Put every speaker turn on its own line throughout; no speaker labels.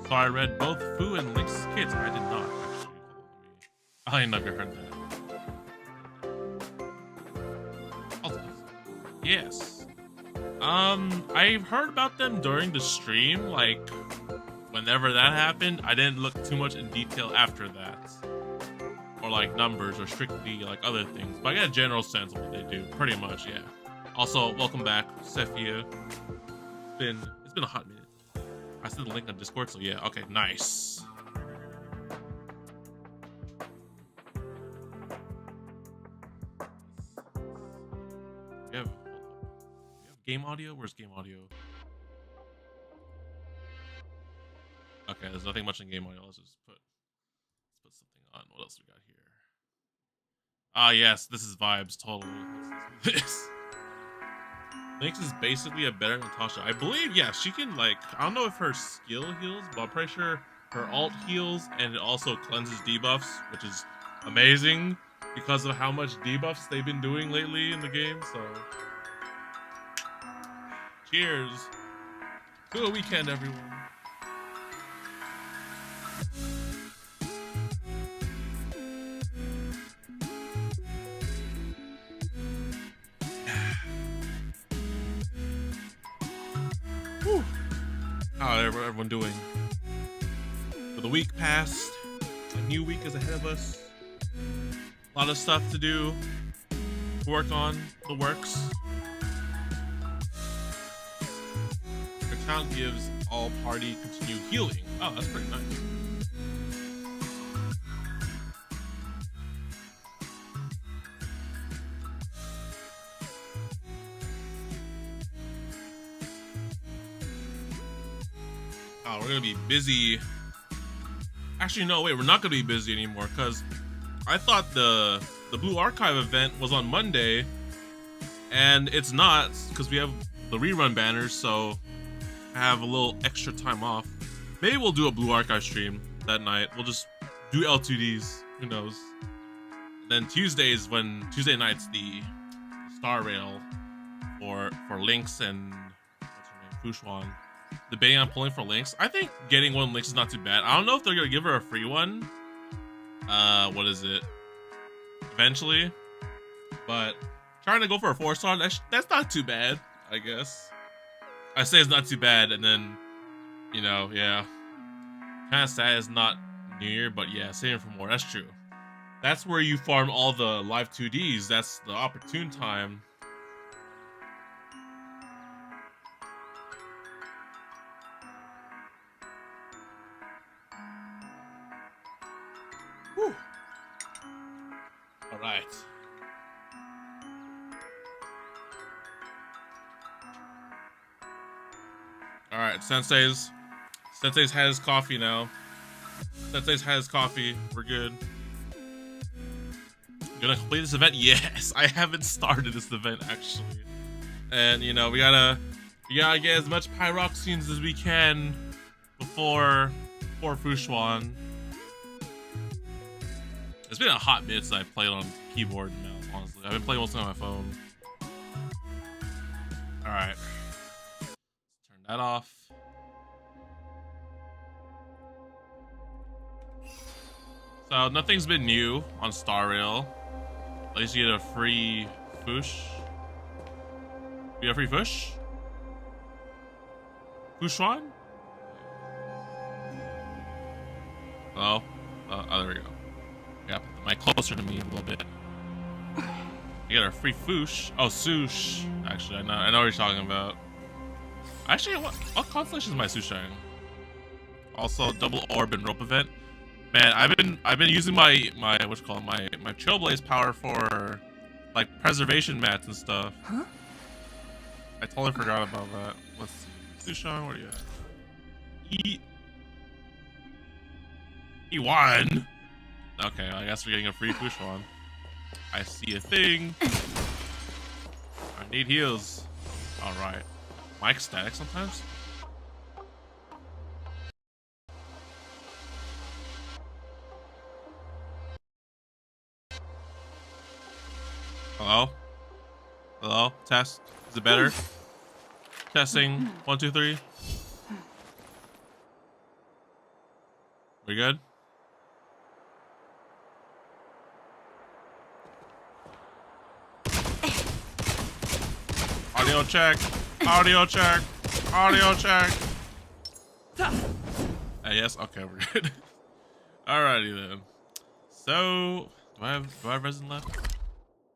So I read both Fu and Link's kits. I did not actually. I never heard that. Yes. I've heard about them during the stream, like whenever that happened. I didn't look too much in detail after that. Or like numbers or strictly like other things. But I get a general sense of what they do, pretty much, yeah. Also, welcome back, Sephia. It's been a hot minute. I sent the link on Discord, so yeah, okay, nice. We have game audio? Where's game audio? Okay, there's nothing much in game audio. Let's put something on. What else we got here? Ah, yes, this is vibes, totally. This. Lynx is basically a better Natasha. I believe, yeah, she can, like, I don't know if her skill heals, but I'm pretty sure her alt heals and it also cleanses debuffs, which is amazing because of how much debuffs they've been doing lately in the game, so. Cheers to a weekend, everyone. How everyone doing? So the week passed, a new week is ahead of us. A lot of stuff to do, to work on, the works. Your talent gives all party continued healing. Oh, that's pretty nice. Oh, we're gonna be busy. Actually, no, wait, we're not gonna be busy anymore because I thought the Blue Archive event was on Monday, and it's not because we have the rerun banners, so I have a little extra time off. Maybe we'll do a Blue Archive stream that night. We'll just do L2Ds. Who knows? And then Tuesday night's the Star Rail for Lynx and what's her name, Fushuan. Debating on pulling for Lynx. I think getting one Lynx is not too bad. I don't know if they're gonna give her a free one. What is it? Eventually, but trying to go for a 4-star, that's not too bad, I guess. I say it's not too bad, and then, you know, yeah, kind of sad it's not New Year, but yeah, saving for more. That's true. That's where you farm all the live 2Ds. That's the opportune time. Whew. All right. All right, Sensei's had his coffee now. Sensei's had his coffee. We're good. Gonna complete this event? Yes, I haven't started this event actually, and you know we gotta get as much pyroxenes as we can before Fushuan. It's been a hot minute since I played on keyboard and mouse. Honestly, I've been playing mostly on my phone. All right, let's turn that off. So nothing's been new on Star Rail. At least you get a free Fush. You get a free Fush? Fushuan? Hello? Oh, there we go. Yeah, put the mic closer to me a little bit. You got a free Fush. Oh, Sush. Actually, I know what you're talking about. Actually, what constellation is my Sushang? Also, double orb and rope event. Man, I've been using my what's called my Trailblaze power for like preservation mats and stuff.
Huh?
I totally forgot about that. Let's see. Sushang, where are you at? E1. Okay, I guess we're getting a free Fushuan. I see a thing. I need heals. All right. Mic static sometimes. Hello? Hello? Test? Is it better? Testing. 1, 2, 3. We good? Audio check. Audio check. Audio check. Yes. Okay, we're good. Alrighty then. So, do I have resin left?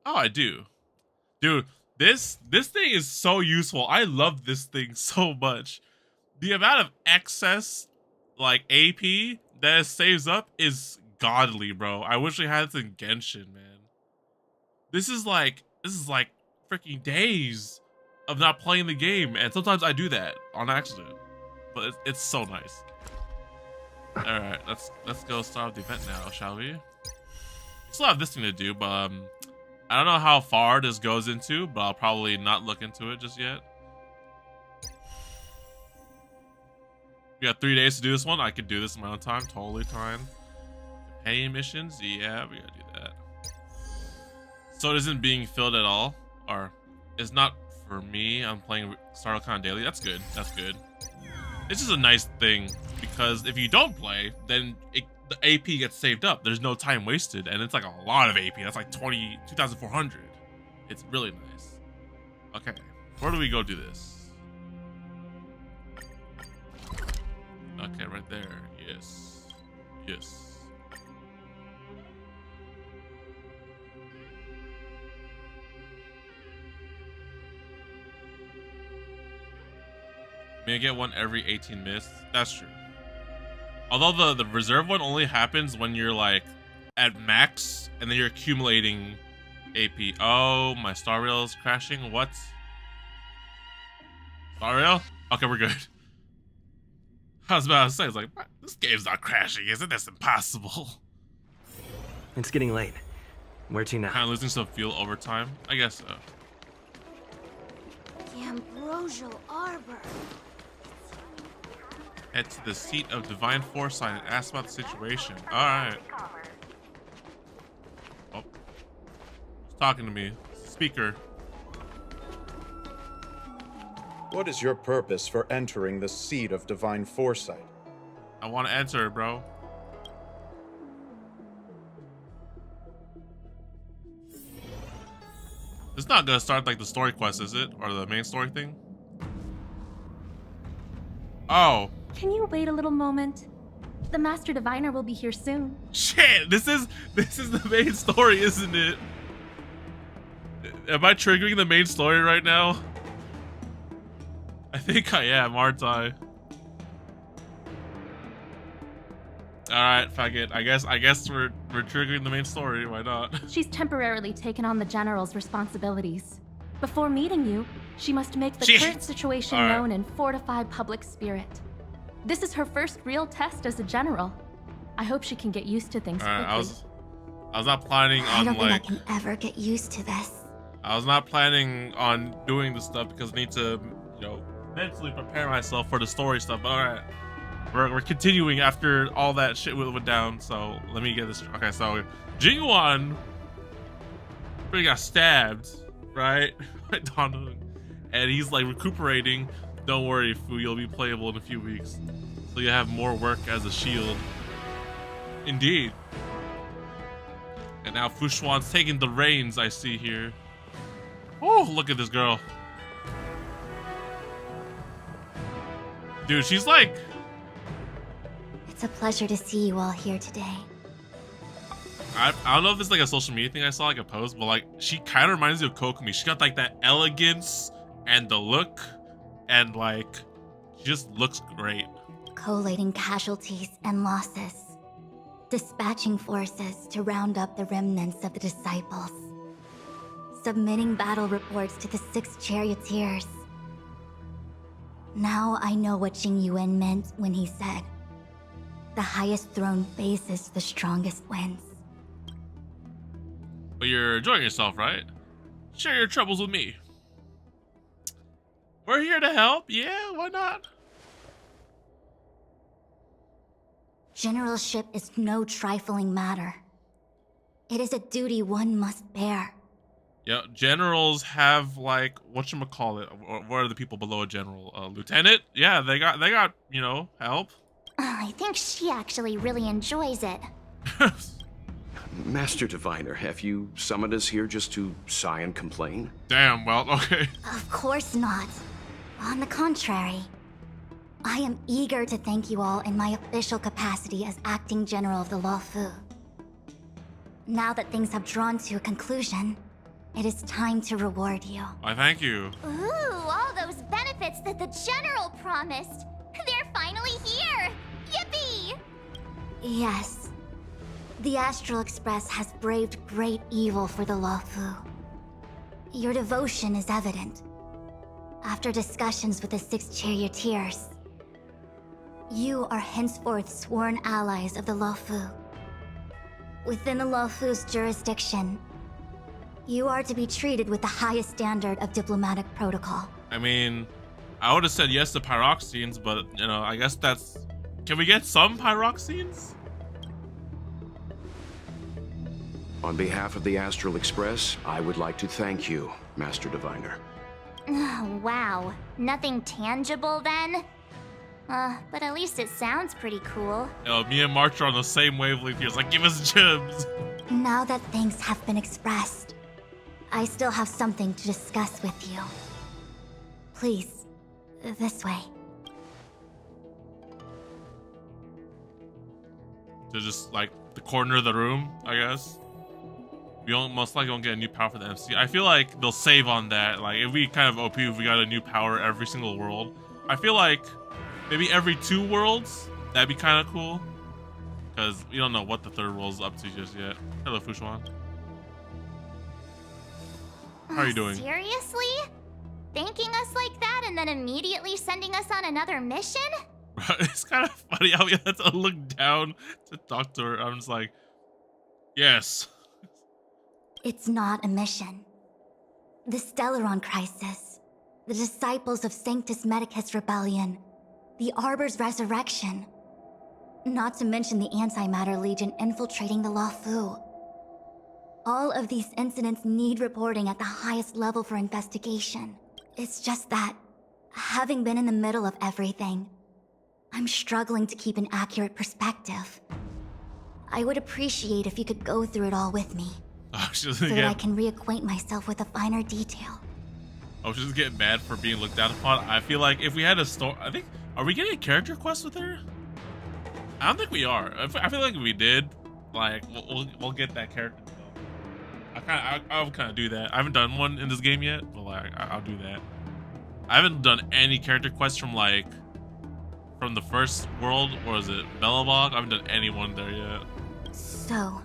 Oh, I do. Dude, this thing is so useful. I love this thing so much. The amount of excess like AP that it saves up is godly, bro. I wish we had this in Genshin, man. This is like freaking days of not playing the game, and sometimes I do that on accident. But it's so nice. All right, let's go start the event now, shall we? We still have this thing to do, but I don't know how far this goes into, but I'll probably not look into it just yet. We got 3 days to do this one. I could do this in my own time, totally fine. Companion missions, yeah, we gotta do that. So it isn't being filled at all, or it's not for me. I'm playing StarCon daily. That's good. That's good. It's just a nice thing because if you don't play, then the AP gets saved up. There's no time wasted, and it's like a lot of AP. That's like 2,400. It's really nice. Okay, where do we go do this? Okay, right there. Yes. Yes. May get one every 18 minutes. That's true. Although the reserve one only happens when you're like at max and then you're accumulating AP. Oh, my star rail is crashing. What? Star rail? Okay, we're good. I was about to say, it's like, this game's not crashing, is it? That's impossible.
It's getting late. Where to now?
Kind of losing some fuel over time. I guess so.
The ambrosial arbor.
Head to the seat of divine foresight and ask about the situation. Alright. Oh. He's talking to me. Speaker.
What is your purpose for entering the seat of divine foresight?
I want to enter, bro. It's not gonna start like the story quest, is it? Or the main story thing? Oh.
Can you wait a little moment? The Master Diviner will be here soon.
Shit, this is the main story, isn't it? Am I triggering the main story right now? I think I am, aren't I? Alright, fuck it. I guess we're triggering the main story, why not?
She's temporarily taken on the General's responsibilities. Before meeting you, she must make the current situation known and fortify public spirit. This is her first real test as a General. I hope she can get used to things quickly.
I was not planning on
I don't
like...
think I can ever get used to this.
I was not planning on doing this stuff because I need to, you know, mentally prepare myself for the story stuff. But alright. We're continuing after all that shit went down, so let me get this. Okay, so Jingwan really got stabbed, right? By Donald, and he's like recuperating. Don't worry, Fu, you'll be playable in a few weeks, so you have more work as a shield. Indeed. And now Fu Xuan's taking the reins, I see here. Oh, look at this girl. Dude, she's like...
It's a pleasure to see you all here today.
I don't know if it's like a social media thing I saw, like a post, but like she kind of reminds me of Kokomi. She got like that elegance and the look, and like she just looks great.
Collating casualties and losses. Dispatching forces to round up the remnants of the disciples. Submitting battle reports to the 6 charioteers. Now I know what Jing Yuan meant when he said, "The highest throne faces the strongest wins."
But you're enjoying yourself, right? Share your troubles with me. We're here to help. Yeah, why not?
Generalship is no trifling matter. It is a duty one must bear.
Yeah, generals have like whatchamacallit. What are the people below a general? Lieutenant? Yeah, they got you know, help.
I think she actually really enjoys it.
Master Diviner, have you summoned us here just to sigh and complain?
Damn, well, okay.
Of course not. On the contrary, I am eager to thank you all in my official capacity as acting general of the Luofu. Now that things have drawn to a conclusion, it is time to reward you.
I thank you.
Ooh, all those benefits that the general promised. They're finally here! Yippee!
Yes. The Astral Express has braved great evil for the Luofu. Your devotion is evident. After discussions with the 6 charioteers, you are henceforth sworn allies of the Luofu. Within the Luofu's jurisdiction, you are to be treated with the highest standard of diplomatic protocol.
I mean, I would have said yes to pyroxenes, but, you know, I guess that's... Can we get some pyroxenes?
On behalf of the Astral Express, I would like to thank you, Master Diviner.
Wow, nothing tangible then? But at least it sounds pretty cool.
Yo, me and March are on the same wavelength here. It's like, give us gems.
Now that things have been expressed, I still have something to discuss with you. Please, this way.
To just, like, the corner of the room, I guess. We don't, most likely won't get a new power for the MC. I feel like they'll save on that. Like, if we kind of OP, if we got a new power every single world. I feel like maybe every 2 worlds, that'd be kind of cool. Because we don't know what the 3rd world's up to just yet. Hello, Fushuan. How are you doing?
Seriously? Thanking us like that and then immediately sending us on another mission?
It's kind of funny how we had to look down to talk to her. I'm just like, yes.
It's not a mission. The Stellaron Crisis, the Disciples of Sanctus Medicus Rebellion, the Arbor's resurrection, not to mention the Antimatter Legion infiltrating the Luofu. All of these incidents need reporting at the highest level for investigation. It's just that, having been in the middle of everything, I'm struggling to keep an accurate perspective. I would appreciate if you could go through it all with me.
Oh,
so that I can reacquaint myself with a finer detail.
Oh, she's getting mad for being looked down upon. I feel like if we had a story, I think, are we getting a character quest with her? I don't think we are. I feel like if we did, like, we'll get that character. I'll kind of do that. I haven't done one in this game yet, but like, I'll do that. I haven't done any character quests from like, from the first world, or is it Belobog? I haven't done any one there yet.
So,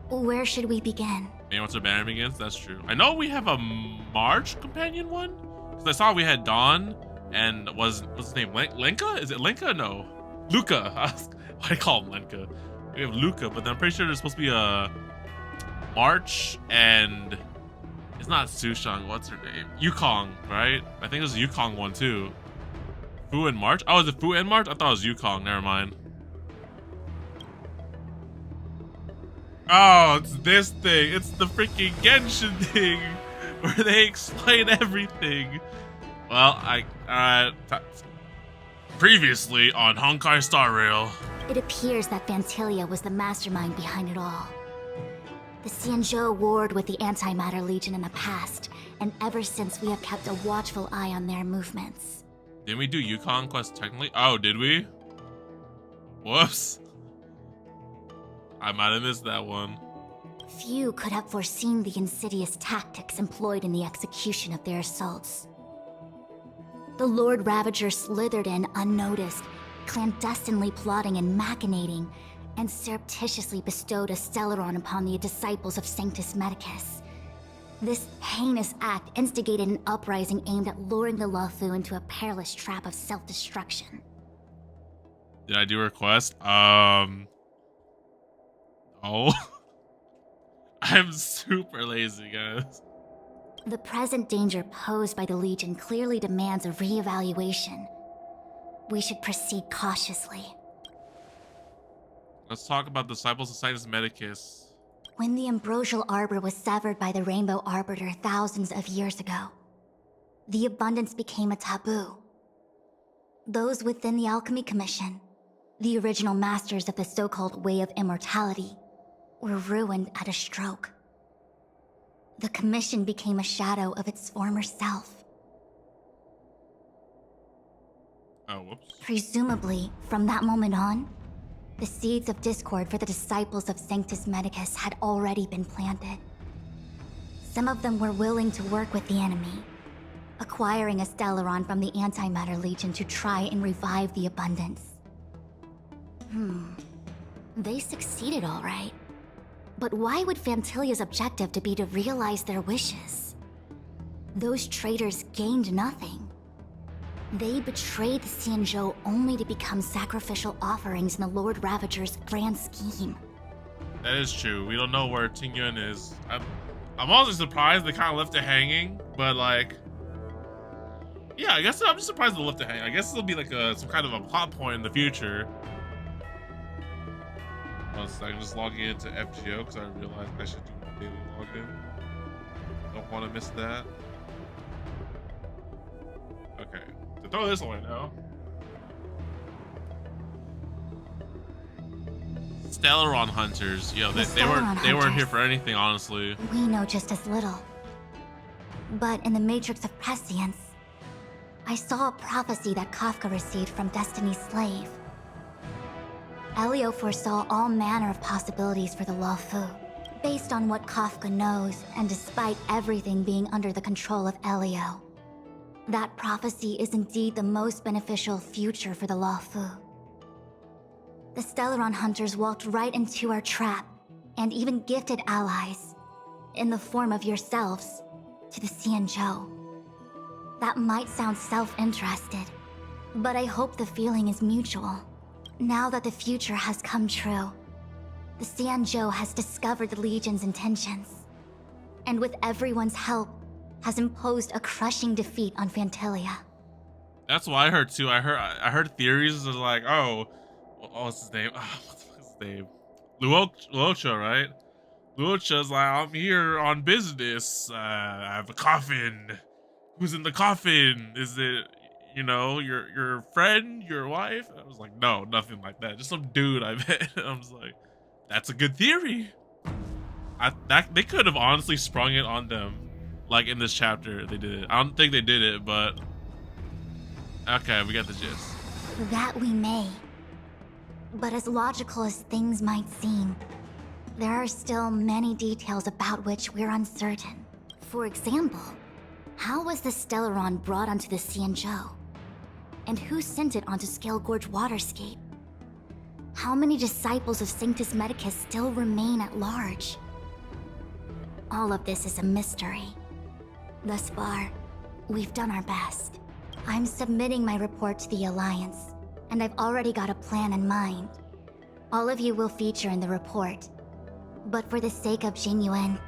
where should we begin?
Maybe once our banner begins, that's true. I know we have a March companion one, because I saw we had Dawn, and what's his name, Lenka? Is it Lenka? No, Luca. Why do I call him Lenka? We have Luca, but then I'm pretty sure there's supposed to be a March, and it's not Sushang. What's her name? Yukong, right? I think there's a Yukong one too. Fu and March? Oh, is it Fu and March? I thought it was Yukong. Never mind. Oh, it's this thing. It's the freaking Genshin thing where they explain everything. Well, previously on Honkai Star Rail.
It appears that Vantilia was the mastermind behind it all. The Xianzhou warred with the Antimatter Legion in the past, and ever since we have kept a watchful eye on their movements.
Didn't we do Yukon Quest technically? Oh, did we? Whoops. I might have missed that one.
Few could have foreseen the insidious tactics employed in the execution of their assaults. The Lord Ravager slithered in unnoticed, clandestinely plotting and machinating, and surreptitiously bestowed a Stellaron upon the disciples of Sanctus Medicus. This heinous act instigated an uprising aimed at luring the Luofu into a perilous trap of self-destruction.
Did I do a quest? Oh. I'm super lazy, guys.
The present danger posed by the Legion clearly demands a re-evaluation. We should proceed cautiously.
Let's talk about Disciples of Sanctus Medicus.
When the ambrosial arbor was severed by the Rainbow Arbiter thousands of years ago, the abundance became a taboo. Those within the Alchemy Commission, the original masters of the so-called Way of Immortality, were ruined at a stroke. The Commission became a shadow of its former self.
Oh, whoops.
Presumably, from that moment on, the seeds of discord for the disciples of Sanctus Medicus had already been planted. Some of them were willing to work with the enemy, acquiring a Stellaron from the Antimatter Legion to try and revive the Abundance. They succeeded all right. But why would Fantilia's objective to be to realize their wishes? Those traitors gained nothing. They betrayed the Xianzhou only to become sacrificial offerings in the Lord Ravager's grand scheme.
That is true. We don't know where Tingyun is. I'm also surprised they kind of left it hanging, but like, yeah, I guess I'm just surprised they left it hanging. I guess it'll be like some kind of a plot point in the future. One second, just logging into FGO because I realized I should do a daily login. Don't want to miss that. Okay, so throw this away now. Stellaron hunters, yo, they weren't here for anything, honestly.
We know just as little. But in the Matrix of Prescience, I saw a prophecy that Kafka received from Destiny's slave. Elio foresaw all manner of possibilities for the Luofu, based on what Kafka knows, and despite everything being under the control of Elio. That prophecy is indeed the most beneficial future for the Luofu. The Stellaron hunters walked right into our trap, and even gifted allies, in the form of yourselves, to the Xianzhou. That might sound self-interested, but I hope the feeling is mutual. Now that the future has come true, the Xianzhou has discovered the Legion's intentions, and with everyone's help, has imposed a crushing defeat on Fantilia.
That's what I heard too. I heard theories of like, what's his name? Oh, what's his name? Luocha, right? Luocha's like, I'm here on business. I have a coffin. Who's in the coffin? Is it, you know, your friend, your wife? I was like, no, nothing like that. Just some dude I met. I was like, that's a good theory. They could have honestly sprung it on them, like in this chapter. They did it. I don't think they did it, but okay, we got the gist.
That we may. But as logical as things might seem, there are still many details about which we're uncertain. For example, how was the Stellaron brought onto the Xianzhou? And who sent it onto Scale Gorge Waterscape? How many disciples of Sanctus Medicus still remain at large? All of this is a mystery. Thus far, we've done our best. I'm submitting my report to the Alliance, and I've already got a plan in mind. All of you will feature in the report. But for the sake of Jingyuan,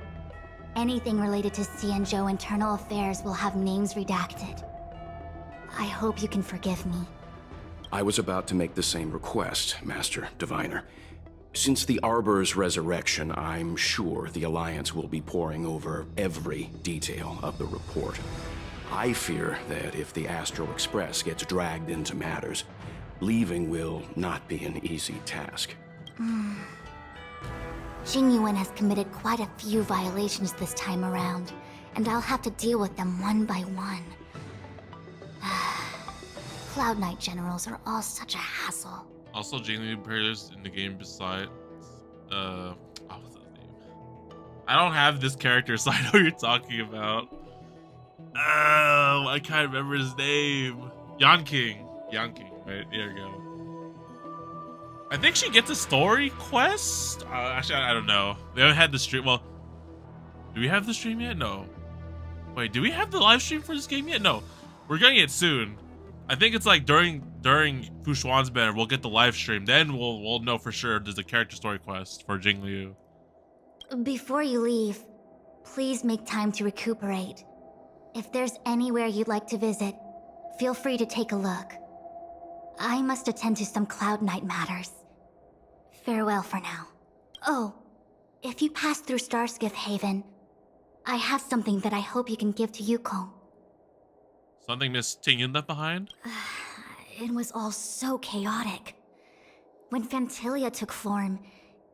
anything related to Xianzhou internal affairs will have names redacted. I hope you can forgive me.
I was about to make the same request, Master Diviner. Since the Arbor's resurrection, I'm sure the Alliance will be poring over every detail of the report. I fear that if the Astral Express gets dragged into matters, leaving will not be an easy task.
Jingyuan has committed quite a few violations this time around, and I'll have to deal with them one by one. Cloud Knight generals are all such a hassle.
Also, Jingliu appears in the game besides, what's his name? I don't have this character, so I know what you're talking about. I can't remember his name. Yanking, right? There you go. I think she gets a story quest? Actually, I don't know. They haven't had the stream. Well, do we have the stream yet? No. Wait, do we have the live stream for this game yet? No. We're getting it soon. I think it's like during Fu Xuan's banner, we'll get the live stream. Then we'll know for sure there's a character story quest for Jingliu.
Before you leave, please make time to recuperate. If there's anywhere you'd like to visit, feel free to take a look. I must attend to some Cloud Knight matters. Farewell for now. Oh, if you pass through Starskiff Haven, I have something that I hope you can give to Yukong.
Something Miss Tingyun left behind?
It was all so chaotic. When Phantilia took form,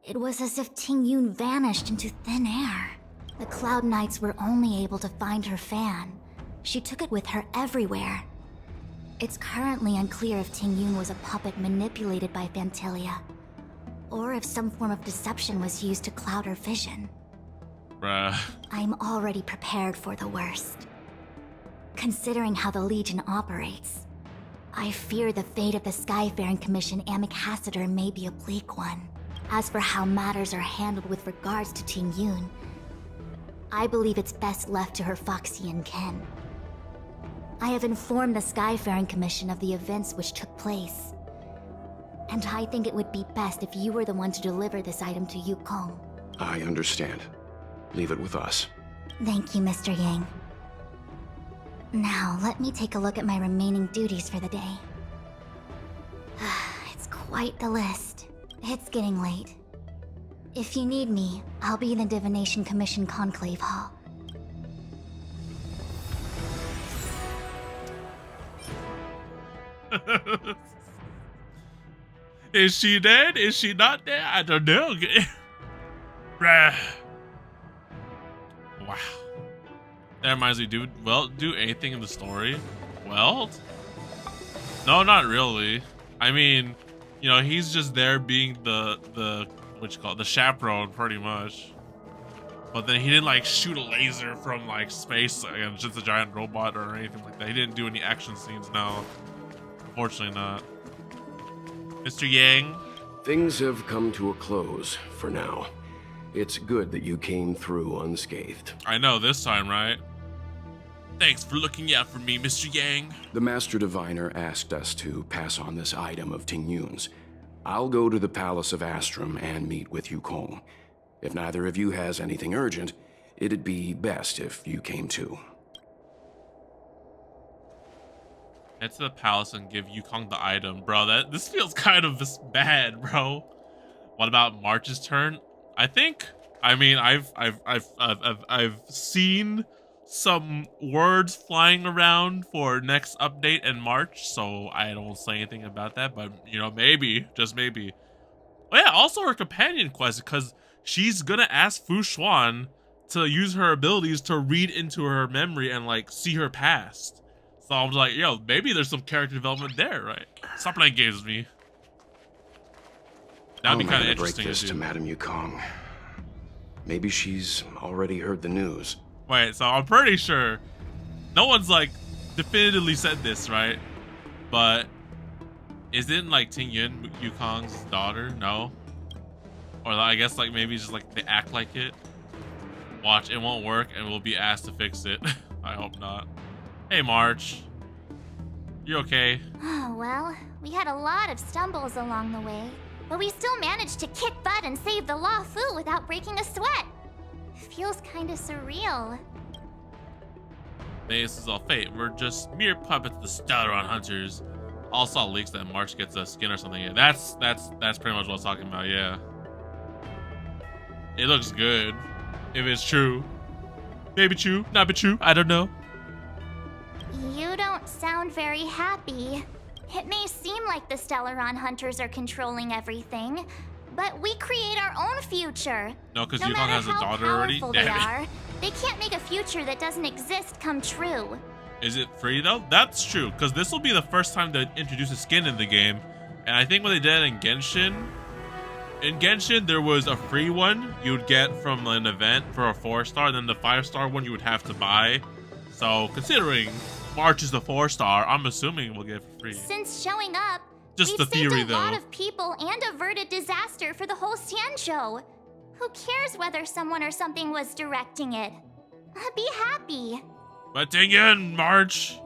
it was as if Ting Yun vanished into thin air. The Cloud Knights were only able to find her fan. She took it with her everywhere. It's currently unclear if Ting Yun was a puppet manipulated by Phantilia, or if some form of deception was used to cloud her vision.
Bruh.
I'm already prepared for the worst. Considering how the Legion operates, I fear the fate of the Skyfaring Commission Ambassador may be a bleak one. As for how matters are handled with regards to Ting Yun, I believe it's best left to her Foxian kin. I have informed the Skyfaring Commission of the events which took place, and I think it would be best if you were the one to deliver this item to Yukong.
I understand. Leave it with us.
Thank you, Mr. Yang. Now, let me take a look at my remaining duties for the day. It's quite the list. It's getting late. If you need me, I'll be in the Divination Commission Conclave Hall.
Is she dead? Is she not dead? I don't know. Bruh. Wow. That reminds me, do anything in the story? Well, no, not really. I mean, you know, he's just there being the what you call it, the chaperone, pretty much. But then he didn't like shoot a laser from like space and just a giant robot or anything like that. He didn't do any action scenes. No, unfortunately not. Mr. Yang.
Things have come to a close for now. It's good that you came through unscathed.
I know, this time, right? Thanks for looking out for me, Mr. Yang.
The Master Diviner asked us to pass on this item of Ting Yun's. I'll go to the Palace of Aurum and meet with Yukong. If neither of you has anything urgent, it'd be best if you came too.
Head to the palace and give Yukong the item. Bro, this feels kind of bad, bro. What about March's turn? I mean, I've seen some words flying around for next update in March, so I don't say anything about that, but you know, maybe, just maybe. Oh yeah, also her companion quest, because she's gonna ask Fu Xuan to use her abilities to read into her memory and like see her past. So I was like, yo, maybe there's some character development there, right? Stop playing games with me. That'd be kind of interesting.
Break this to Madame Yukong. Maybe she's already heard the news.
Wait, so I'm pretty sure no one's like definitively said this, right? But isn't like Ting Yun Yukong's daughter? No? Or I guess like maybe just like they act like it. Watch, it won't work and we'll be asked to fix it. I hope not. Hey, March. You okay?
Oh, well, we had a lot of stumbles along the way, but we still managed to kick butt and save the Law Fu without breaking a sweat. Feels kinda surreal.
Hey, this is all fate. We're just mere puppets of the Stellaron Hunters. All saw leaks that March gets a skin or something. Yeah, that's pretty much what I was talking about, yeah. It looks good. If it's true. Maybe true, not be true, I don't know.
You don't sound very happy. It may seem like the Stellaron Hunters are controlling everything, but we create our own future.
No, because
no
Yukong has a daughter already? Damn it.
They can't make a future that doesn't exist come true.
Is it free though? That's true, because this will be the first time they introduce a skin in the game. And I think when they did it in Genshin, there was a free one you would get from an event for a 4-star, then the 5-star one you would have to buy. So considering March is the 4-star, I'm assuming we'll get it for free.
Since showing up,
just
we've
the theory
saved a
though.
lot of people and averted disaster for the whole Xianzhou. Who cares whether someone or something was directing it? Be happy.
But dang it, March.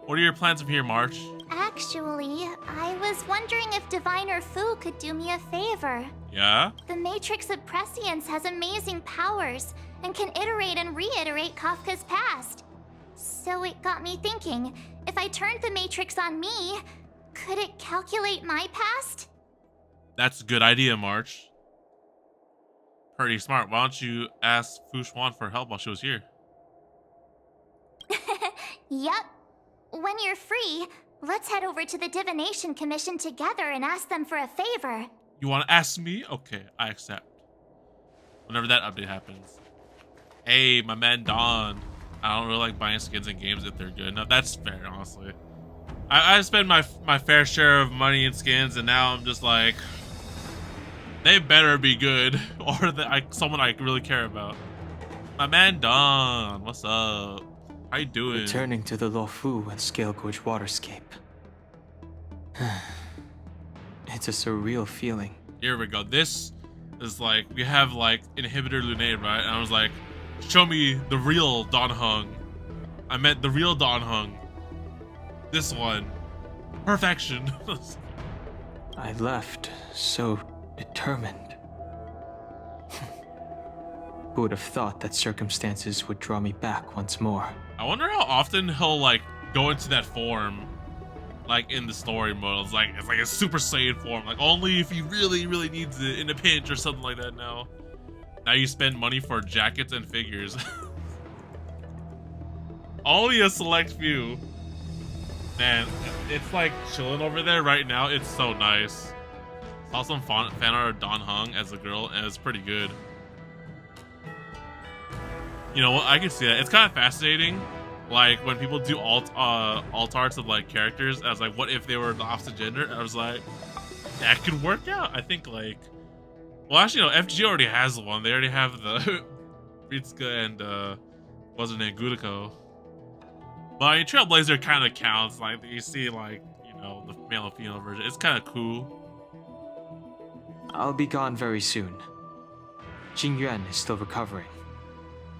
What are your plans from here, March?
Actually, I was wondering if Diviner Fu could do me a favor.
Yeah?
The Matrix of Prescience has amazing powers and can iterate and reiterate Kafka's past. So it got me thinking, if I turned the Matrix on me, could it calculate my past?
That's a good idea, March. Pretty smart. Why don't you ask Fu Xuan for help while she was here?
Yep. When you're free, Let's head over to the Divination Commission together and ask them for a favor.
You want to ask me? Okay, I accept. Whenever that update happens. Hey, my man Don. I don't really like buying skins in games if they're good enough. That's fair, honestly. I spend my fair share of money in skins, and now I'm just like, they better be good, or someone I really care about. My man Don, what's up? How you doing?
Returning to the Luofu and Scale Gorge waterscape. It's a surreal feeling.
Here we go. This is like, we have like Inhibitor Lune, right? And I was like, show me the real Don Hung. I meant the real Don Hung. This one. Perfection.
I left so determined. Who would have thought that circumstances would draw me back once more?
I wonder how often he'll like go into that form, like in the story mode. It's like a Super Saiyan form, like only if he really needs it in a pinch or something like that. Now you spend money for jackets and figures. Only a select few. Man, it's like chilling over there right now. It's so nice. Saw some fan art of Don Hung as a girl, and it's pretty good. You know what? I can see that. It's kind of fascinating. Like when people do alt arts of like characters, I was like, what if they were the opposite gender? I was like, that could work out. I think like, well, actually, no. FG already has one. They already have the Ritsuka and what's her name, Guriko. But I mean, Trailblazer kind of counts. Like you see, like the male and female version. It's kind of cool.
I'll be gone very soon. Jingyuan is still recovering,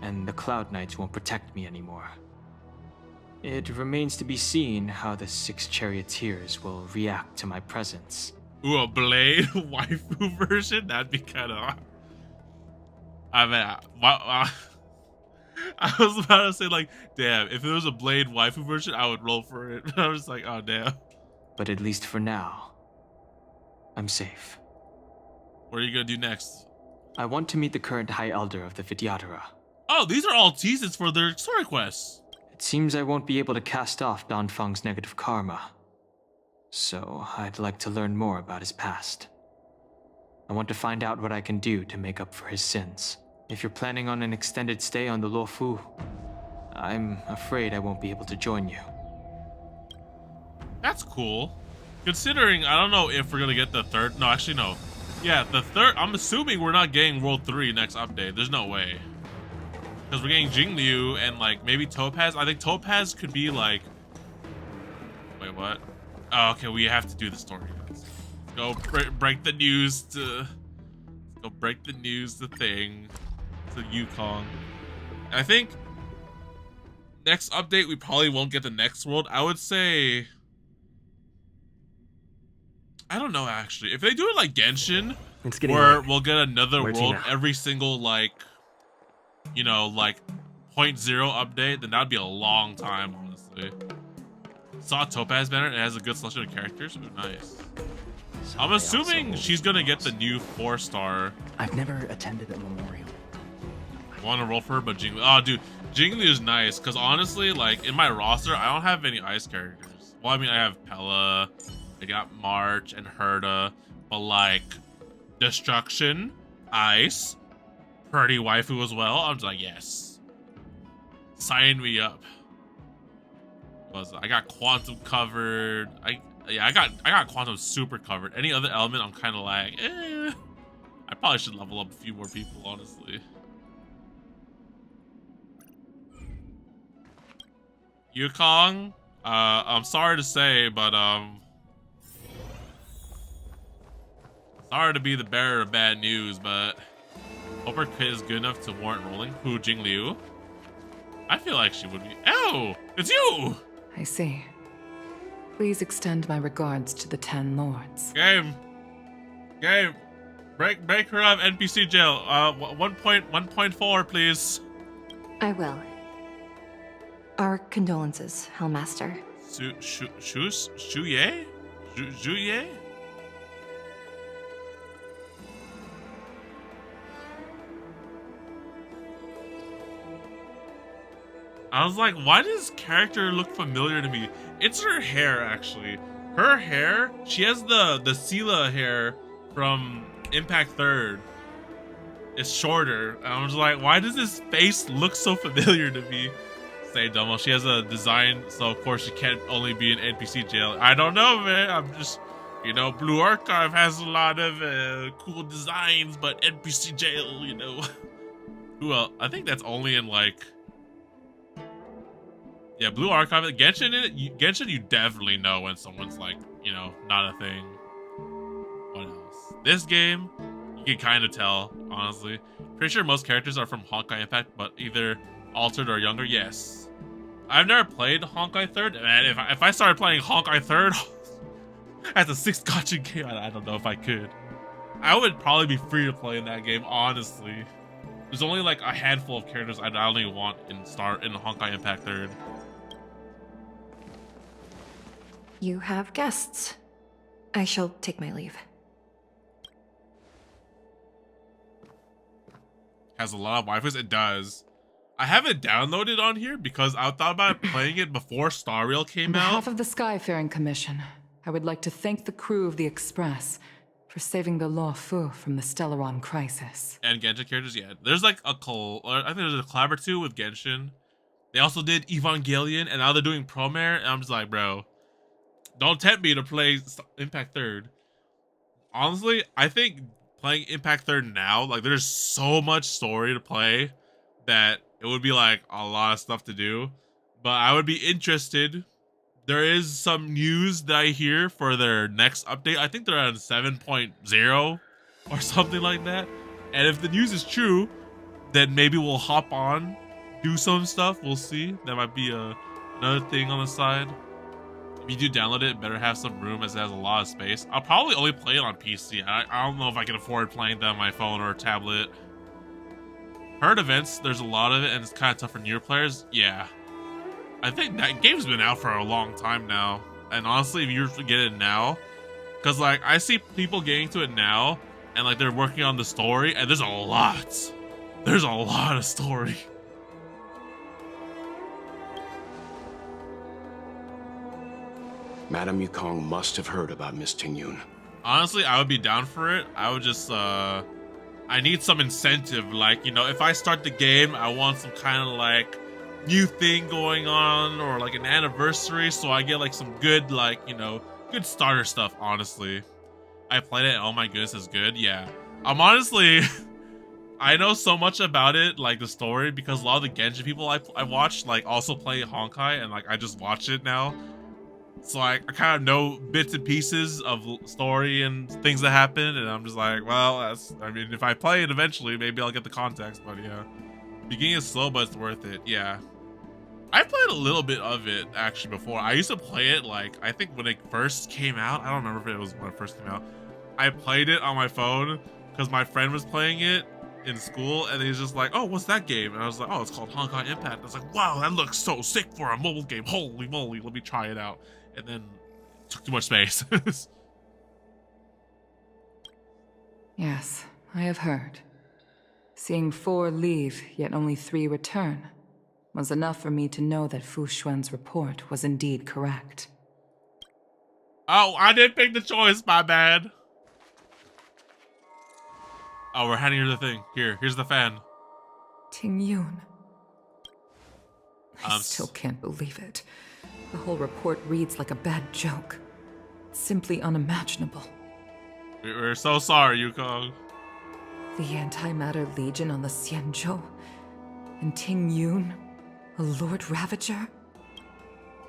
and the Cloud Knights won't protect me anymore. It remains to be seen how the 6 charioteers will react to my presence.
Ooh, a Blade waifu version? That'd be kind of... I mean, wow. I was about to say, like, damn, if it was a Blade waifu version, I would roll for it. I was like, oh, damn.
But at least for now, I'm safe.
What are you going to do next?
I want to meet the current High Elder of the Vidyadhara.
Oh, these are all teases for their story quests.
It seems I won't be able to cast off Danfeng's negative karma. So I'd like to learn more about his past. I want to find out what I can do to make up for his sins. If you're planning on an extended stay on the Luofu, I'm afraid I won't be able to join you.
That's cool. Considering, I don't know if we're going to get the third. No, actually, no. Yeah, the third. I'm assuming we're not getting World 3 next update. There's no way. Because we're getting Jingliu and like maybe Topaz. I think Topaz could be like... Wait, what? Oh, okay, we have to do the story. Let's go break the news to... Let's go break the news to thing. To Yukong. I think next update we probably won't get the next world. I would say... I don't know actually. If they do it like Genshin, where we'll get another world every single like, like 0.0 update, then that'd be a long time, honestly. Saw Topaz banner, it has a good selection of characters. Ooh, nice. I'm assuming she's gonna get the new 4-star.
I've never attended a memorial.
Want to roll for her, but Jingli. Oh, dude, Jingli is nice because honestly, like in my roster, I don't have any ice characters. Well, I mean, I have Pella, I got March and Herda, but like Destruction, Ice, pretty waifu as well. I'm just like, yes, sign me up. I got Quantum covered. I got Quantum super covered. Any other element, I'm kind of like, I probably should level up a few more people, honestly. Yukong, I'm sorry to say, but sorry to be the bearer of bad news, but hope her kid is good enough to warrant rolling. Who, Jingliu? I feel like she would be. Oh, it's you!
I see. Please extend my regards to the 10 lords.
Game. Break her out of NPC jail. 1.4, please.
I will. Our condolences, Hellmaster.
Shuye? Juye? I was like, why does this character look familiar to me? It's her hair, actually. Her hair, she has the Sela hair from Impact Third. It's shorter. And I'm just like, why does this face look so familiar to me? Say Domo, she has a design, so of course she can't only be an NPC jail. I don't know, man. I'm just, you know, Blue Archive has a lot of cool designs, but NPC jail, you know. Well, I think that's only in like, yeah, Blue Archive. Genshin, you definitely know when someone's like, you know, not a thing. What else? This game, you can kind of tell, honestly. Pretty sure most characters are from Honkai Impact, but either altered or younger. Yes. I've never played Honkai Third, and if I started playing Honkai Third as a 6th gotcha game, I don't know if I could. I would probably be free to play in that game, honestly. There's only like a handful of characters I only want in Honkai Impact Third.
You have guests. I shall take my leave.
Has a lot of waifus. It does. I have it downloaded on here because I thought about playing it before Star Rail came
On
out.
behalf of the Skyfaring Commission, I would like to thank the crew of the Express for saving the Law Fu from the Stellaron crisis.
And Genshin characters, yeah. There's like I think there's a collab or two with Genshin. They also did Evangelion, and now they're doing Promare, and I'm just like, bro, don't tempt me to play Impact Third. Honestly, I think playing Impact Third now, like there's so much story to play that it would be like a lot of stuff to do. But I would be interested. There is some news that I hear for their next update. I think they're on 7.0 or something like that. And if the news is true, then maybe we'll hop on, do some stuff. We'll see. That might be another thing on the side. If you do download it, it better have some room as it has a lot of space. I'll probably only play it on PC. I don't know if I can afford playing that on my phone or tablet. Herd events, there's a lot of it, and it's kind of tough for newer players. Yeah. I think that game's been out for a long time now. And honestly, if you get it now, because like I see people getting to it now, and like they're working on the story, and there's a lot. There's a lot of story.
Madame Yukong must have heard about Miss Tingyun.
Honestly, I would be down for it. I would just, I need some incentive. Like, you know, if I start the game, I want some kind of like new thing going on or like an anniversary. So I get like some good, like, you know, good starter stuff, honestly. I played it. Oh my goodness, it's good. Yeah. I'm honestly, I know so much about it, like the story, because a lot of the Genshin people I watched, like also play Honkai, and like I just watch it now. So I kind of know bits and pieces of story and things that happen, and I'm just like, well, I mean, if I play it eventually, maybe I'll get the context, but yeah. Beginning is slow, but it's worth it, yeah. I played a little bit of it, actually, before. I used to play it, like, I think when it first came out, I don't remember if it was when it first came out. I played it on my phone, because my friend was playing it in school, and he's just like, oh, what's that game? And I was like, oh, it's called Honkai Impact. I was like, wow, that looks so sick for a mobile game. Holy moly, let me try it out. And then it took too much space.
Yes, I have heard. Seeing 4 leave, yet only 3 return, was enough for me to know that Fu Xuan's report was indeed correct.
Oh, I didn't pick the choice, my bad. Oh, we're handing her the thing. Here's the fan.
Tingyun. I still can't believe it. The whole report reads like a bad joke. It's simply unimaginable.
We're so sorry, Yukong.
The Antimatter Legion on the Xianzhou, and Tingyun, a Lord Ravager?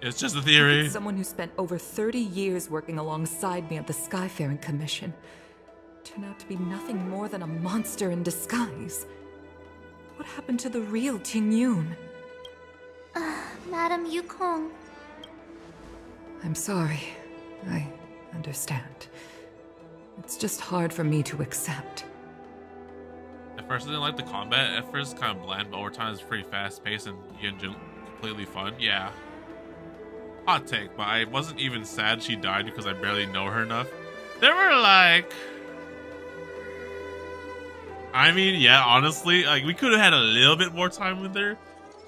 It's just a theory.
It's someone who spent over 30 years working alongside me at the Skyfaring Commission turned out to be nothing more than a monster in disguise. What happened to the real Tingyun?
Madame Yukong.
I'm sorry. I understand. It's just hard for me to accept.
At first I didn't like the combat. At first it's kind of bland, but over time it's pretty fast paced and completely fun. Yeah. Hot take, but I wasn't even sad she died because I barely know her enough. There were like... I mean, yeah, honestly, like we could have had a little bit more time with her.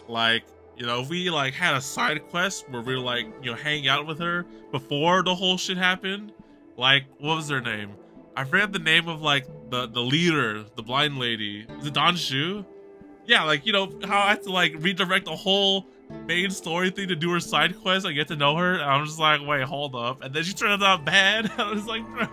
Like, You know, if we like had a side quest where we were like, you know, hanging out with her before the whole shit happened. Like, what was her name? I forget the name of like the leader, the blind lady. Is it Don Shu? Yeah, like, you know, how I had to like redirect the whole main story thing to do her side quest. I get to know her, and I'm just like, wait, hold up. And then she turned out bad. I was like, bro,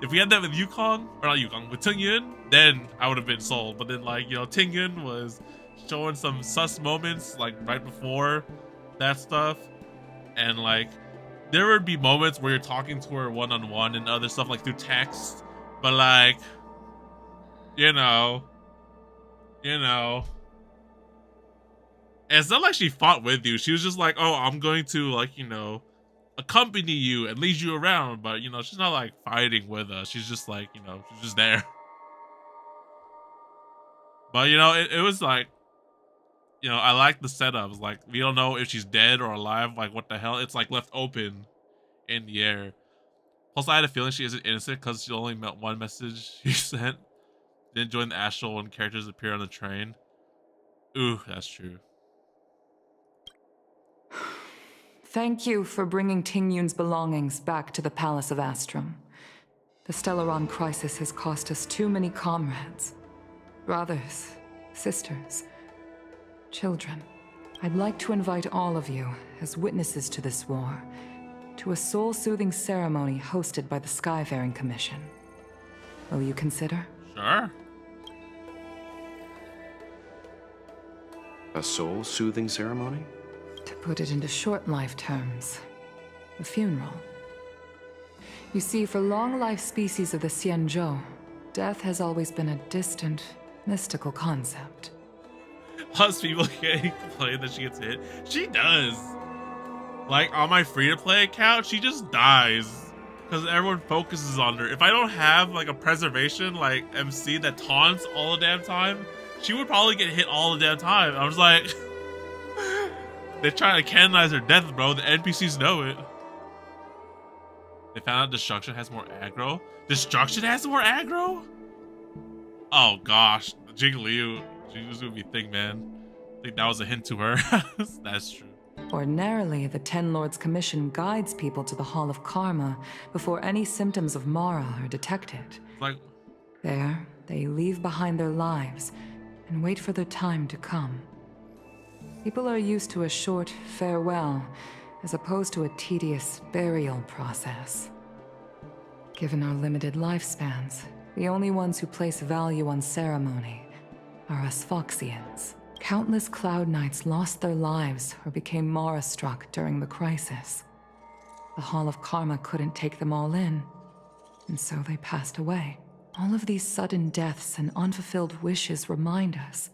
if we had that with Yukong, or not Yukong, with Tingyun, then I would have been sold. But then, like, you know, Tingyun was showing some sus moments, like, right before that stuff. And, like, there would be moments where you're talking to her one-on-one and other stuff, like, through text. But, like, you know. And it's not like she fought with you. She was just like, oh, I'm going to, like, you know, accompany you and lead you around. But, you know, she's not, like, fighting with us. She's just, like, you know, she's just there. But, you know, it was, like, you know, I like the setups. Like, we don't know if she's dead or alive. Like, what the hell? It's, like, left open in the air. Plus, I had a feeling she isn't innocent because she only met one message she sent. Didn't join the astral when characters appear on the train. Ooh, that's true.
Thank you for bringing Tingyun's belongings back to the Palace of Aurum. The Stellaron crisis has cost us too many comrades. Brothers, sisters, children. I'd like to invite all of you, as witnesses to this war, to a soul-soothing ceremony hosted by the Skyfaring Commission. Will you consider?
Sure.
A soul-soothing ceremony?
To put it into short life terms, a funeral. You see, for long-life species of the Xianzhou, death has always been a distant, mystical concept.
Plus people getting complained that she gets hit. She does. Like, on my free-to-play account, she just dies. Because everyone focuses on her. If I don't have, like, a preservation, like, MC that taunts all the damn time, she would probably get hit all the damn time. I was like... They're trying to canonize her death, bro. The NPCs know it. They found out Destruction has more aggro. Destruction has more aggro? Oh, gosh. Jigglypuff. She was gonna be thick, man. I think that was a hint to her. That's true.
Ordinarily, the Ten Lords Commission guides people to the Hall of Karma before any symptoms of Mara are detected.
Like,
there, they leave behind their lives and wait for their time to come. People are used to a short farewell as opposed to a tedious burial process. Given our limited lifespans, the only ones who place value on ceremony are us Foxians. Countless Cloud Knights lost their lives or became Mara-struck during the crisis. The Hall of Karma couldn't take them all in, and so they passed away. All of these sudden deaths and unfulfilled wishes remind us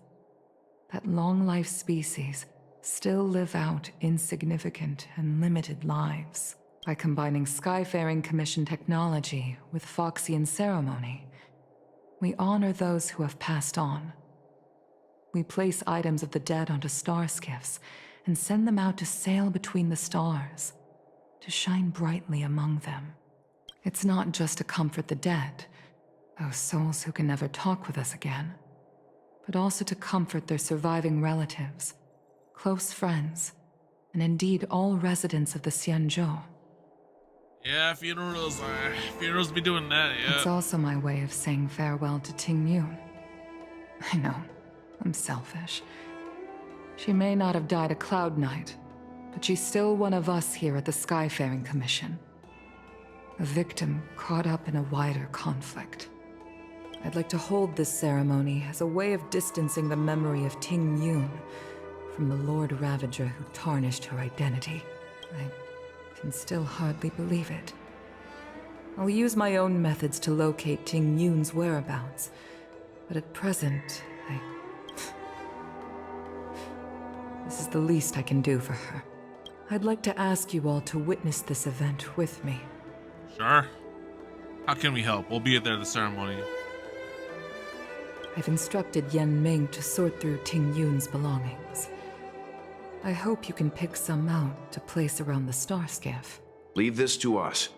that long-life species still live out insignificant and limited lives. By combining Skyfaring Commission technology with Foxian ceremony, we honor those who have passed on. We place items of the dead onto star skiffs and send them out to sail between the stars, to shine brightly among them. It's not just to comfort the dead, those souls who can never talk with us again, but also to comfort their surviving relatives, close friends, and indeed all residents of the Xianzhou.
yeah, funerals be doing that, yeah.
It's also my way of saying farewell to Tingyun. I know, I'm selfish. She may not have died a Cloud Knight, but she's still one of us here at the Skyfaring Commission. A victim caught up in a wider conflict. I'd like to hold this ceremony as a way of distancing the memory of Tingyun from the Lord Ravager who tarnished her identity. I can still hardly believe it. I'll use my own methods to locate Tingyun's whereabouts, but at present, this is the least I can do for her. I'd like to ask you all to witness this event with me.
Sure. How can we help? We'll be there at the ceremony.
I've instructed Yen Ming to sort through Tingyun's belongings. I hope you can pick some out to place around the star skiff.
Leave this to us.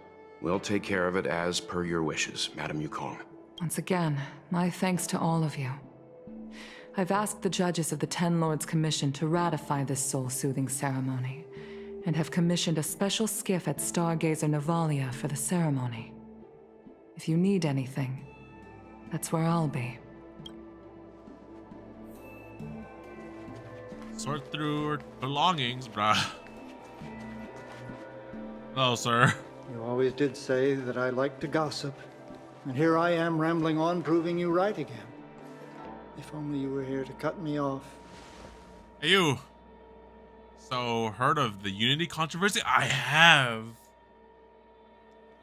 We'll take care of it as per your wishes, Madam Yukong.
Once again, my thanks to all of you. I've asked the judges of the Ten Lords Commission to ratify this soul-soothing ceremony, and have commissioned a special skiff at Stargazer Navalia for the ceremony. If you need anything, that's where I'll be.
Sort through her belongings, bruh. Hello, sir.
You always did say that I like to gossip. And here I am rambling on, proving you right again. If only you were here to cut me off.
Hey, you. So, heard of the Unity controversy? I have.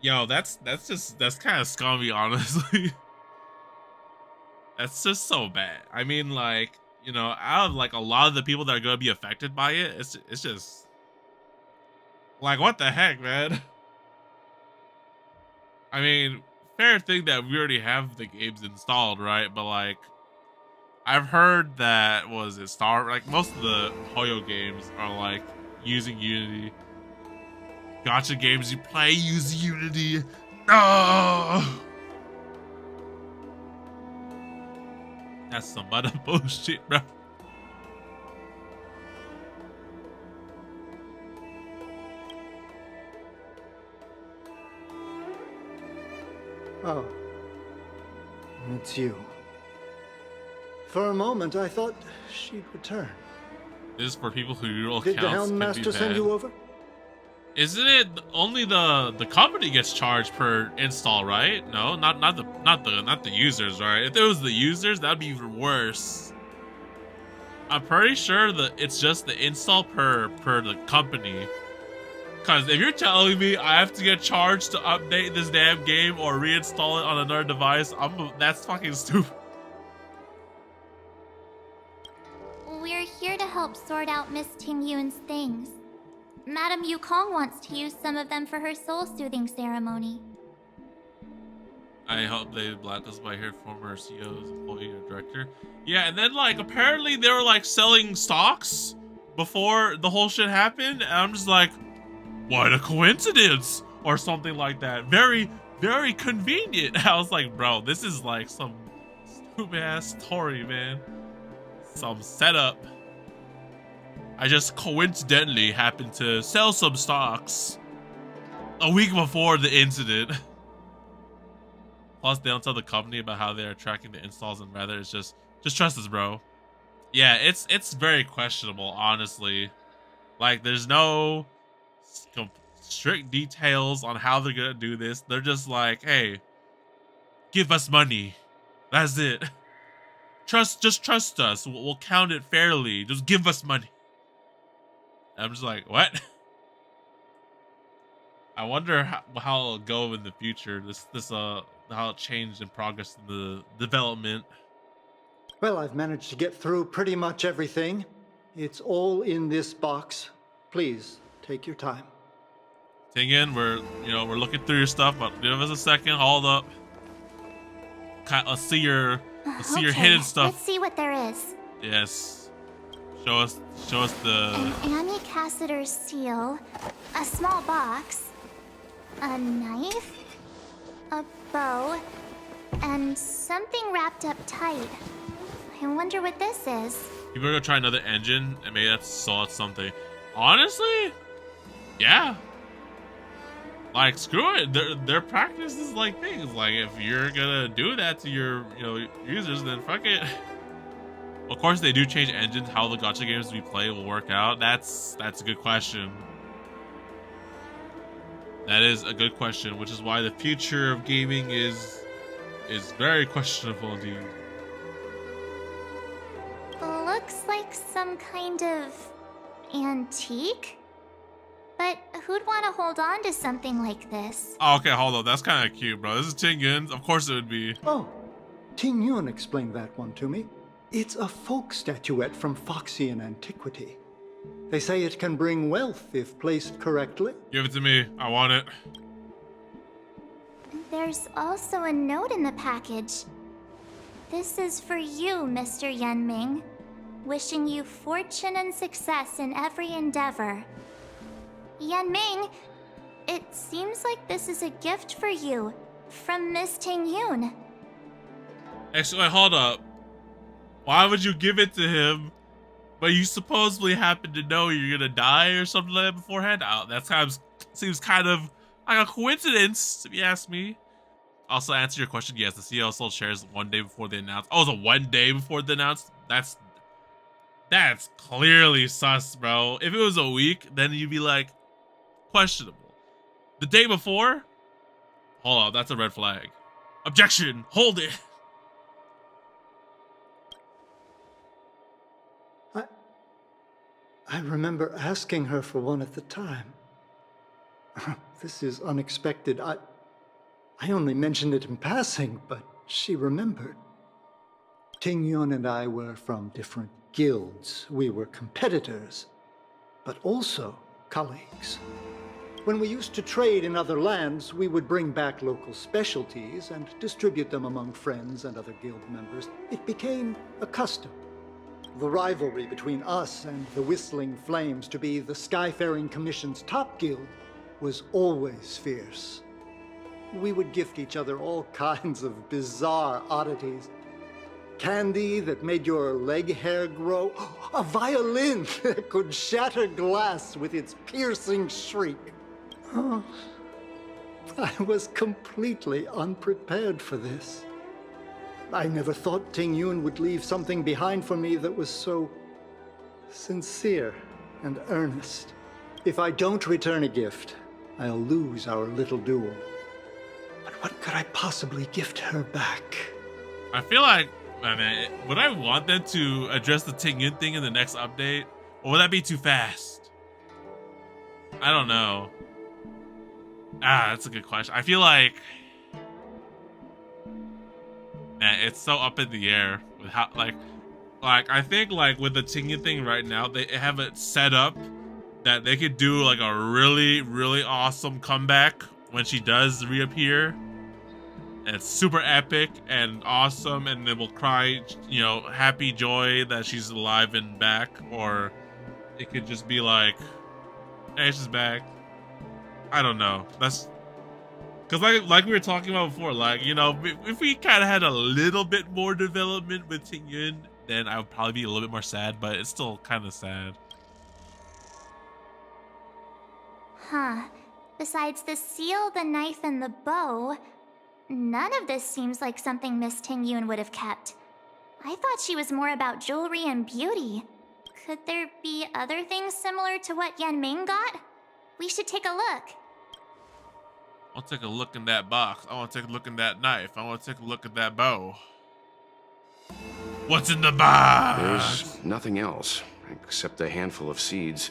Yo, that's kind of scummy, honestly. That's just so bad. I mean, like, you know, out of like a lot of the people that are gonna be affected by it, it's just like, what the heck, man? I mean, fair thing that we already have the games installed, right? But like, I've heard that like most of the Hoyo games are like using Unity. Gacha games you play use Unity. No, that's some other bullshit, bro.
Oh, it's you. For a moment, I thought she'd return.
This is for people who roll
Did
counts.
the Helm Master send you over?
Isn't it only the company gets charged per install, right? No, not the users, right? If it was the users, that'd be even worse. I'm pretty sure that it's just the install per the company. Cause if you're telling me I have to get charged to update this damn game or reinstall it on another device, that's fucking stupid.
We're here to help sort out Miss Tingyun's things. Madame Yukong wants to use some of them for her soul-soothing ceremony.
I hope they blacklist by her former CEO's employee or director. Yeah, and then like apparently they were like selling stocks before the whole shit happened, and I'm just like, what a coincidence, or something like that. Very, very convenient. I was like, bro, this is like some stupid ass story, man. Some setup. I just coincidentally happened to sell some stocks a week before the incident. Plus, they don't tell the company about how they're tracking the installs, and rather it's just trust us, bro. Yeah, it's very questionable, honestly. Like, there's no strict details on how they're gonna do this. They're just like, hey, give us money. That's it. Just trust us. We'll count it fairly. Just give us money. I'm just like, what? I wonder how it'll go in the future. How it changed and progressed in the development.
Well, I've managed to get through pretty much everything. It's all in this box. Please, take your time.
Tingyun, we're looking through your stuff, but give us a second. Hold up. Let's see your hidden stuff.
Let's see what there is.
Yes. Show us the...
An Annie Cassiter's seal, a small box, a knife, a bow, and something wrapped up tight. I wonder what this is.
You better go try another engine, and maybe that's something. Honestly, yeah. Like, screw it. Their practice is like things. Like, if you're gonna do that to your users, then fuck it. Of course, they do change engines. How the gacha games we play will work out. That's a good question. That is a good question, which is why the future of gaming is very questionable indeed.
Looks like some kind of antique? But who'd want to hold on to something like this?
Oh, okay, hold on. That's kind of cute, bro. This is Tingyun. Of course it would be.
Oh, Tingyun explained that one to me. It's a folk statuette from Foxian antiquity. They say it can bring wealth if placed correctly.
Give it to me. I want it.
There's also a note in the package. This is for you, Mr. Yenming. Wishing you fortune and success in every endeavor. Yenming, it seems like this is a gift for you from Miss Tingyun.
Actually, wait, hold up. Why would you give it to him? But you supposedly happen to know you're gonna die or something like that beforehand? Oh, that seems kind of like a coincidence, if you ask me. Also, answer your question, yes, the CEO sold shares 1 day before they announced. Oh, it was a 1 day before they announced? That's clearly sus, bro. If it was a week, then you'd be like, questionable. The day before? Hold on, that's a red flag. Objection, hold it.
I remember asking her for one at the time. This is unexpected. I only mentioned it in passing, but she remembered. Ting Yun and I were from different guilds. We were competitors, but also colleagues. When we used to trade in other lands, we would bring back local specialties and distribute them among friends and other guild members. It became a custom. The rivalry between us and the Whistling Flames to be the Skyfaring Commission's top guild was always fierce. We would gift each other all kinds of bizarre oddities. Candy that made your leg hair grow. A violin that could shatter glass with its piercing shriek. Oh, I was completely unprepared for this. I never thought Ting Yun would leave something behind for me that was so sincere and earnest. If I don't return a gift, I'll lose our little duel. But what could I possibly gift her back?
I feel like, man, would I want them to address the Ting Yun thing in the next update? Or would that be too fast? I don't know. That's a good question. I feel like, man, it's so up in the air with how, like I think like with the Ting Yun thing right now, they have it set up that they could do like a really, really awesome comeback when she does reappear. And it's super epic and awesome, and then we'll cry, you know, happy joy that she's alive and back. Or it could just be like, hey, she's back. I don't know. That's because like we were talking about before, like, you know, if we kind of had a little bit more development with Ting Yun, then I would probably be a little bit more sad, but it's still kind of sad.
Huh. Besides the seal, the knife, and the bow, none of this seems like something Miss Ting Yun would have kept. I thought she was more about jewelry and beauty. Could there be other things similar to what Yan Ming got? We should take a look.
I'll take a look in that box. I want to take a look in that knife. I want to take a look at that bow. What's in the box?
There's nothing else except a handful of seeds.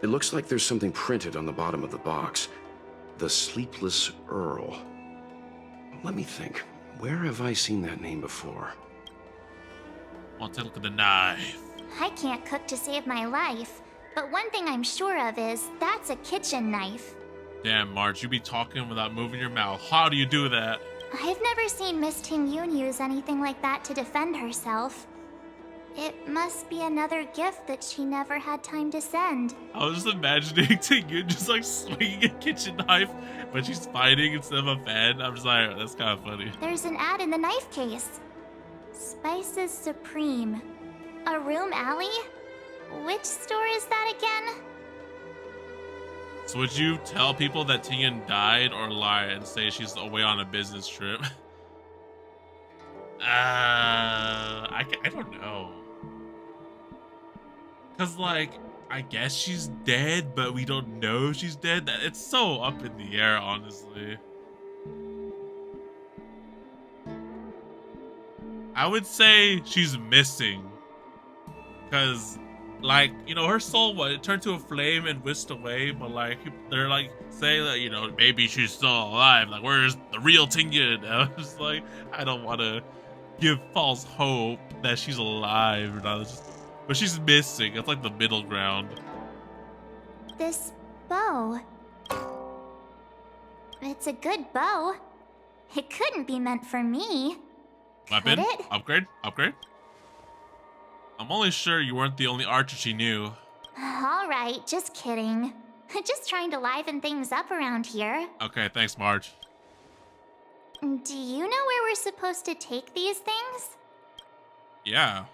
It looks like there's something printed on the bottom of the box. The Sleepless Earl. Let me think. Where have I seen that name before?
I'll take a look at the knife.
I can't cook to save my life, but one thing I'm sure of is that's a kitchen knife.
Damn, Marge, you be talking without moving your mouth. How do you do that?
I've never seen Miss Ting Yun use anything like that to defend herself. It must be another gift that she never had time to send.
I was just imagining Ting Yun just like swinging a kitchen knife when she's fighting instead of a fan. I'm just like, that's kind of funny.
There's an ad in the knife case. Spices Supreme. Aurum Alley? Which store is that again?
So would you tell people that Ting Yun died or lie and say she's away on a business trip? I don't know. Cause like, I guess she's dead, but we don't know she's dead. It's so up in the air, honestly. I would say she's missing. Cause like, you know, her soul, it turned to a flame and whisked away, but like, they're like, saying that, you know, maybe she's still alive. Like, where's the real Ting Yun? I was just like, I don't want to give false hope that she's alive or not. But she's missing. It's like the middle ground.
This bow. It's a good bow. It couldn't be meant for me.
Weapon?
Could it?
Upgrade? Upgrade? I'm only sure you weren't the only archer she knew.
Alright, just kidding. Just trying to liven things up around here.
Okay, thanks, Marge.
Do you know where we're supposed to take these things?
Yeah.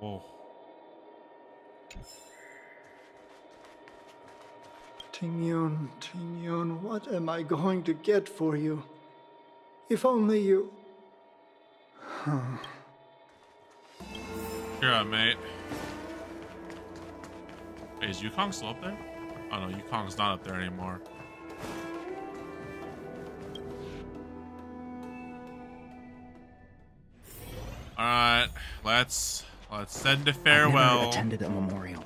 Oh.
Tingyun, what am I going to get for you? If only you...
You're up, mate. Hey, is Yukong still up there? Oh no, Yukong's not up there anymore. Alright, let's send a farewell.
I've never attended a memorial.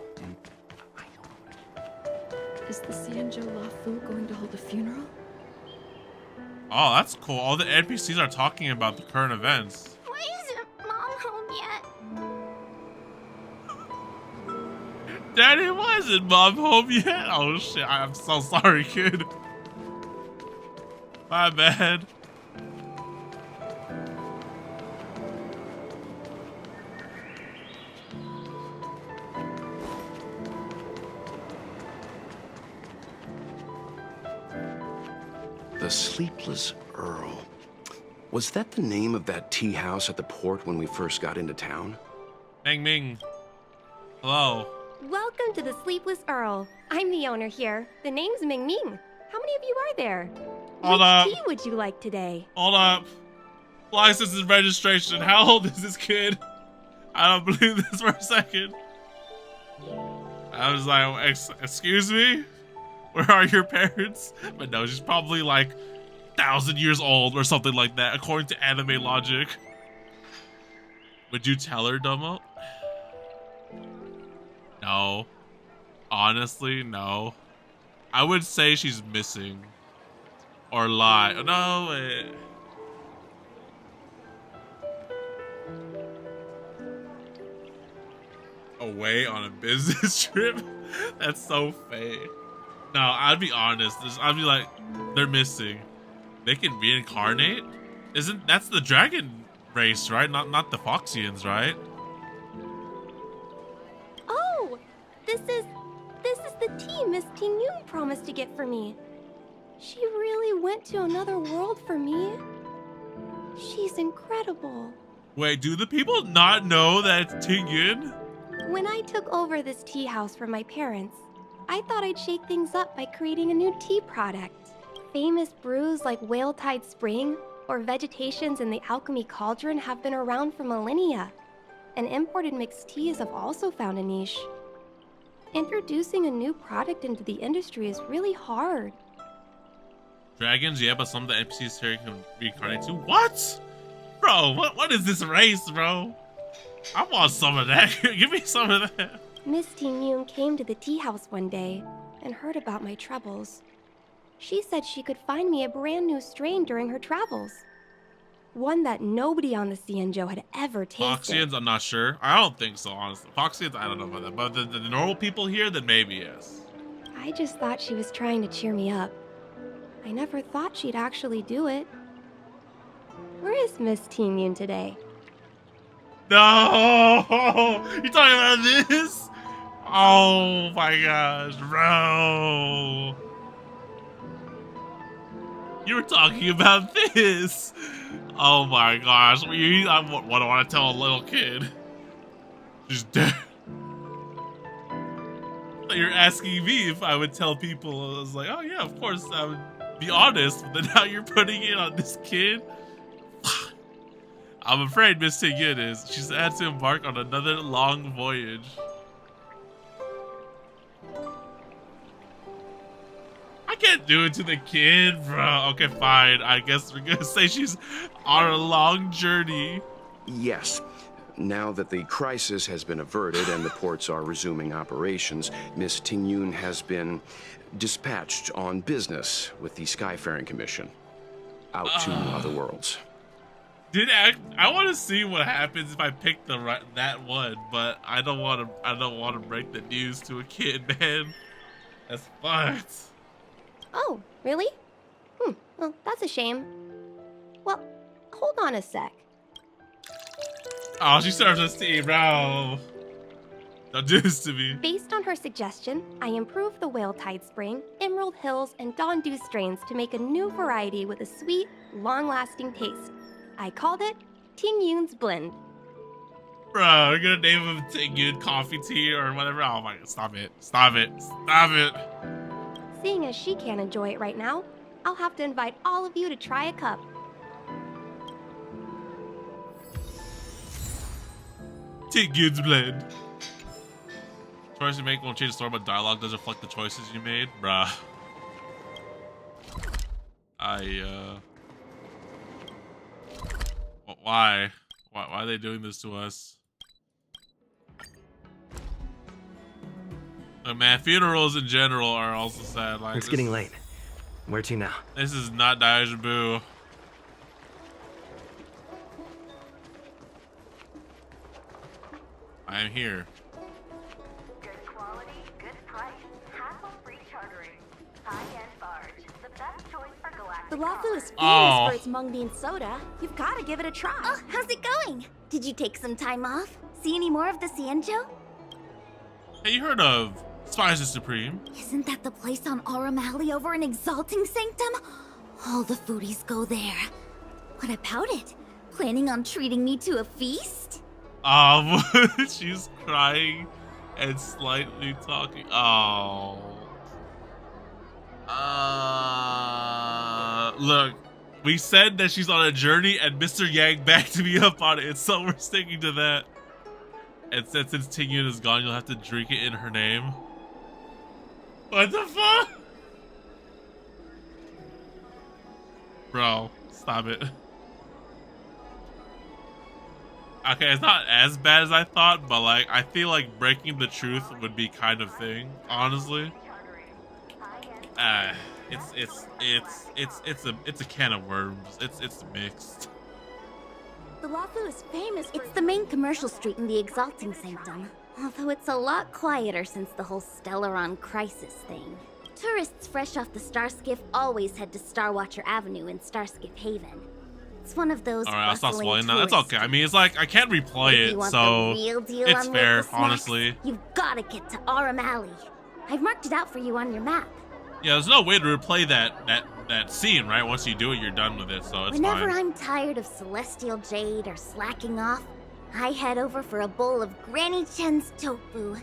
Is the Xianzhou Luofu going to hold a funeral?
Oh, that's cool. All the NPCs are talking about the current events.
Why isn't Mom home yet?
Daddy, why isn't Mom home yet? Oh shit, I'm so sorry, kid. My bad.
The Sleepless Earl. Was that the name of that tea house at the port when we first got into town?
Ming Ming. Hello.
Welcome to the Sleepless Earl. I'm the owner here. The name's Ming Ming. How many of you are there?
Hold
Which
up.
tea would you like today?
Hold up. License and registration. How old is this kid? I don't believe this for a second. I was like, excuse me? Where are your parents? But no, she's probably like 1,000 years old or something like that, according to anime logic. Would you tell her, Domo? No. Honestly, no. I would say she's missing. Or lie. No, wait. Away on a business trip? That's so fake. No, I'd be honest. I'd be like, they're missing. They can reincarnate? That's the dragon race, right? Not the Foxians, right?
Oh, this is the tea Miss Tingyun promised to get for me. She really went to another world for me. She's incredible.
Wait, do the people not know that it's Tingyun?
When I took over this tea house from my parents, I thought I'd shake things up by creating a new tea product. Famous brews like Whale Tide Spring or Vegetations in the Alchemy Cauldron have been around for millennia, and imported mixed teas have also found a niche. Introducing a new product into the industry is really hard.
Dragons, yeah, but some of the NPCs here can reincarnate too. What? Bro, what is this race, bro? I want some of that. Give me some of that.
Miss Tingyun came to the tea house one day and heard about my troubles. She said she could find me a brand new strain during her travels. One that nobody on the Xianzhou had ever tasted.
Foxians, I'm not sure. I don't think so, honestly. Foxians, I don't know about that. But the normal people here, then maybe yes.
I just thought she was trying to cheer me up. I never thought she'd actually do it. Where is Miss Tingyun today?
No! You're talking about this? Oh my gosh, bro. You were talking about this. Oh my gosh. What do I want to tell a little kid? She's dead. You're asking me if I would tell people. I was like, oh yeah, of course I would be honest. But then now you're putting it on this kid? I'm afraid Miss Tingyun is. She's had to embark on another long voyage. I can't do it to the kid, bro. Okay, fine. I guess we're gonna say she's on a long journey.
Yes. Now that the crisis has been averted and the ports are resuming operations, Miss Tingyun has been dispatched on business with the Skyfaring Commission out to other worlds.
I want to see what happens if I pick that one, but I don't want to break the news to a kid, man. That's fucked.
Oh, really? Well, that's a shame. Well, hold on a sec.
Oh, she serves us tea, bro. Don't do this to me.
Based on her suggestion, I improved the Whale-Tide Spring, Emerald Hills, and Dawn Dew strains to make a new variety with a sweet, long-lasting taste. I called it Ting Yun's Blend.
Bro, you're gonna name him Ting Yun Coffee Tea or whatever. Oh my god, stop it. Stop it. Stop it.
Seeing as she can't enjoy it right now, I'll have to invite all of you to try a cup.
Ting Yun's Blend. Choice you make won't change the story, but dialogue does reflect the choices you made. Bruh. Why? Why are they doing this to us? Oh, man, funerals in general are also sad. Like,
it's getting late. Where to now?
This is not Daijinbu. I am here.
Good quality, good price, hassle-free chartering. High-end barge, the best choice for galactic.
The Lafu is famous for its mung bean soda. You've got to give it a try.
Oh, how's it going? Did you take some time off? See any more of the Cienjo?
Hey, you heard of Spices Supreme?
Isn't that the place on Aurum Alley over in Exalting Sanctum? All the foodies go there. What about it? Planning on treating me to a feast?
She's crying and slightly talking. Oh. Look, we said that she's on a journey and Mr. Yang backed me up on it, so we're sticking to that. And since Ting Yun is gone, you'll have to drink it in her name. What the fuck? Bro, stop it. Okay, it's not as bad as I thought, but like I feel like breaking the truth would be kind of thing, honestly. It's a can of worms. It's mixed.
The Lafu is famous. It's the main commercial street in the Exalting Sanctum. Although it's a lot quieter since the whole Stellaron crisis thing. Tourists fresh off the Starskiff always head to Starwatcher Avenue in Starskiff Haven. It's one of those.
Alright, I'll stop spoiling that. That's okay. I mean, it's like I can't replay it, so it's fair, honestly.
You've gotta get to Aurum Alley. I've marked it out for you on your map.
Yeah, there's no way to replay that scene, right? Once you do it, you're done with it, so it's
Whenever
fine.
I'm tired of Celestial Jade or slacking off, I head over for a bowl of Granny Chen's tofu.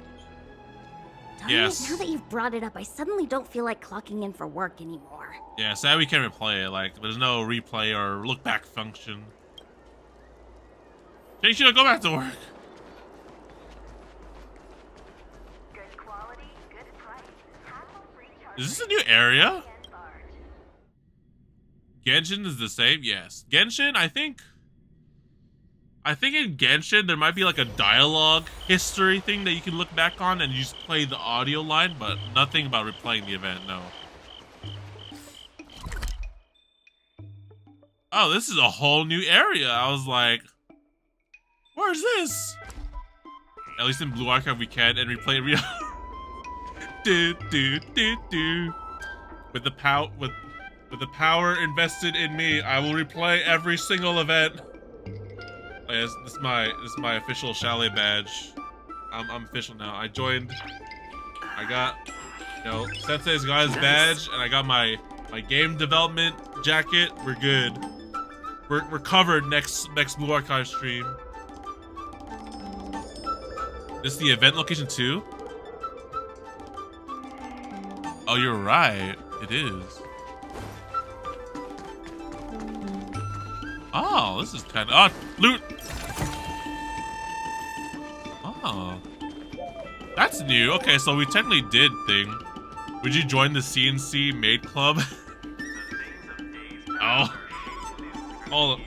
Darn
Yes.
it, now that you've brought it up, I suddenly don't feel like clocking in for work anymore.
Yeah, sad we can't replay it. Like, there's no replay or look back function. Jay, you should go back to work.
Good quality, good price, hassle-free chartering.
Is this a new area? Genshin is the same? Yes. Genshin, I think in Genshin there might be like a dialogue history thing that you can look back on and you just play the audio line, but nothing about replaying the event, no. Oh, this is a whole new area. I was like, where's this? At least in Blue Archive we can and replay real. do. With the power invested in me, I will replay every single event. Oh, yes, this is my official chalet badge. I'm official now. I joined. I got, Sensei's got his badge, and I got my game development jacket. We're good. We're covered next Blue Archive stream. This is the event location too? Oh, you're right. It is. Oh, this is kind of loot. Oh, that's new. Okay, so we technically did thing. Would you join the CNC Maid Club? Oh, hold up.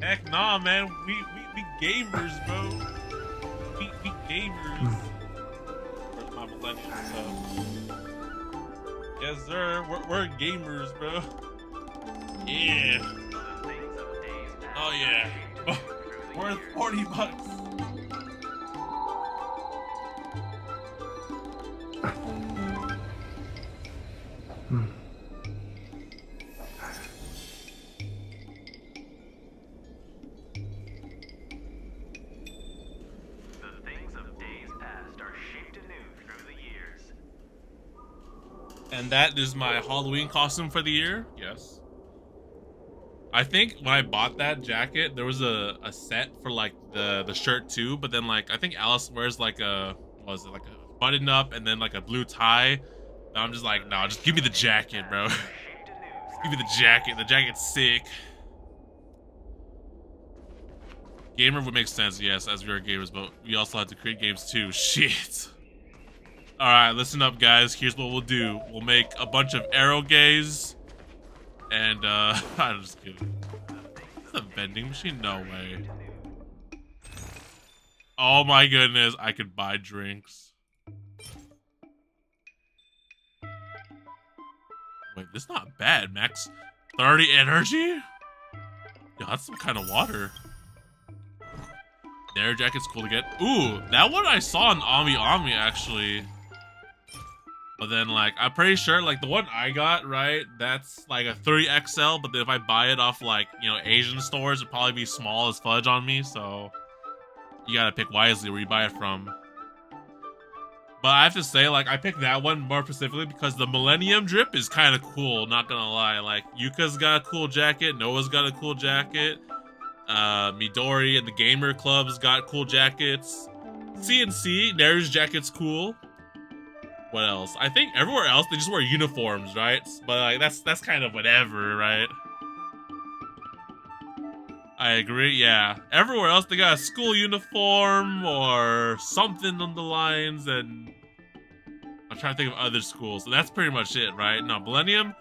Heck nah, man. We gamers, bro. We gamers. Where's my millennial stuff? Yes, sir. We're gamers, bro. Yeah. Oh yeah. Worth 40 bucks. And that is my Halloween costume for the year. Yes. I think when I bought that jacket, there was a set for like the shirt too, but then like I think Alice wears like a what was it, like a button up and then like a blue tie. And I'm just like, no, just give me the jacket, bro. Just give me the jacket. The jacket's sick. Gamer would make sense, yes, as we are gamers, but we also have to create games too. Shit. Alright, listen up, guys. Here's what we'll do. We'll make a bunch of arrow gays. And, I'm just kidding. Is this a vending machine? No way. Oh my goodness, I could buy drinks. Wait, this is not bad, Max. 30 energy? Yeah, that's some kind of water. The air jacket's cool to get. Ooh, that one I saw in Ami actually. But then, like, I'm pretty sure, like, the one I got, right, that's, like, a 3XL, but then if I buy it off, like, you know, Asian stores, it'd probably be small as fudge on me, so you gotta pick wisely where you buy it from. But I have to say, like, I picked that one more specifically because the Millennium Drip is kind of cool, not gonna lie. Like, Yuka's got a cool jacket, Noah's got a cool jacket, Midori and the Gamer Club's got cool jackets, CNC, Neru's jacket's cool. What else? I think everywhere else they just wear uniforms, right? But like that's kind of whatever, right? I agree, yeah. Everywhere else they got a school uniform or something on the lines, and I'm trying to think of other schools. So that's pretty much it, right? No, Millennium,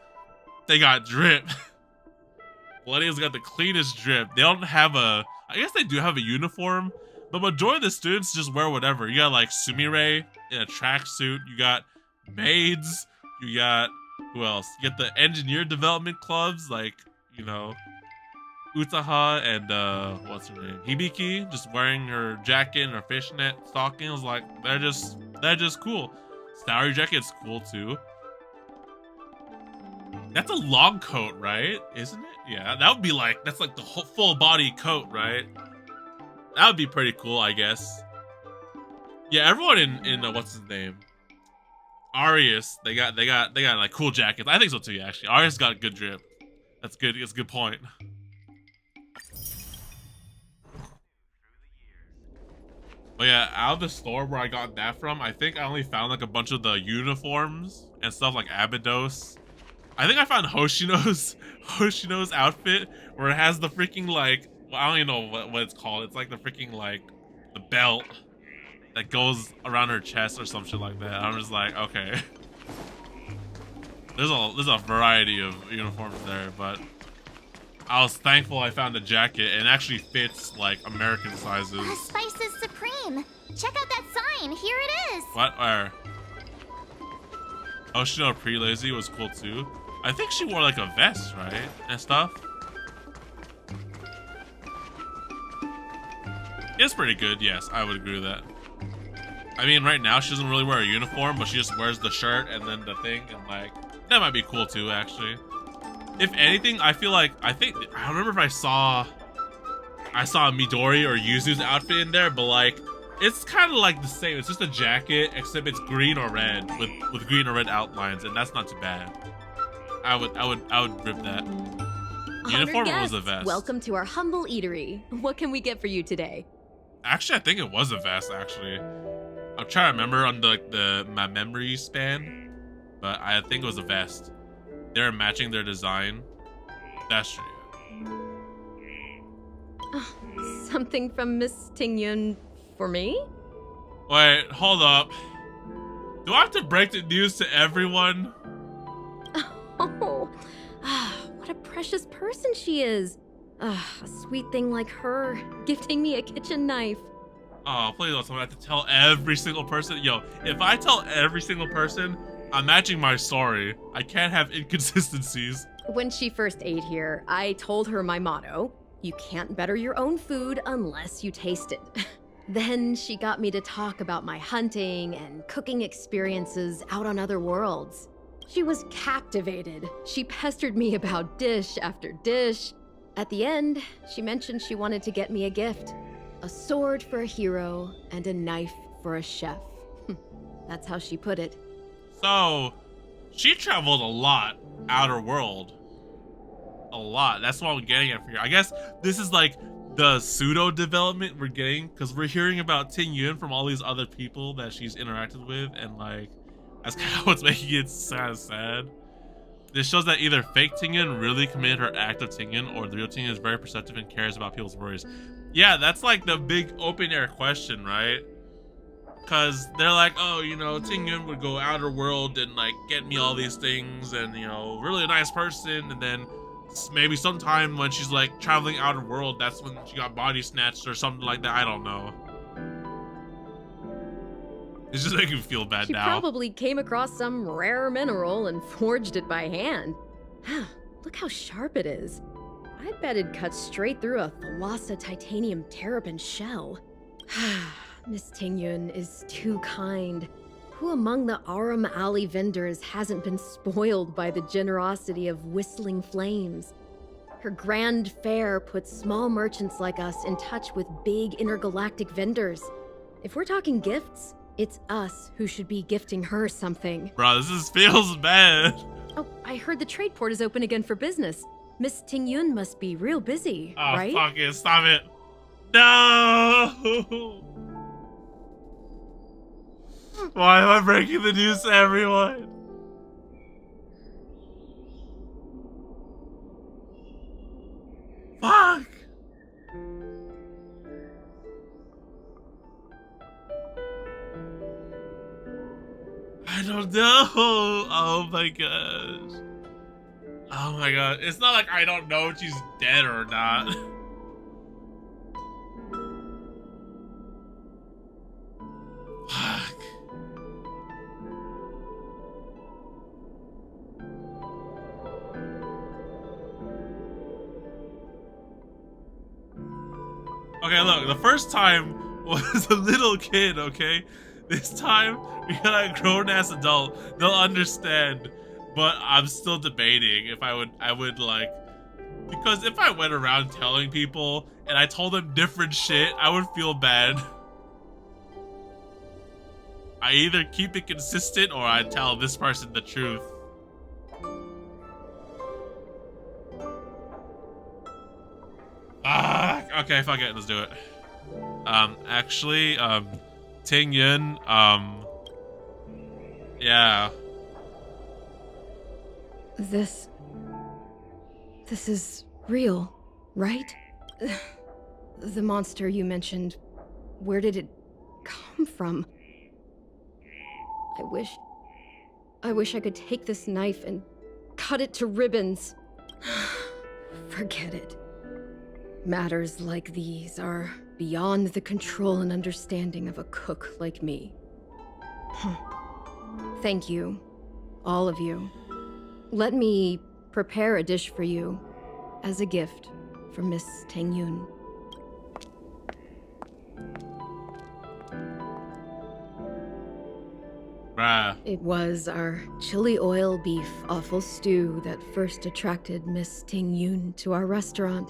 they got drip. Millennium's got the cleanest drip. They don't have a, I guess they do have a uniform, but majority of the students just wear whatever. You got like Sumire in a tracksuit. You got maids. You got, who else? You get the engineer development clubs, like, you know, Utaha and what's her name? Hibiki, just wearing her jacket and her fishnet stockings. Like, they're just cool. Starry jacket's cool too. That's a long coat, right? Isn't it? Yeah, that would be like, that's like the whole full body coat, right? That would be pretty cool, I guess. Yeah, everyone in what's his name? Arius, they got like cool jackets. I think so too, actually. Arius got good drip. That's good. That's a good point. But yeah, out of the store where I got that from, I think I only found like a bunch of the uniforms and stuff like Abydos. I think I found Hoshino's outfit where it has the freaking like, well, I don't even know what it's called. It's like the freaking like the belt that goes around her chest or some shit like that. I'm just like, okay. There's a variety of uniforms there, but I was thankful I found a jacket and it actually fits like American sizes.
Spice is supreme. Check out that sign. Here it is.
What? Where? Hoshino Pre-Lazy was cool too. I think she wore like a vest, right? And stuff. It's pretty good, yes, I would agree with that. I mean, right now she doesn't really wear a uniform, but she just wears the shirt and then the thing, and like, that might be cool too, actually. If anything, I don't remember if I saw Midori or Yuzu's outfit in there, but like, it's kind of like the same. It's just a jacket, except it's green or red with green or red outlines, and that's not too bad. I would rip that. Uniform was a vest.
Welcome to our humble eatery. What can we get for you today?
Actually, I think it was a vest. Actually, I'm trying to remember on my memory span, but I think it was a vest. They're matching their design. That's true.
Something from Miss Tingyun for me?
Wait, hold up. Do I have to break the news to everyone?
Oh, what a precious person she is. A sweet thing like her, gifting me a kitchen knife.
Oh, please don't tell me I have to tell every single person. Yo, if I tell every single person, I'm matching my story. I can't have inconsistencies.
When she first ate here, I told her my motto. You can't better your own food unless you taste it. Then she got me to talk about my hunting and cooking experiences out on other worlds. She was captivated. She pestered me about dish after dish. At the end, she mentioned she wanted to get me a gift. A sword for a hero and a knife for a chef. That's how she put it.
So, she traveled a lot outer world. A lot. That's what I'm getting at for here. I guess this is like the pseudo development we're getting, because we're hearing about Ting Yun from all these other people that she's interacted with, and like that's kind of what's making it kind of sad. This shows that either fake Ting Yun really committed her act of Ting Yun, or the real Ting Yun is very perceptive and cares about people's worries. Yeah, that's like the big open air question, right? Because they're like, oh, you know, Ting Yun would go outer world and like get me all these things, and you know, really a nice person, and then maybe sometime when she's like traveling outer world, that's when she got body snatched or something like that. I don't know. It's just making me feel bad now.
She probably came across some rare mineral and forged it by hand. Look how sharp it is. I bet it cuts straight through a Thalassa titanium terrapin shell. Miss Ting Yun is too kind. Who among the Aurum Alley vendors hasn't been spoiled by the generosity of Whistling Flames? Her grand fare puts small merchants like us in touch with big intergalactic vendors. If we're talking gifts, it's us who should be gifting her something.
Bro, this feels bad.
Oh, I heard the trade port is open again for business. Miss Ting Yun must be real busy, right?
Oh, fuck it. Stop it. No! Why am I breaking the news to everyone? Fuck! I don't know. Oh my gosh. Oh my god. It's not like I don't know if she's dead or not. Fuck. Okay, look, the first time was a little kid, okay? This time, we got a grown-ass adult. They'll understand, but I'm still debating if I would like, because if I went around telling people and I told them different shit, I would feel bad. I either keep it consistent or I tell this person the truth. Okay, fuck it, let's do it. Actually, Ting Yun, yeah.
This is real, right? The monster you mentioned, where did it come from? I wish I could take this knife and cut it to ribbons. Forget it. Matters like these are beyond the control and understanding of a cook like me. Thank you, all of you. Let me prepare a dish for you as a gift from Miss Ting Yun.
Bruh.
It was our chili oil beef offal stew that first attracted Miss Ting Yun to our restaurant.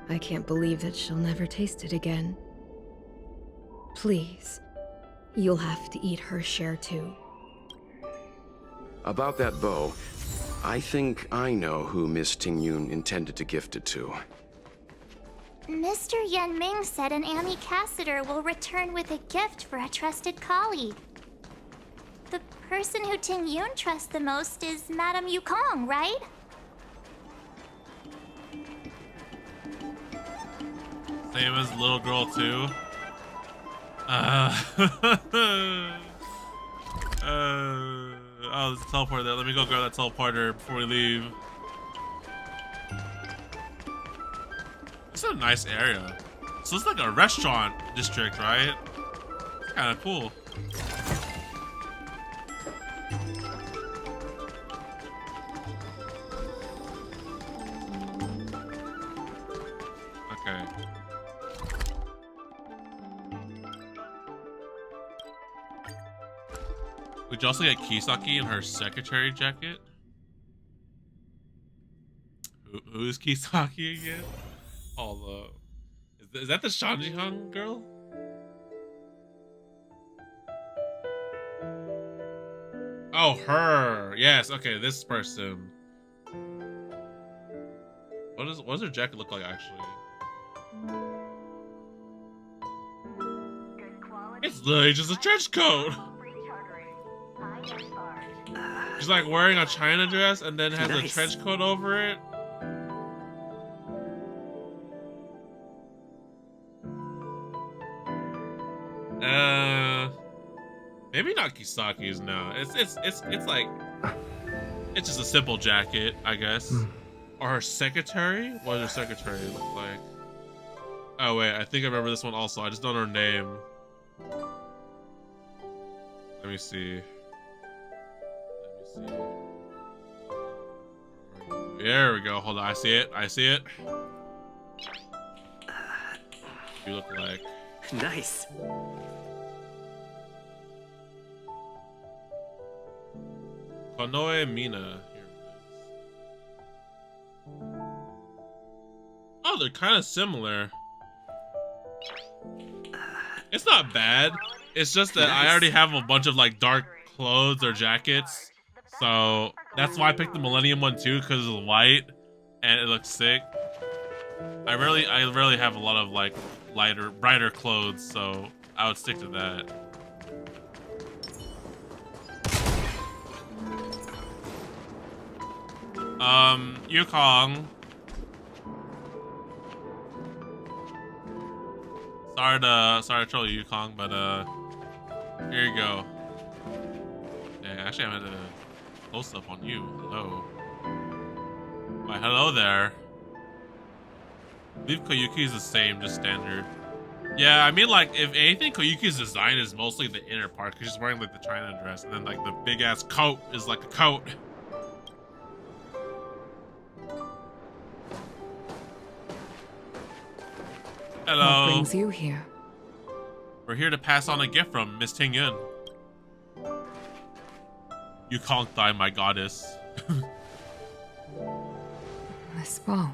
I can't believe that she'll never taste it again. Please, you'll have to eat her share too.
About that bow, I think I know who Miss Ting Yun intended to gift it to.
Mr. Yan Ming said an ambassador will return with a gift for a trusted colleague. The person who Ting Yun trusts the most is Madame Yukong, right?
Same as little girl too. Oh, there's a teleporter there. Let me go grab that teleporter before we leave. It's a nice area. So it's like a restaurant district, right? It's kind of cool. Would you also get Kisaki in her secretary jacket? Who's Kisaki again? Hold up. Is that the Shanji-han girl? Oh, her. Yes, okay, this person. What does her jacket look like, actually? It's literally just a trench coat. She's like wearing a China dress and then has a trench coat over it. Maybe not Kisaki's now. It's like it's just a simple jacket, I guess. Or her secretary? What does her secretary look like? Oh wait, I think I remember this one also. I just don't know her name. Let me see. There we go. Hold on. I see it. I see it. You look like.
Nice.
Konoe Mina. Oh, they're kind of similar. It's not bad. It's just that I already have a bunch of like dark clothes or jackets. So that's why I picked the Millennium one too, because it's white and it looks sick. I really have a lot of like brighter clothes, so I would stick to that. Yukong. Sorry to troll you, Yukong, but here you go. Yeah, actually I had a close up on you. Hello. Why, hello there. I believe Koyuki's the same, just standard. Yeah, I mean, like, if anything, Koyuki's design is mostly the inner part, because she's wearing, like, the China dress, and then, like, the big-ass coat is, like, a coat. Hello.
What brings you here?
We're here to pass on a gift from Miss Ting Yun. You can't die, my goddess.
This bow.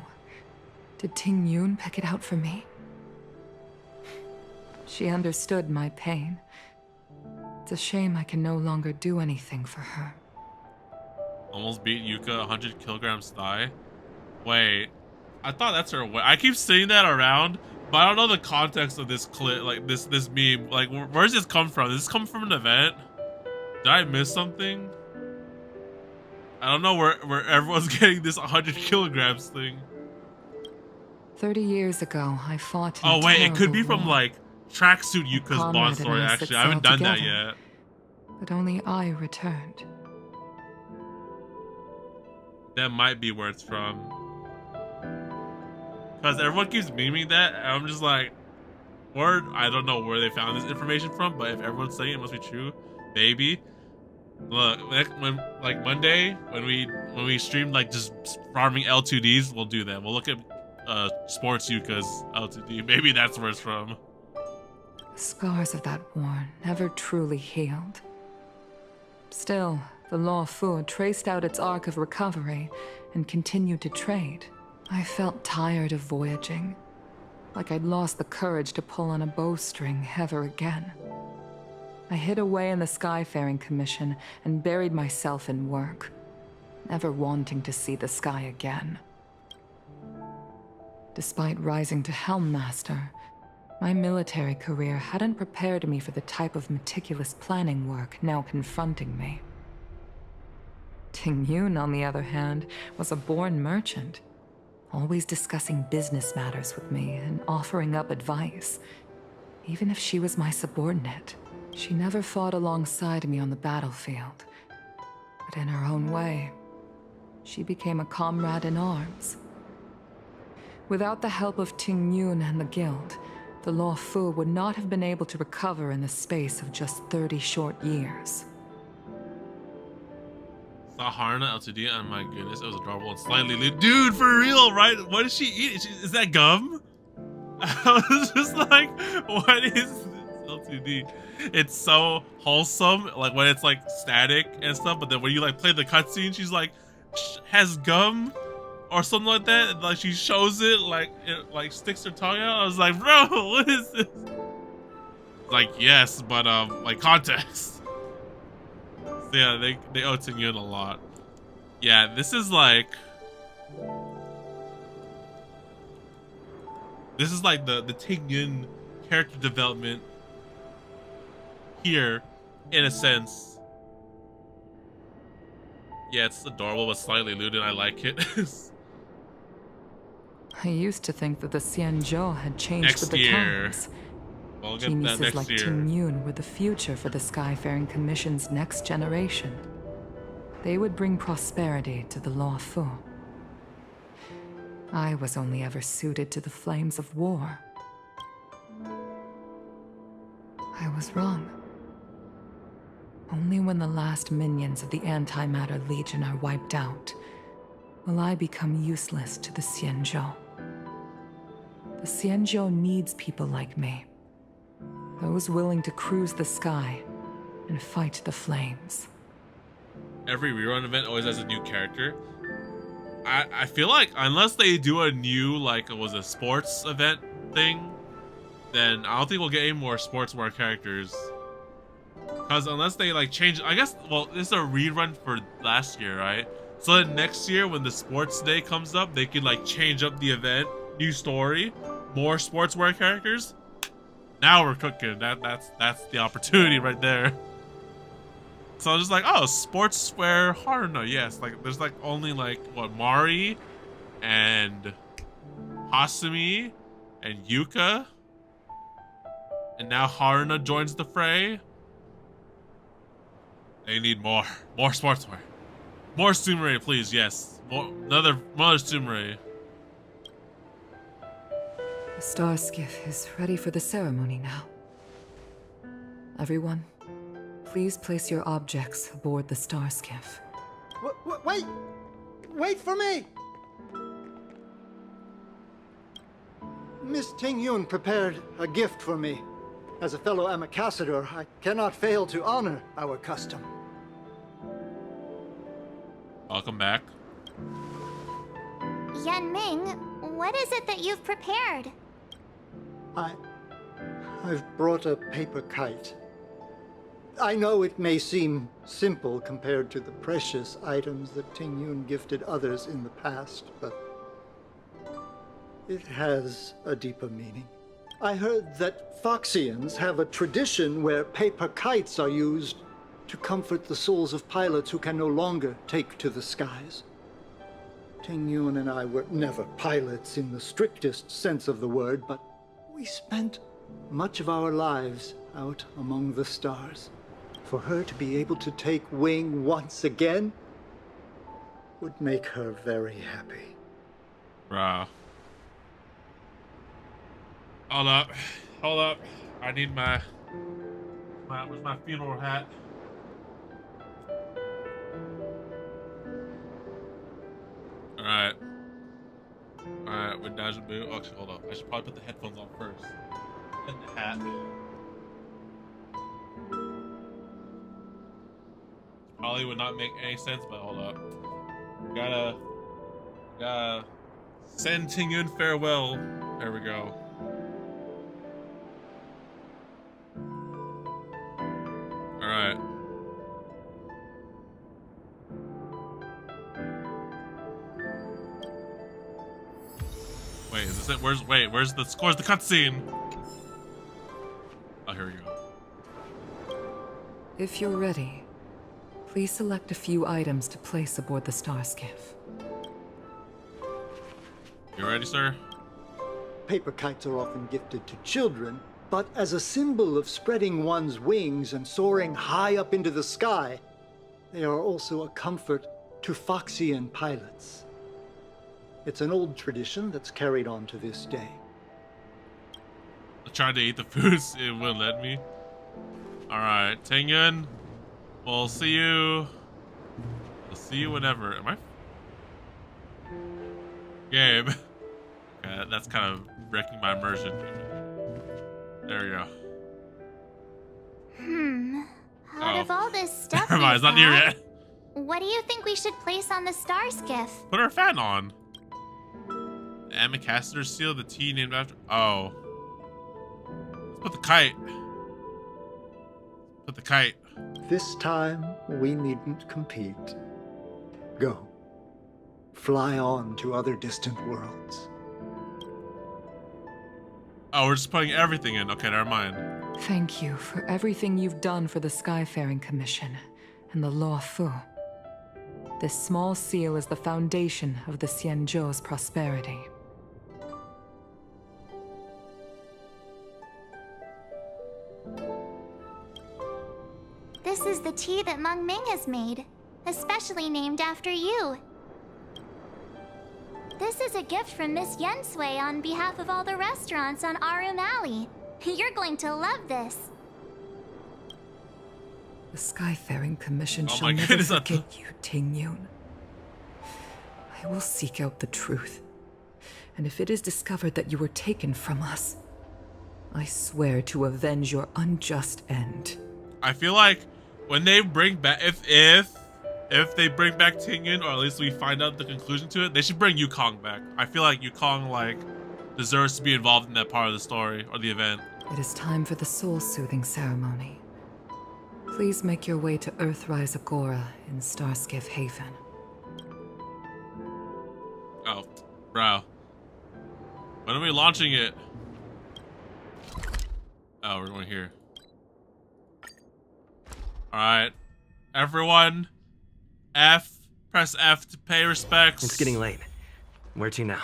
Did Ting Yun pick it out for me? She understood my pain. It's a shame I can no longer do anything for her.
Almost beat Yuka 100 kilograms thigh. Wait, I thought that's her. I keep seeing that around, but I don't know the context of this clip, like this meme. Like, where does this come from? Does this come from an event? Did I miss something? I don't know where everyone's getting this 100 kilograms thing.
30 years ago, I fought in
Oh wait, it could be
war.
from like Tracksuit Yuka's Bond story. Actually, I haven't done that yet.
But only I returned.
That might be where it's from. Because everyone keeps memeing that, and I'm just like, word, I don't know where they found this information from, but if everyone's saying it must be true, maybe. Look, when like Monday, when we stream like just farming L2Ds, we'll do that. We'll look at Sports Yuka's L2D. Maybe that's where it's from.
The scars of that war never truly healed. Still, the Law Fu traced out its arc of recovery and continued to trade. I felt tired of voyaging, like I'd lost the courage to pull on a bowstring ever again. I hid away in the Skyfaring Commission and buried myself in work, never wanting to see the sky again. Despite rising to Helm Master, my military career hadn't prepared me for the type of meticulous planning work now confronting me. Ting Yun, on the other hand, was a born merchant, always discussing business matters with me and offering up advice, even if she was my subordinate. She never fought alongside me on the battlefield, but in her own way, she became a comrade in arms. Without the help of Ting Yun and the Guild, the Law Fu would not have been able to recover in the space of just 30 short years.
Saw Harna L2D, and my goodness, it was adorable and slightly dude, for real, right? What does she eat? Is that gum? I was just like, what is this? 2D. It's so wholesome, like when it's like static and stuff, but then when you like play the cutscene, she's like has gum or something like that, and like she shows it, like it like sticks her tongue out. I was like, bro, what is this? Like, yes, but like context. So yeah, they owe Ting-yun a lot. Yeah, this is like the Ting-yun character development here, in a sense. Yeah, it's adorable but slightly lewd, and I like it.
I used to think that the Xianzhou had changed
Next
with the
year.
times.
We'll get that
Geniuses
next
like
year.
Ting-yun were the future for the Skyfaring Commission's next generation. They would bring prosperity to the Luofu. I was only ever suited to the flames of war. I was wrong. Only when the last minions of the Antimatter Legion are wiped out will I become useless to the Xianzhou. The Xianzhou needs people like me. Those willing to cruise the sky and fight the flames.
Every rerun event always has a new character. I feel like unless they do a new, like, it was a sports event thing, then I don't think we'll get any more sportswear characters. Because unless they, like, change, I guess, well, this is a rerun for last year, right? So then next year when the sports day comes up, they can, like, change up the event, new story, more sportswear characters. Now we're cooking. That's the opportunity right there. So I'm just like, oh, sportswear Haruna, yes. Like, there's like only like what, Mari and Hasumi and Yuka, and now Haruna joins the fray. They need more sportswear, more Sumire, please. Yes, another Sumire.
The star skiff is ready for the ceremony now. Everyone, please place your objects aboard the star skiff.
Wait! Wait for me! Miss Ting-yun prepared a gift for me. As a fellow ambassador, I cannot fail to honor our custom.
Welcome back.
Yanming, what is it that you've prepared?
I've brought a paper kite. I know it may seem simple compared to the precious items that Ting-yun gifted others in the past, but it has a deeper meaning. I heard that Foxians have a tradition where paper kites are used to comfort the souls of pilots who can no longer take to the skies. Ting-yun and I were never pilots in the strictest sense of the word, but we spent much of our lives out among the stars. For her to be able to take wing once again would make her very happy.
Bruh. Hold up. I need where's my funeral hat? Alright, we're dodging boo. Actually, hold up. I should probably put the headphones on first. And the hat. Probably would not make any sense, but hold up. Gotta send Ting-yun farewell. There we go. Alright. Wait, is this it? Where's the cutscene? Oh, here we go.
If you're ready, please select a few items to place aboard the star skiff.
You ready, sir?
Paper kites are often gifted to children, but as a symbol of spreading one's wings and soaring high up into the sky, they are also a comfort to Foxian pilots. It's an old tradition that's carried on to this day.
I tried to eat the foods, it wouldn't let me. Alright, Ting-yun, we'll see you. We'll see you whenever. Am I? Game. Okay, that's kind of wrecking my immersion. There we go.
Out of all this stuff,
Never mind, it's not here yet.
What do you think we should place on the star skiff?
Put our fan on. The Ambassador seal, the tea named after. Oh. Let's put the kite. Put the kite.
This time, we needn't compete. Go. Fly on to other distant worlds.
Oh, we're just putting everything in. Okay, never mind.
Thank you for everything you've done for the Skyfaring Commission and the Law Fu. This small seal is the foundation of the Xianzhou's prosperity.
This is the tea that Meng Ming has made, especially named after you. This is a gift from Miss Yen Sui on behalf of all the restaurants on Aurum Alley. You're going to love this.
The Skyfaring Commission
Oh
shall
my
never
goodness,
forget you, Ting-Yun. I will seek out the truth. And if it is discovered that you were taken from us, I swear to avenge your unjust end.
I feel like when they bring back, if they bring back Ting-Yun, or at least we find out the conclusion to it, they should bring Yukong back. I feel like Yukong deserves to be involved in that part of the story or the event.
It is time for the soul-soothing ceremony. Please make your way to Earthrise Agora in Starskiff Haven.
Oh, bro. When are we launching it? Oh, we're going here. Alright. Everyone, press F to pay respects.
It's getting late. Where to now?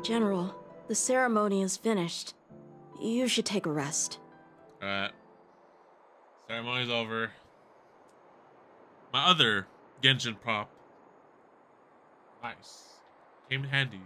General, the ceremony is finished. You should take a rest.
Alright. Ceremony's over. My other Genshin prop. Nice. Came in handy.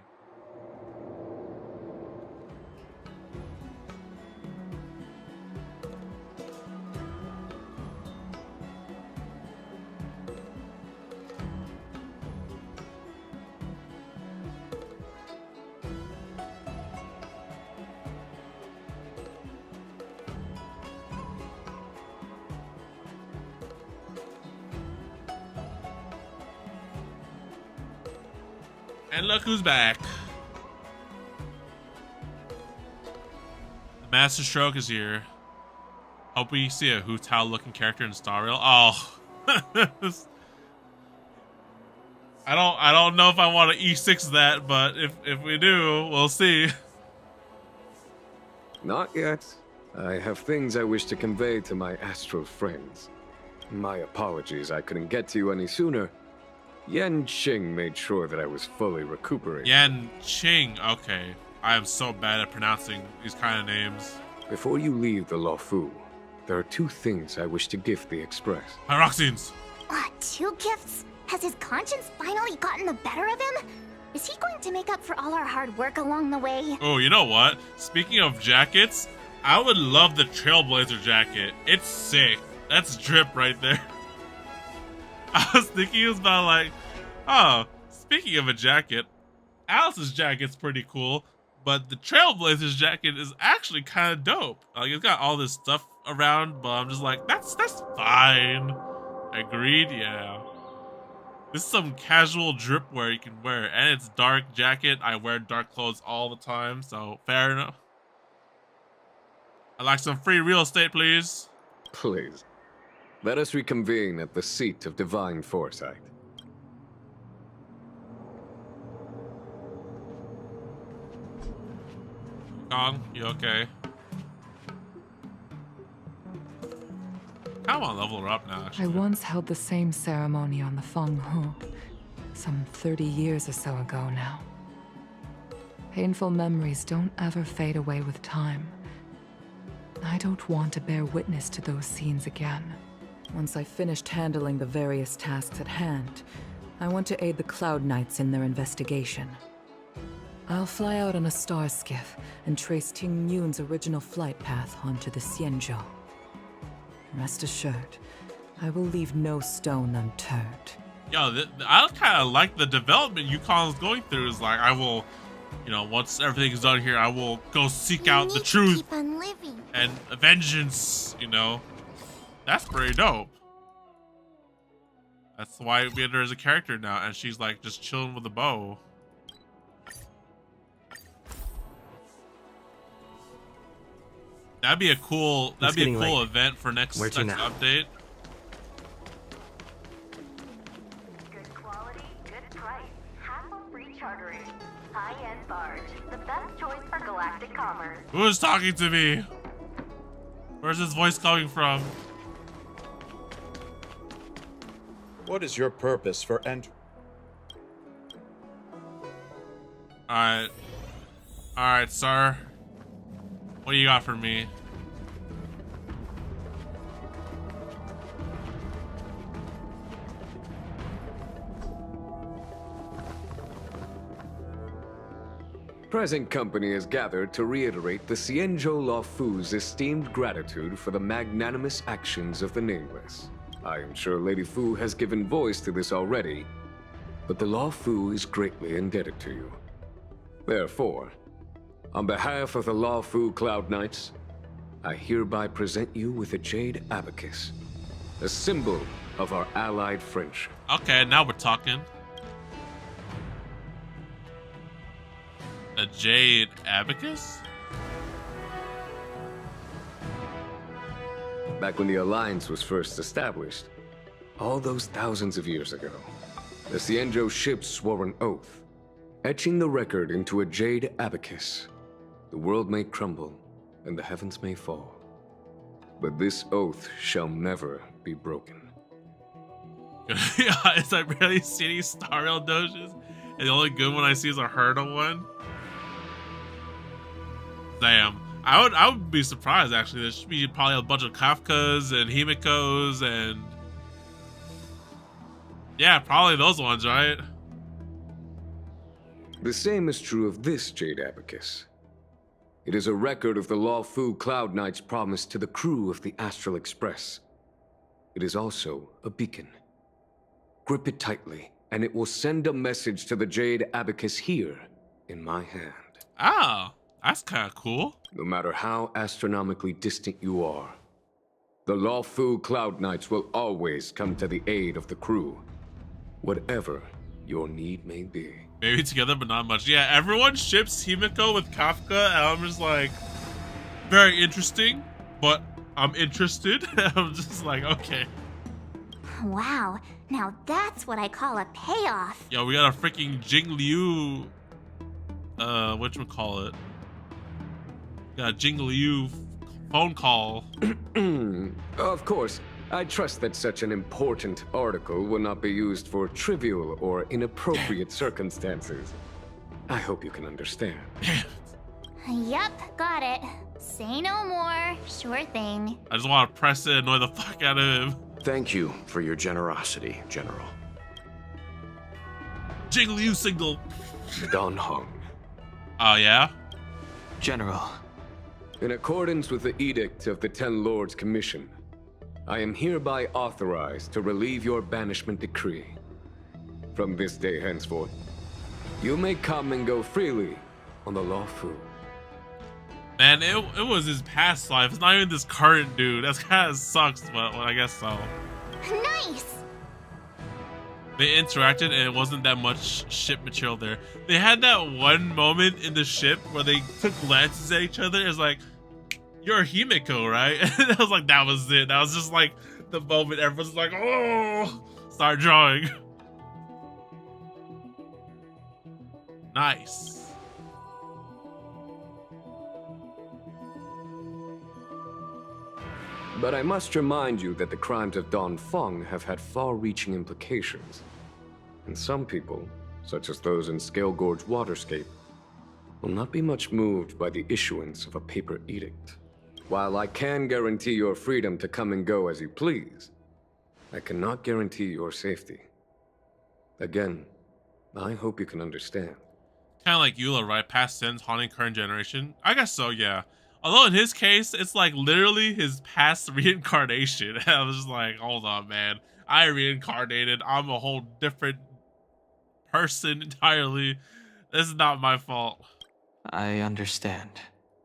And look who's back. The Master Stroke is here. Hope we see a Hu Tao looking character in Star Rail. Oh. I don't know if I want to E6 that, but if we do, we'll see.
Not yet. I have things I wish to convey to my astral friends. My apologies I couldn't get to you any sooner. Yan Qing made sure that I was fully recuperating.
Yan Qing, okay. I am so bad at pronouncing these kind of names.
Before you leave the Luofu, there are two things I wish to gift the Express.
Pyroxenes.
2 gifts? Has his conscience finally gotten the better of him? Is he going to make up for all our hard work along the way?
Oh, you know what? Speaking of jackets, I would love the Trailblazer jacket. It's sick. That's drip right there. I was thinking it was about like, oh, speaking of a jacket, Alice's jacket's pretty cool, but the Trailblazer's jacket is actually kind of dope. Like, it's got all this stuff around, but I'm just like, that's fine. Agreed, yeah. This is some casual drip wear you can wear, and it's dark jacket. I wear dark clothes all the time, so fair enough. I'd like some free real estate, please.
Please. Let us reconvene at the seat of divine foresight.
Kong, you okay? I want to level her up now, actually.
I once held the same ceremony on the Feng Hu, some 30 years or so ago now. Painful memories don't ever fade away with time. I don't want to bear witness to those scenes again. Once I've finished handling the various tasks at hand, I want to aid the Cloud Knights in their investigation. I'll fly out on a star skiff and trace Ting Yun's original flight path onto the Xianzhou. Rest assured, I will leave no stone unturned.
Yo, I kind of like the development Yukon's going through. Is like, I will, you know, once everything's done here, I will go seek out the truth and vengeance, you know. That's pretty dope. That's why we had her as a character now, and she's like just chilling with a bow. That'd be a cool event for next update.
Good quality, good price. Hassle-free chartering. High-end barge. The best choice for galactic commerce.
Who is talking to me? Where's this voice coming from?
What is your purpose for entering?
Alright, sir. What do you got for me?
Present company is gathered to reiterate the Xianzhou Luofu's esteemed gratitude for the magnanimous actions of the Nameless. I am sure Lady Fu has given voice to this already, but the Luofu is greatly indebted to you. Therefore, on behalf of the Luofu Cloud Knights, I hereby present you with a Jade Abacus, a symbol of our allied friendship.
Okay, now we're talking. A Jade Abacus?
Back when the Alliance was first established, all those thousands of years ago, the Xianzhou ships swore an oath, etching the record into a Jade Abacus. The world may crumble, and the heavens may fall, but this oath shall never be broken.
Yeah, is I barely see any Star Rail doges, and the only good one I see is a Hurdle one. Damn, I would be surprised actually. There should be probably a bunch of Kafkas and Himikos and yeah, probably those ones, right?
The same is true of this Jade Abacus. It is a record of the Luofu Cloud Knight's promise to the crew of the Astral Express. It is also a beacon. Grip it tightly, and it will send a message to the Jade Abacus here in my hand.
Oh, that's kind of cool.
No matter how astronomically distant you are, the Luofu Cloud Knights will always come to the aid of the crew, whatever your need may be.
Maybe together, but not much. Yeah, everyone ships Himiko with Kafka, and I'm just like, very interesting, but I'm interested. I'm just like, okay.
Wow, now that's what I call a payoff.
Yo, we got a freaking Jing Liu, whatchamacallit? Got a Jing Liu phone call.
Of course, I trust that such an important article will not be used for trivial or inappropriate circumstances. I hope you can understand.
Yup, got it. Say no more. Sure thing.
I just want to press it and annoy the fuck out of him.
Thank you for your generosity, General.
Jing Liu signal.
Don Hung.
Oh, yeah?
General.
In accordance with the Edict of the Ten Lords Commission, I am hereby authorized to relieve your banishment decree. From this day henceforth, you may come and go freely on the Luofu.
Man, it was his past life. It's not even this current dude. That kind of sucks, but well, I guess so.
Nice!
They interacted and it wasn't that much ship material there. They had that one moment in the ship where they took glances at each other. It's like, you're a Himiko, right? And I was like, that was it. That was just like the moment everyone's like, oh, start drawing. Nice.
But I must remind you that the crimes of Don Feng have had far-reaching implications. And some people, such as those in Scale Gorge Waterscape, will not be much moved by the issuance of a paper edict. While I can guarantee your freedom to come and go as you please, I cannot guarantee your safety. Again, I hope you can understand.
Kind of like Eula, right? Past sins haunting current generation. I guess so, yeah. Although in his case, it's like literally his past reincarnation. I was just like, hold on, man. I reincarnated. I'm a whole different person entirely. This is not my fault.
I understand.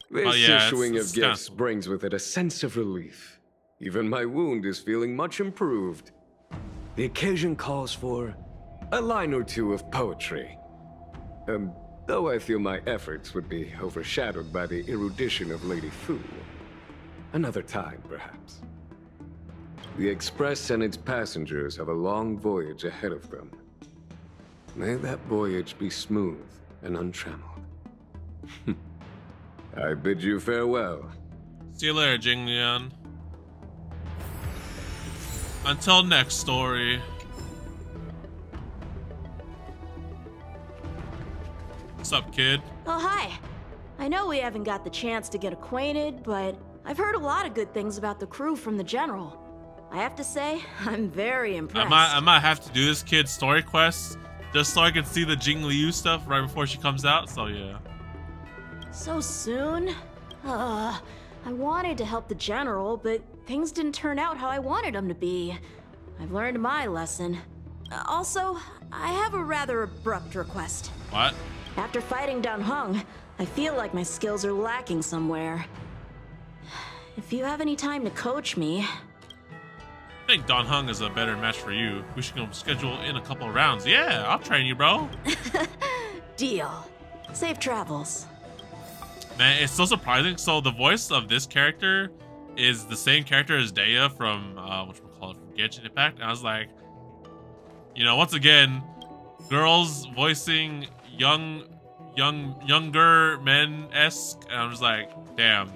This
yeah,
issuing
it's
of gifts brings with it a sense of relief. Even my wound is feeling much improved. The occasion calls for a line or two of poetry. Though I feel my efforts would be overshadowed by the erudition of Lady Fu. Another time, perhaps. The Express and its passengers have a long voyage ahead of them. May that voyage be smooth and untrammeled. I bid you farewell.
See you later, Jinglian. Until next story. What's up, kid?
Oh, hi. I know we haven't got the chance to get acquainted, but I've heard a lot of good things about the crew from the General. I have to say, I'm very impressed.
I might have to do this kid's story quest just so I can see the Jing Liu stuff right before she comes out, so yeah.
So soon? I wanted to help the General, but things didn't turn out how I wanted them to be. I've learned my lesson. Also, I have a rather abrupt request.
What?
After fighting Dan Heng, I feel like my skills are lacking somewhere. If you have any time to coach me...
I think Dan Heng is a better match for you. We should go schedule in a couple of rounds. Yeah, I'll train you, bro.
Deal. Safe travels.
Man, it's so surprising. So the voice of this character is the same character as Daya from whatchamacallit, from Genshin Impact. And I was like, you know, once again, girls voicing younger men-esque, and I'm just like, damn,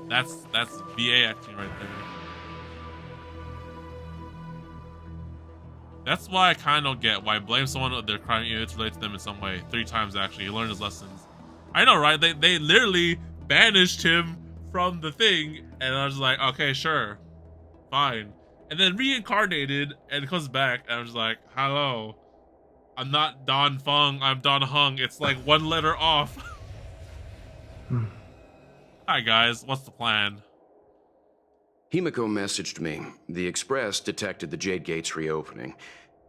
that's VA acting right there. That's why I kind of don't get why blame someone of their crime even if it's related to them in some way. 3 times actually, he learned his lessons. I know, right? They literally banished him from the thing, and I was like, okay, sure, fine. And then reincarnated and comes back, and I was like, hello. I'm not Dan Feng, I'm Dan Heng. It's like 1 letter off. Hi guys, what's the plan?
Himiko messaged me. The Express detected the Jade Gates reopening.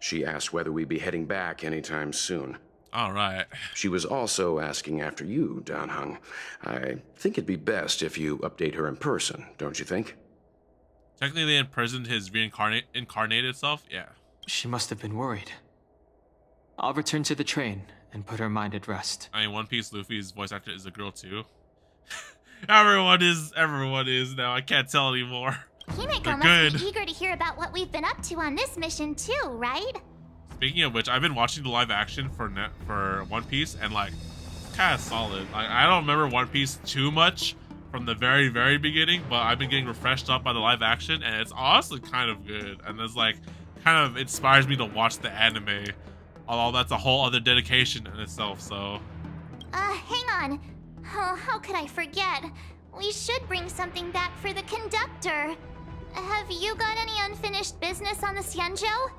She asked whether we'd be heading back anytime soon.
All right.
She was also asking after you, Dan Heng. I think it'd be best if you update her in person, don't you think?
Technically they imprisoned his incarnated self? Yeah.
She must have been worried. I'll return to the train and put her mind at rest.
I mean, One Piece Luffy's voice actor is a girl too. Everyone is now. I can't tell anymore.
Himiko must be eager to hear about what we've been up to on this mission too, right?
Speaking of which, I've been watching the live action for One Piece, and like, kind of solid. Like, I don't remember One Piece too much from the very, very beginning, but I've been getting refreshed up by the live action, and it's honestly kind of good. And it's like, kind of inspires me to watch the anime. Although that's a whole other dedication in itself, so.
Hang on. Oh, how could I forget? We should bring something back for the conductor. Have you got any unfinished business on the Xianzhou?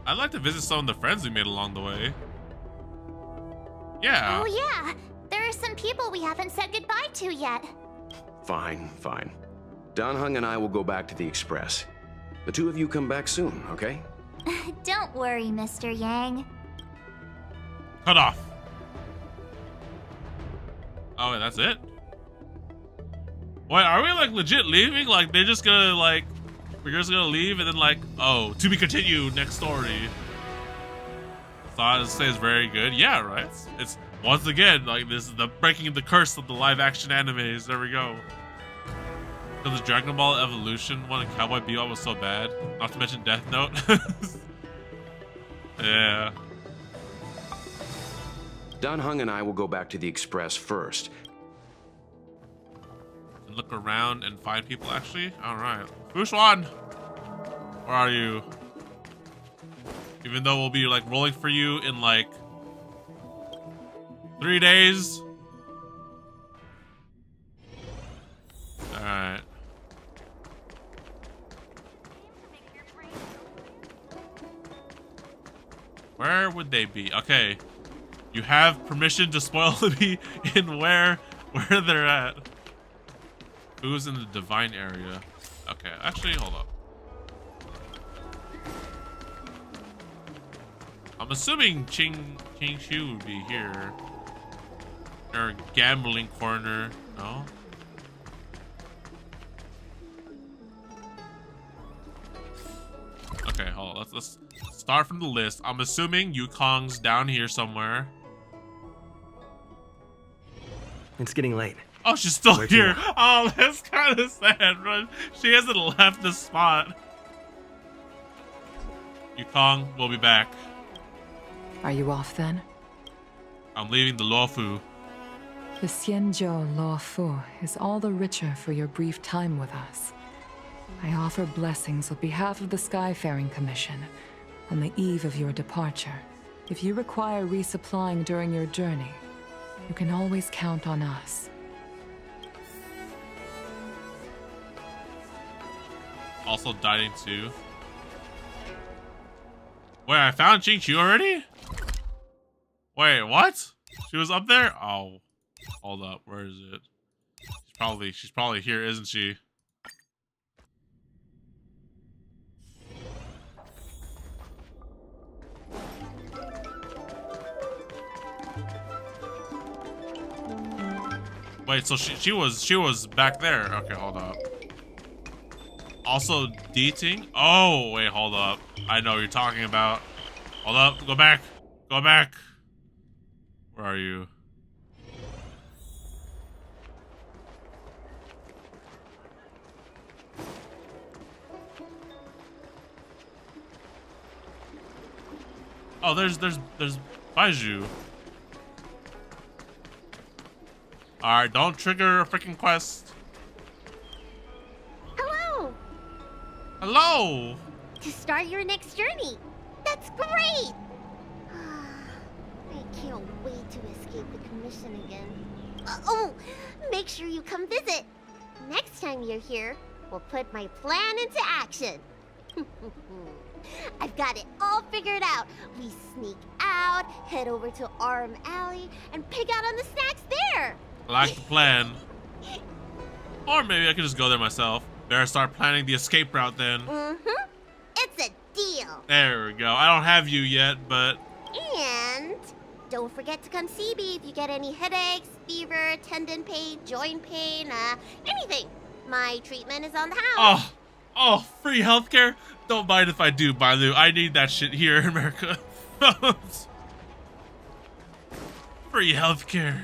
I'd like to visit some of the friends we made along the way. Yeah.
Oh yeah, there are some people we haven't said goodbye to yet.
Fine. Dan Heng and I will go back to the Express. The 2 of you come back soon, okay?
Don't worry, Mr. Yang.
Cut off. Oh, wait, that's it? Wait, are we like legit leaving? Like they're just gonna like, we're just gonna leave and then like, oh, to be continued, next story. Thought it says very good. Yeah, right? It's once again, like this is the breaking the curse of the live action animes. There we go. Because the Dragon Ball Evolution one and Cowboy Bebop was so bad. Not to mention Death Note. Yeah.
Dan Heng and I will go back to the Express first.
And look around and find people, actually? Alright. Fushwan! Where are you? Even though we'll be, like, rolling for you in, like, 3 days. Where would they be? Okay. You have permission to spoil me in where they're at. Who's in the divine area? Okay, actually, hold up. I'm assuming King Shu would be here. Or gambling corner. No? Okay, hold on. Let's start from the list. I'm assuming Yukong's down here somewhere.
It's getting late.
Oh, she's still
Where to
here.
now?
Oh, that's kind of sad, bro. She hasn't left the spot. Yukong will be back.
Are you off then?
I'm leaving the Luofu.
The Xianzhou Luofu is all the richer for your brief time with us. I offer blessings on behalf of the Skyfaring Commission on the eve of your departure. If you require resupplying during your journey, you can always count on us.
Also dying too. Wait, I found Qingqiu already? Wait, what? She was up there? Oh, hold up. Where is it? She's probably here, isn't she? Wait, so she was back there. Okay, hold up. Also dating? Oh, wait, hold up. I know what you're talking about. Hold up, go back. Go back. Where are you? Oh, there's Baiju. Alright, don't trigger a freaking quest.
Hello!
Hello!
To start your next journey. That's great! I can't wait to escape the commission again. Oh, make sure you come visit. Next time you're here, we'll put my plan into action. I've got it all figured out. We sneak out, head over to Aurum Alley, and pick out on the snacks there.
I like the plan. Or maybe I could just go there myself. Better start planning the escape route then.
Mm-hmm. It's a deal.
There we go. I don't have you yet, but...
And don't forget to come see me if you get any headaches, fever, tendon pain, joint pain, anything. My treatment is on the house.
Oh, free healthcare? Don't mind if I do, Bailu. I need that shit here in America. Free healthcare.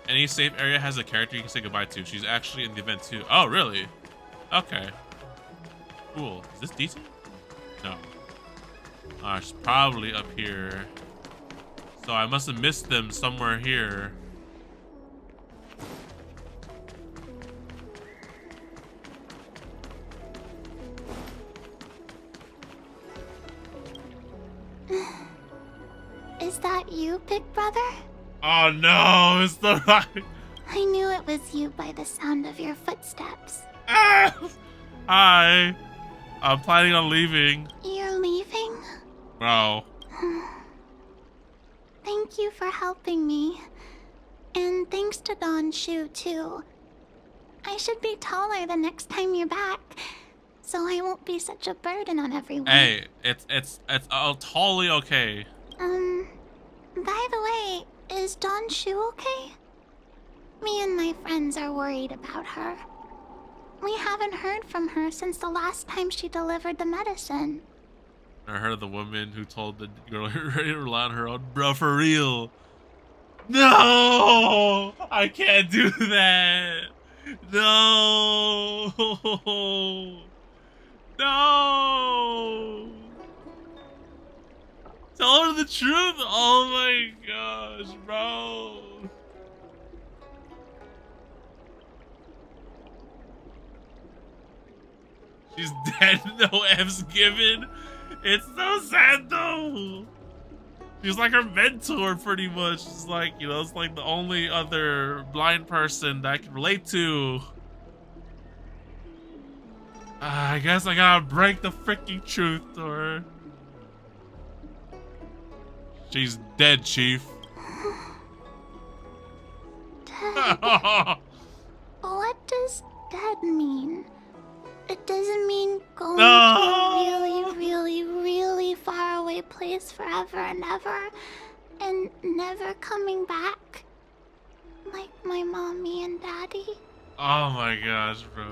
Any safe area has a character you can say goodbye to. She's actually in the event too. Oh, really? Okay. Cool. Is this decent? No. She's probably up here. So I must have missed them somewhere here.
Is that you, big brother?
Oh no, it's the right.
I knew it was you by the sound of your footsteps.
Hi. I'm planning on leaving.
You're leaving?
Bro.
Thank you for helping me. And thanks to Don Shu, too. I should be taller the next time you're back, so I won't be such a burden on everyone.
Hey, it's totally okay.
By the way, is Don Shu okay? Me and my friends are worried about her. We haven't heard from her since the last time she delivered the medicine.
I heard of the woman who told the girl ready to rely on her own. Bro, for real. No! I can't do that. No! No! Tell her the truth. Oh my gosh, bro. She's dead. No F's given. It's so sad though. She's like her mentor pretty much. It's like, you know, it's like the only other blind person that I can relate to. I guess I gotta break the freaking truth to her. She's dead, Chief.
Dead? What does dead mean? It doesn't mean going to a really, really, really far away place forever and ever, and never coming back? Like my mommy and daddy?
Oh my gosh, bro.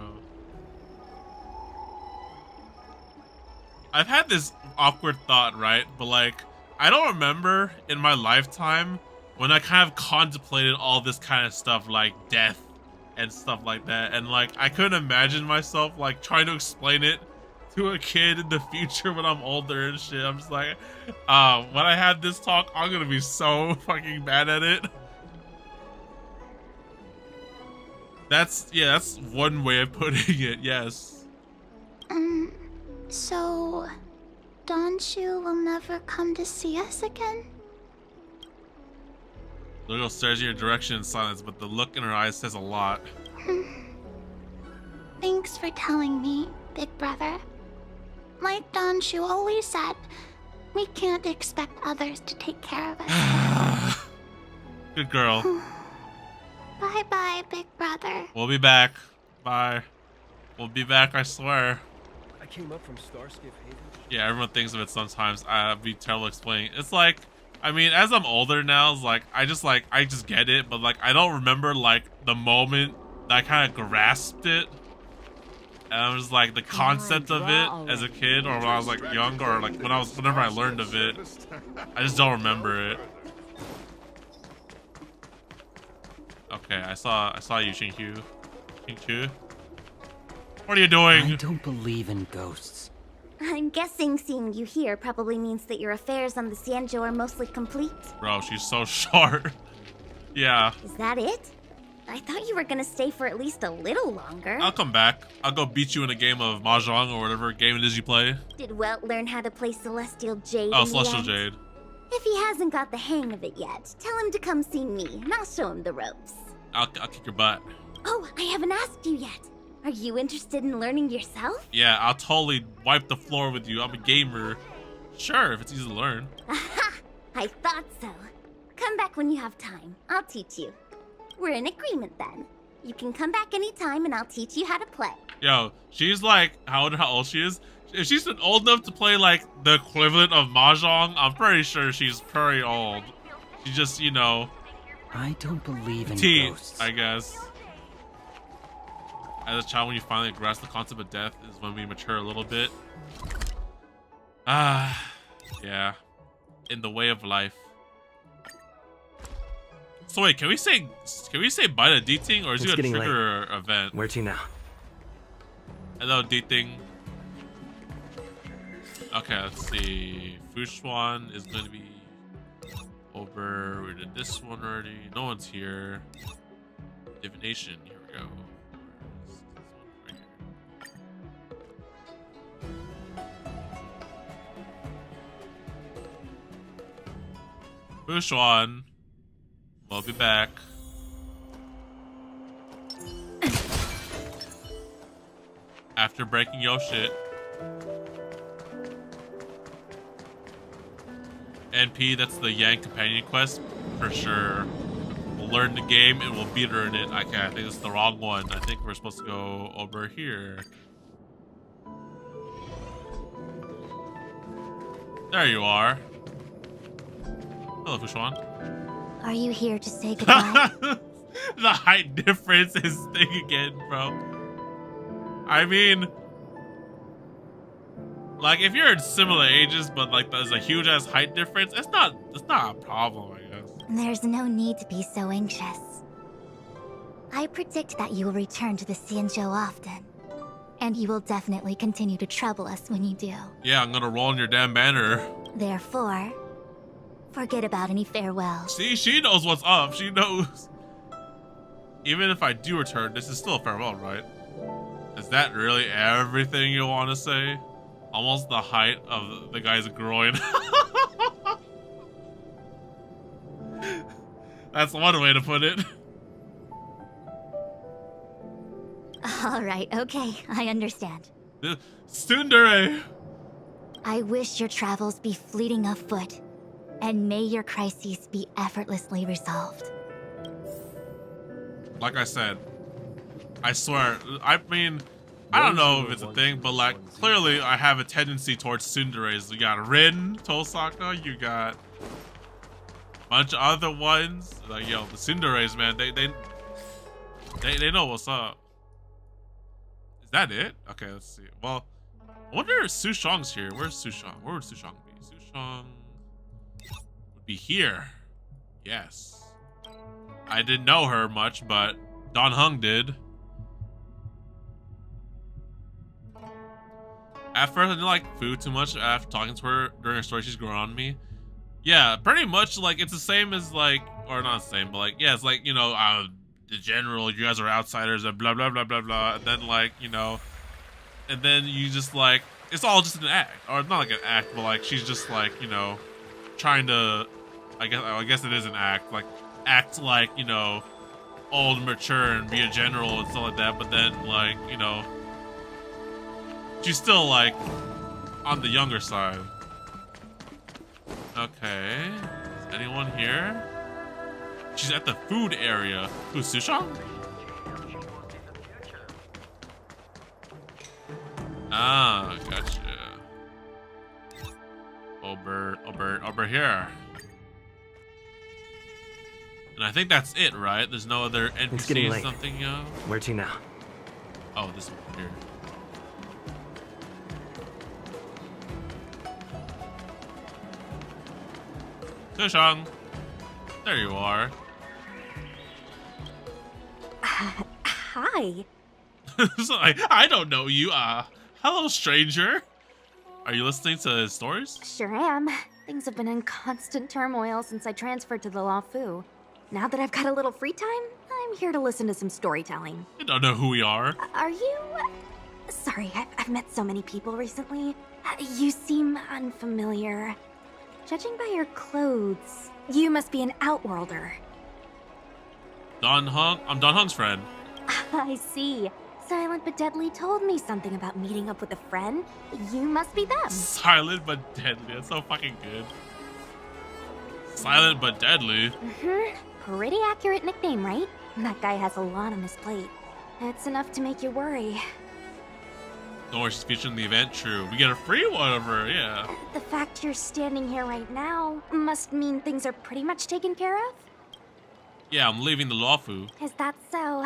I've had this awkward thought, right? But like, I don't remember in my lifetime when I kind of contemplated all this kind of stuff like death and stuff like that. And like, I couldn't imagine myself like trying to explain it to a kid in the future when I'm older and shit. I'm just like, when I have this talk, I'm gonna be so fucking bad at it. That's one way of putting it, yes.
So, Donshu will never come to see us again?
The girl stares in your direction in silence, but the look in her eyes says a lot.
Thanks for telling me, big brother. Like Donshu always said, we can't expect others to take care of us.
Good girl.
Bye-bye, big brother.
We'll be back. Bye. We'll be back, I swear.
I came up from Starskiff Haven.
Yeah, everyone thinks of it sometimes. I'd be terrible explaining. It's like, I mean, as I'm older now, it's like, I just get it, but like, I don't remember like the moment that I kind of grasped it. And I was like, the concept of it as a kid, or when I was like young, or like whenever I learned of it, I just don't remember it. Okay, I saw you, Xingqiu. Xingqiu? What are you doing?
I don't believe in ghosts.
I'm guessing seeing you here probably means that your affairs on the Xianzhou are mostly complete.
Bro, she's so short. Yeah.
Is that it? I thought you were gonna stay for at least a little longer.
I'll come back. I'll go beat you in a game of Mahjong or whatever game it is you play.
Did Welt learn how to play Celestial Jade?
Oh, Celestial Jade.
If he hasn't got the hang of it yet, tell him to come see me, and I'll show him the ropes.
I'll kick your butt.
Oh, I haven't asked you yet. Are you interested in learning yourself?
Yeah, I'll totally wipe the floor with you. I'm a gamer. Sure, if it's easy to learn.
Aha! I thought so. Come back when you have time. I'll teach you. We're in agreement then. You can come back anytime and I'll teach you how to play.
Yo, she's like, how old she is? If she's old enough to play like the equivalent of Mahjong, I'm pretty sure she's pretty old. She just, you know.
I don't believe in ghosts.
I guess. As a child, when you finally grasp the concept of death is when we mature a little bit. Yeah. In the way of life. So wait, can we say bye to D-Ting, or is it gonna trigger an event?
Where to now?
Hello, D-Ting. Okay, let's see. Fushuan is gonna be over. We did this one already. No one's here. Divination. Here we go. Fushuan. We'll be back. After breaking your shit. NP, that's the Yang companion quest for sure. We'll learn the game and we'll beat her in it. Okay, I think it's the wrong one. I think we're supposed to go over here. There you are. Hello, Fushuan.
Are you here to say goodbye?
The height difference is thing again, bro. I mean, like if you're in similar ages, but like there's a huge ass height difference, it's not a problem, I guess.
There's no need to be so anxious. I predict that you will return to the Xianzhou often. And you will definitely continue to trouble us when you do.
Yeah, I'm gonna roll on your damn banner.
Therefore, forget about any farewells.
See, she knows what's up. She knows. Even if I do return, this is still a farewell, right? Is that really everything you want to say? Almost the height of the guy's groin. That's one way to put it.
Alright, okay, I understand.
Tsundere.
I wish your travels be fleeting of foot, and may your crises be effortlessly resolved.
Like I said, I swear, I mean, I don't know if it's a thing, but like, clearly I have a tendency towards tsunderes. You got Rin, Tosaka, you got a bunch of other ones. Like, yo, the tsunderes, man, they know what's up. Is that it? Okay, let's see. Well, I wonder if Sushang's here. Where's Sushang? Where would Sushang be? Sushang would be here. Yes. I didn't know her much, but Don Hung did. At first, I didn't like food too much. After talking to her during her story, she's grown on me. Yeah, pretty much, like, it's the same as, like, or not the same, but, like, yeah, it's like, you know, the general, you guys are outsiders, and blah, blah, blah, blah, blah. And then, like, you know, and then you just, like, it's all just an act. Or not like an act, but, like, she's just, like, you know, trying to, I guess it is an act. Like, act like, you know, old and mature and be a general and stuff like that. But then, like, you know, she's still, like, on the younger side. Okay. Is anyone here? She's at the food area. Who's Sushang? Ah, gotcha. Over here. And I think that's it, right? There's no other NPC or something, yo?
Where to now?
Oh, this one here. Sushang, there you are.
Hi.
So I don't know you. Hello, stranger. Are you listening to his stories?
Sure am. Things have been in constant turmoil since I transferred to the Law Fu. Now that I've got a little free time, I'm here to listen to some storytelling.
You don't know who we are.
Are you... Sorry, I've met so many people recently. You seem unfamiliar. Judging by your clothes, you must be an Outworlder.
Don Hung? I'm Don Hung's friend.
I see. Silent but Deadly told me something about meeting up with a friend. You must be them.
Silent but Deadly. That's so fucking good. Silent but Deadly?
Mm-hmm. Pretty accurate nickname, right? That guy has a lot on his plate. It's enough to make you worry.
Don't worry, she's featured in the event. True. We get a free one of her, yeah.
The fact you're standing here right now must mean things are pretty much taken care of?
Yeah, I'm leaving the Law Fu.
Is that so?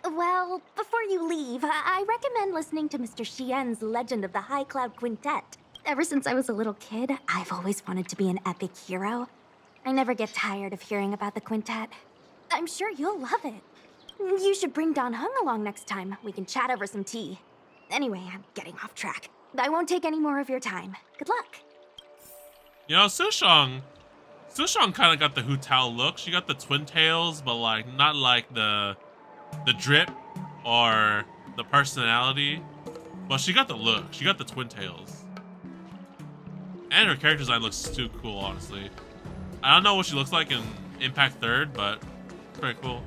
Well, before you leave, I recommend listening to Mr. Xian's Legend of the High Cloud Quintet. Ever since I was a little kid, I've always wanted to be an epic hero. I never get tired of hearing about the quintet. I'm sure you'll love it. You should bring Don Hung along next time. We can chat over some tea. Anyway, I'm getting off track. I won't take any more of your time. Good luck.
You know, Sushang kind of got the Hu Tao look. She got the twin tails, but like not like the drip or the personality. But she got the look. She got the twin tails. And her character design looks too cool, honestly. I don't know what she looks like in Impact 3rd, but pretty cool.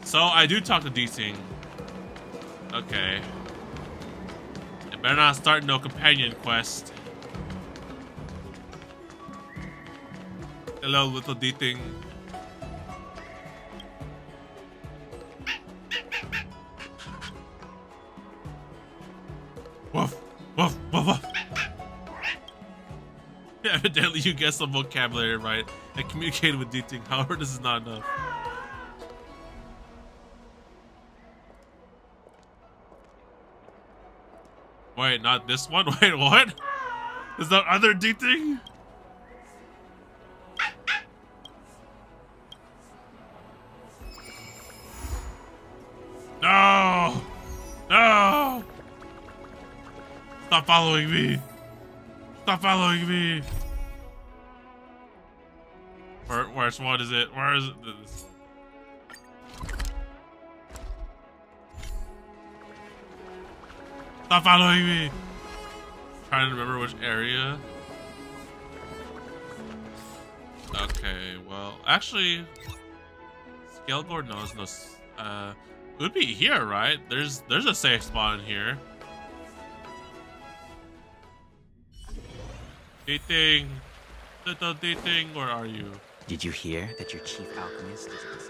So I do talk to D-Sing. Okay. It better not start no companion quest. Hello, little D-Thing. Woof, woof, woof, woof. Evidently, you get some vocabulary right and communicated with D-Thing. However, this is not enough. Wait, not this one? Wait, what? Is that other D-Thing? No! No! Stop following me! Stop following me! Where's what is it? Where is it? This? Stop following me! Trying to remember which area. Okay, well, actually, Scalegord knows no. It would be here, right? There's a safe spot in here. Dating. Little dating, where are you?
Did you hear that your chief alchemist is...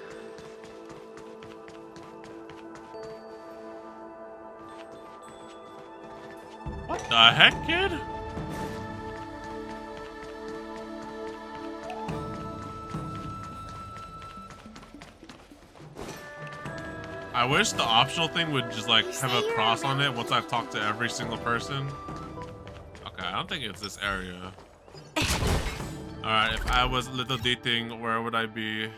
What the heck, kid? I wish the optional thing would just like have a cross on it once I've talked to every single person. Okay, I don't think it's this area. Alright, if I was little dating, where would I be?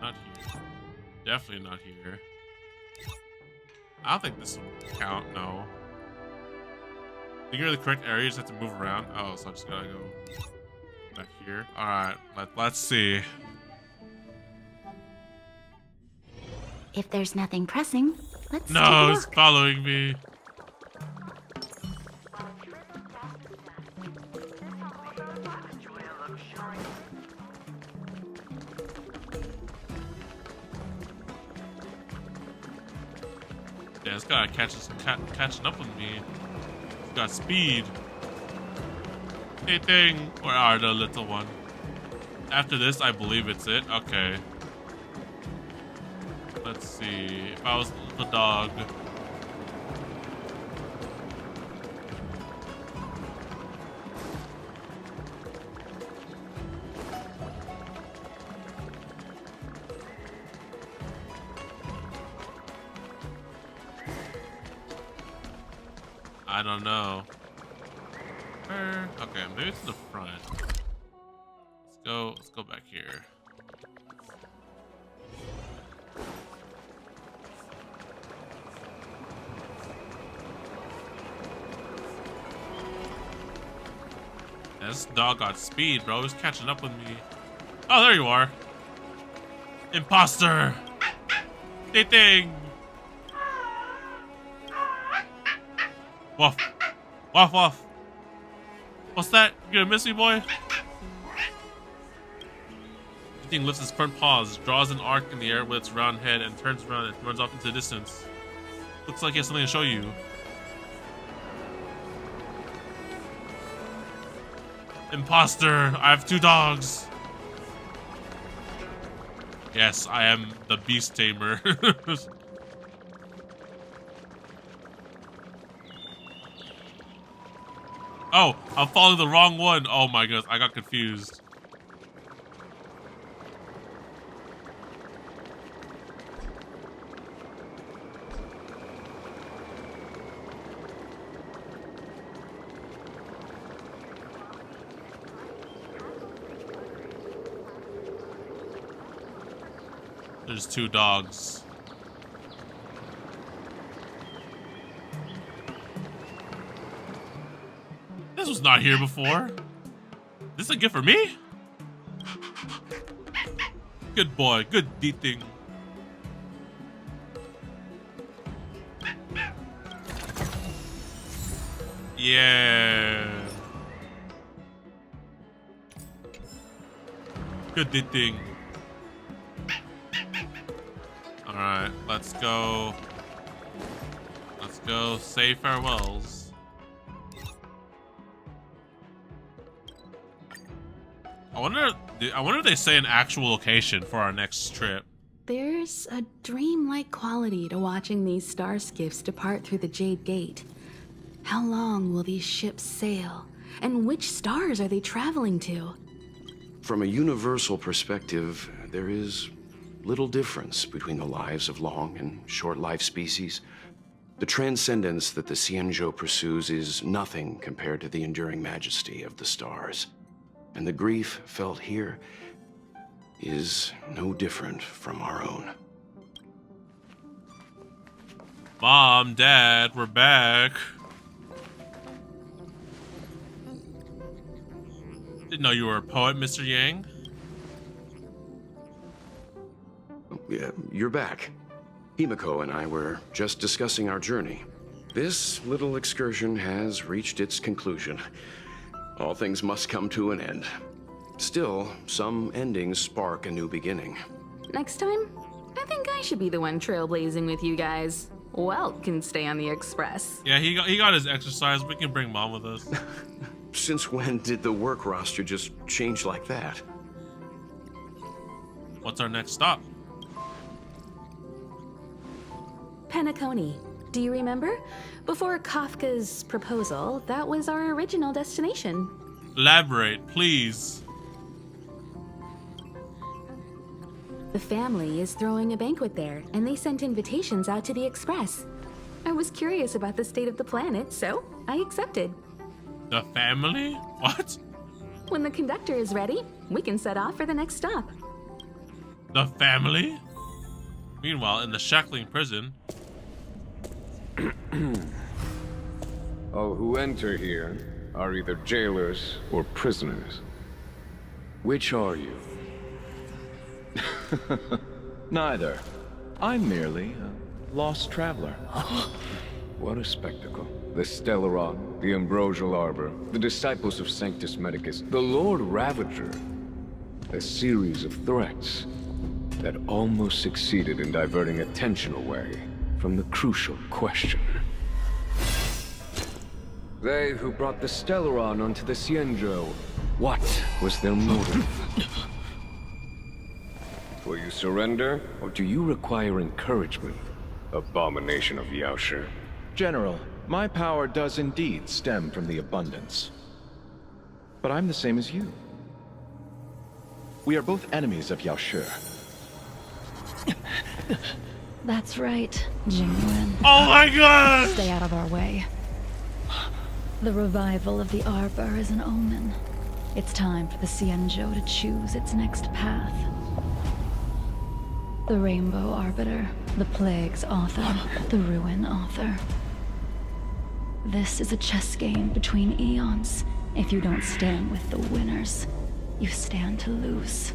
Not here. Definitely not here. I don't think this will count, no. Think you're the correct area, you just have to move around? Oh, so I just gotta go back here. Alright, let's see.
If there's nothing pressing, let's take a
No,
look.
it's following me. Yeah, it's gotta catching up with me. It's got speed. Hey thing, where are the little one? After this, I believe it's it. Okay. Let's see. If I was the dog. I don't know. Okay, maybe it's the front. Let's go back here. Yeah, this dog got speed, bro. He's catching up with me. Oh, there you are. Imposter. Thing. Woof. Woof, woof. What's that? You gonna miss me, boy? The thing lifts its front paws, draws an arc in the air with its round head, and turns around and runs off into the distance. Looks like he has something to show you. Imposter! I have 2 dogs! Yes, I am the beast tamer. Oh, I'm following the wrong one. Oh my goodness, I got confused. There's 2 dogs. This was not here before. This a gift for me? Good boy, good D-thing. Yeah. Good D-thing. Alright, let's go. Let's go say farewells. I wonder if they say an actual location for our next trip.
There's a dreamlike quality to watching these star skiffs depart through the Jade Gate. How long will these ships sail? And which stars are they traveling to?
From a universal perspective, there is little difference between the lives of long and short-lived species. The transcendence that the Xianzhou pursues is nothing compared to the enduring majesty of the stars. And the grief felt here is no different from our own.
Mom, Dad, we're back. Didn't know you were a poet, Mr. Yang.
Yeah, you're back. Himiko and I were just discussing our journey. This little excursion has reached its conclusion. All things must come to an end. Still, some endings spark a new beginning.
Next time, I think I should be the one trailblazing with you guys. Welt can stay on the Express.
Yeah, he got his exercise. We can bring Mom with us.
Since when did the work roster just change like that?
What's our next stop?
Penacony. Do you remember? Before Kafka's proposal, that was our original destination.
Elaborate, please.
The family is throwing a banquet there, and they sent invitations out to the Express. I was curious about the state of the planet, so I accepted.
The family? What?
When the conductor is ready, we can set off for the next stop.
The family? Meanwhile, in the shackling prison.
All who enter here are either jailers or prisoners. Which are you?
Neither. I'm merely a lost traveler.
What a spectacle. The Stellaron, the Ambrosial Arbor, the Disciples of Sanctus Medicus, the Lord Ravager. A series of threats that almost succeeded in diverting attention away from the crucial question. They who brought the Stellaron onto the Xianzhou, what was their motive? Will you surrender, or do you require encouragement? Abomination of Yaoshi.
General, my power does indeed stem from the abundance. But I'm the same as you. We are both enemies of Yaoshi.
That's right, Jingyuan.
Oh my god!
Stay out of our way. The revival of the Arbor is an omen. It's time for the Xianzhou to choose its next path. The Rainbow Arbiter, the Plague's author, the Ruin author. This is a chess game between eons. If you don't stand with the winners, you stand to lose.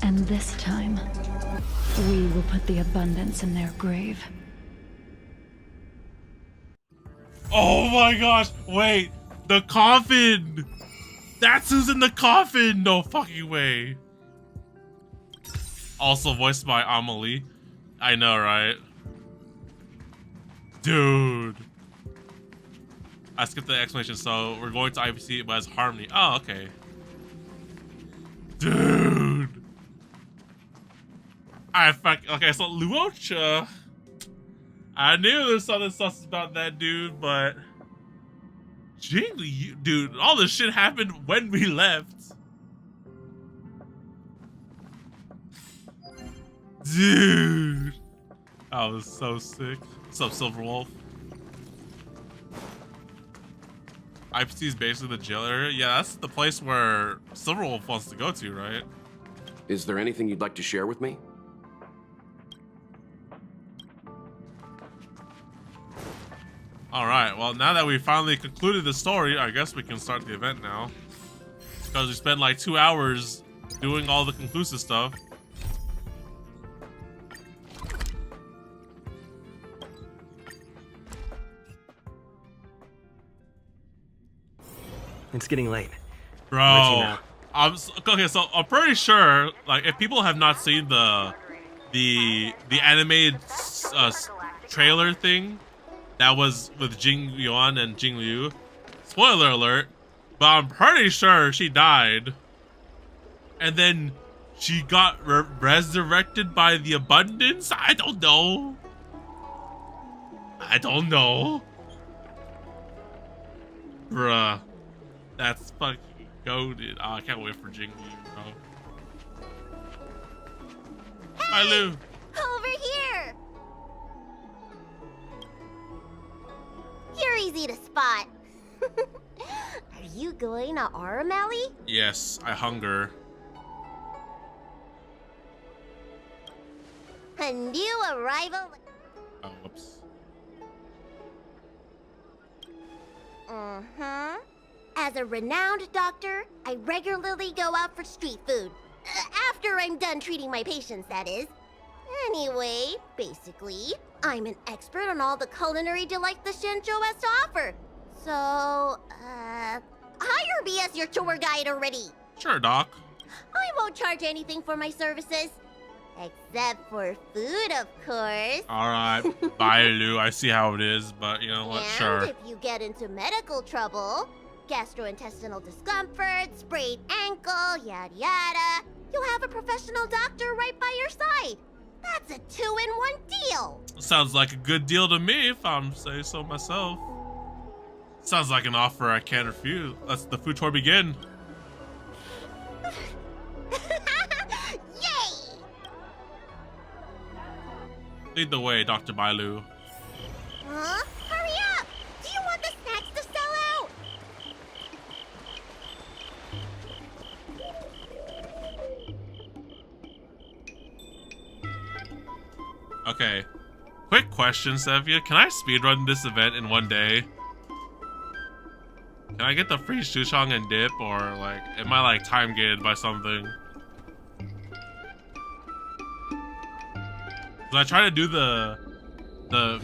And this time, we will put the abundance in their grave.
Oh my gosh, wait, the coffin! That's who's in the coffin! No fucking way. Also voiced by Amelie. I know, right? Dude. I skipped the explanation, so we're going to IPC, but as Harmony. Oh, okay. Dude. Okay, so Luocha. I knew there's something sus about that dude, but Jingli, dude, all this shit happened when we left. Dude, that was so sick. What's up, Silverwolf? IPC is basically the jail area. Yeah, that's the place where Silverwolf wants to go to, right?
Is there anything you'd like to share with me?
All right, well, now that we finally concluded the story, I guess we can start the event now. Because we spent like 2 hours doing all the conclusive stuff.
It's getting late.
Bro, okay, so I'm pretty sure, like, if people have not seen the animated trailer thing that was with Jing Yuan and Jing Liu, spoiler alert, but I'm pretty sure she died, and then she got resurrected by the abundance. I don't know. Bruh. That's fucking goated. Oh, I can't wait for Jing Liu, bro.
Hey!
Hi, Lou.
Over here! You're easy to spot. Are you going to Aurum Alley?
Yes, I hunger.
A new arrival.
Oh, whoops.
As a renowned doctor, I regularly go out for street food. After I'm done treating my patients, that is. Anyway, basically, I'm an expert on all the culinary delight the Xianzhou has to offer. So, hire me as your tour guide already.
Sure, Doc.
I won't charge anything for my services. Except for food, of course.
Alright, bye, Lou. I see how it is, but you know what?
And
Sure.
if you get into medical trouble, gastrointestinal discomfort, sprained ankle, yada yada, you'll have a professional doctor right by your side. That's a 2-in-1 deal.
Sounds like a good deal to me, if I'm saying so myself. Sounds like an offer I can't refuse. Let's the food tour begin.
Yay!
Lead the way, Dr. Bailu.
Huh? Hurry up! Do you want the snacks to sell out?
Okay. Quick question, Sevia. Can I speedrun this event in one day? Can I get the free Sushang and dip, or like, am I like time gated by something? Cause I tried to do the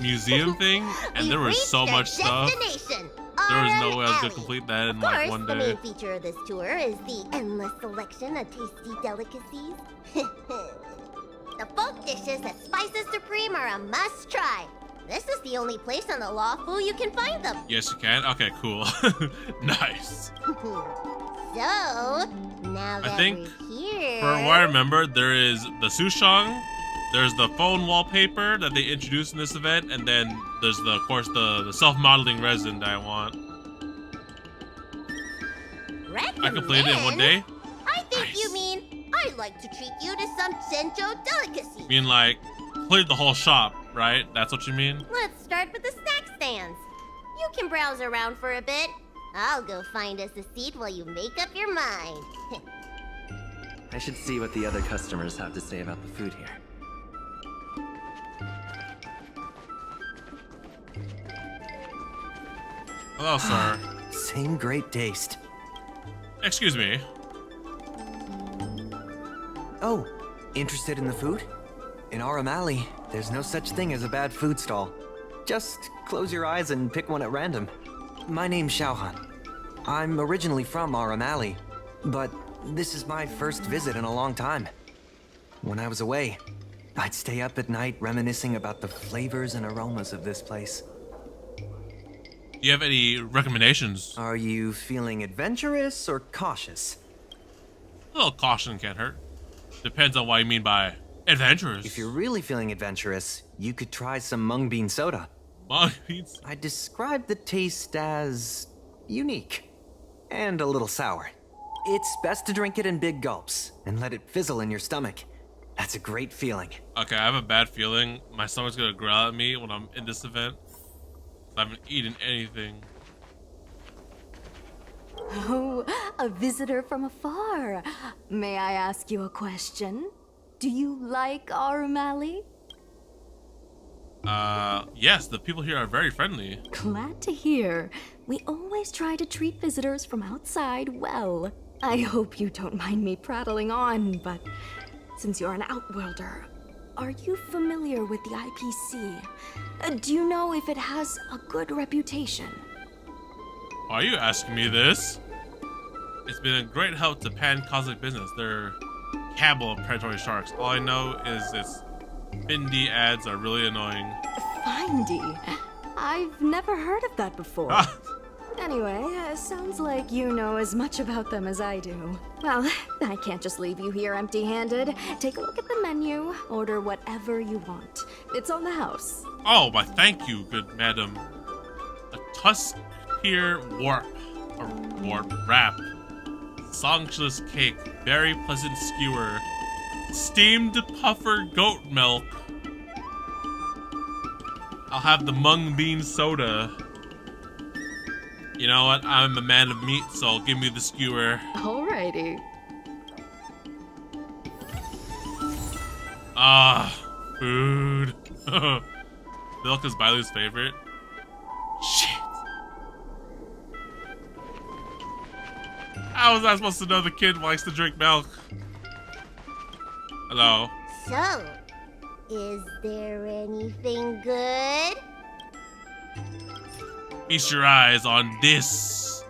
museum thing, and there was so much stuff. There was no way I was gonna complete that in like one
The
day.
main feature of this tour is the endless selection of tasty delicacies. The folk dishes at Spices Supreme are a must-try. This is the only place on the Lawful you can find them.
Yes, you can. Okay, cool. Nice.
So, now that
I think,
we're here...
for what I remember, there is the Sushang, there's the phone wallpaper that they introduced in this event, and then there's of course the self-modeling resin that I want. I completed it in one day.
I think you mean I'd like to treat you to some Sencho delicacy.
I mean, like, cleared the whole shop, right? That's what you mean?
Let's start with the snack stands. You can browse around for a bit. I'll go find us a seat while you make up your mind.
I should see what the other customers have to say about the food here.
Hello, sir.
Same great taste.
Excuse me.
Oh, interested in the food? In Aurum Alley, there's no such thing as a bad food stall. Just close your eyes and pick one at random. My name's Xiaohan. I'm originally from Aurum Alley, but this is my first visit in a long time. When I was away, I'd stay up at night reminiscing about the flavors and aromas of this place.
Do you have any recommendations?
Are you feeling adventurous or cautious?
A little caution can't hurt. Depends on what you mean by adventurous.
If you're really feeling adventurous, you could try some mung bean soda.
Mung beans?
I describe the taste as unique and a little sour. It's best to drink it in big gulps and let it fizzle in your stomach. That's a great feeling.
Okay, I have a bad feeling my stomach's gonna growl at me when I'm in this event. I haven't eaten anything.
Oh, a visitor from afar. May I ask you a question? Do you like Aurum Alley?
Yes, the people here are very friendly.
Glad to hear. We always try to treat visitors from outside well. I hope you don't mind me prattling on, but since you're an outworlder, are you familiar with the IPC? Do you know if it has a good reputation?
Why are you asking me this? It's been a great help to Pan Cosmic Business. They're cabal of predatory sharks. All I know is its Findy ads are really annoying.
Findy? I've never heard of that before. Anyway, sounds like you know as much about them as I do. Well, I can't just leave you here empty-handed. Take a look at the menu, order whatever you want. It's on the house.
Oh, why thank you, good madam. A tusk pier warp wrap, sumptuous cake, very pleasant skewer, steamed puffer goat milk. I'll have the mung bean soda. You know what? I'm a man of meat, so give me the skewer.
Alrighty.
Food. Milk is Bailu's favorite. Shit. How was I supposed to know the kid likes to drink milk? Hello.
So, is there anything good?
Feast your eyes on this.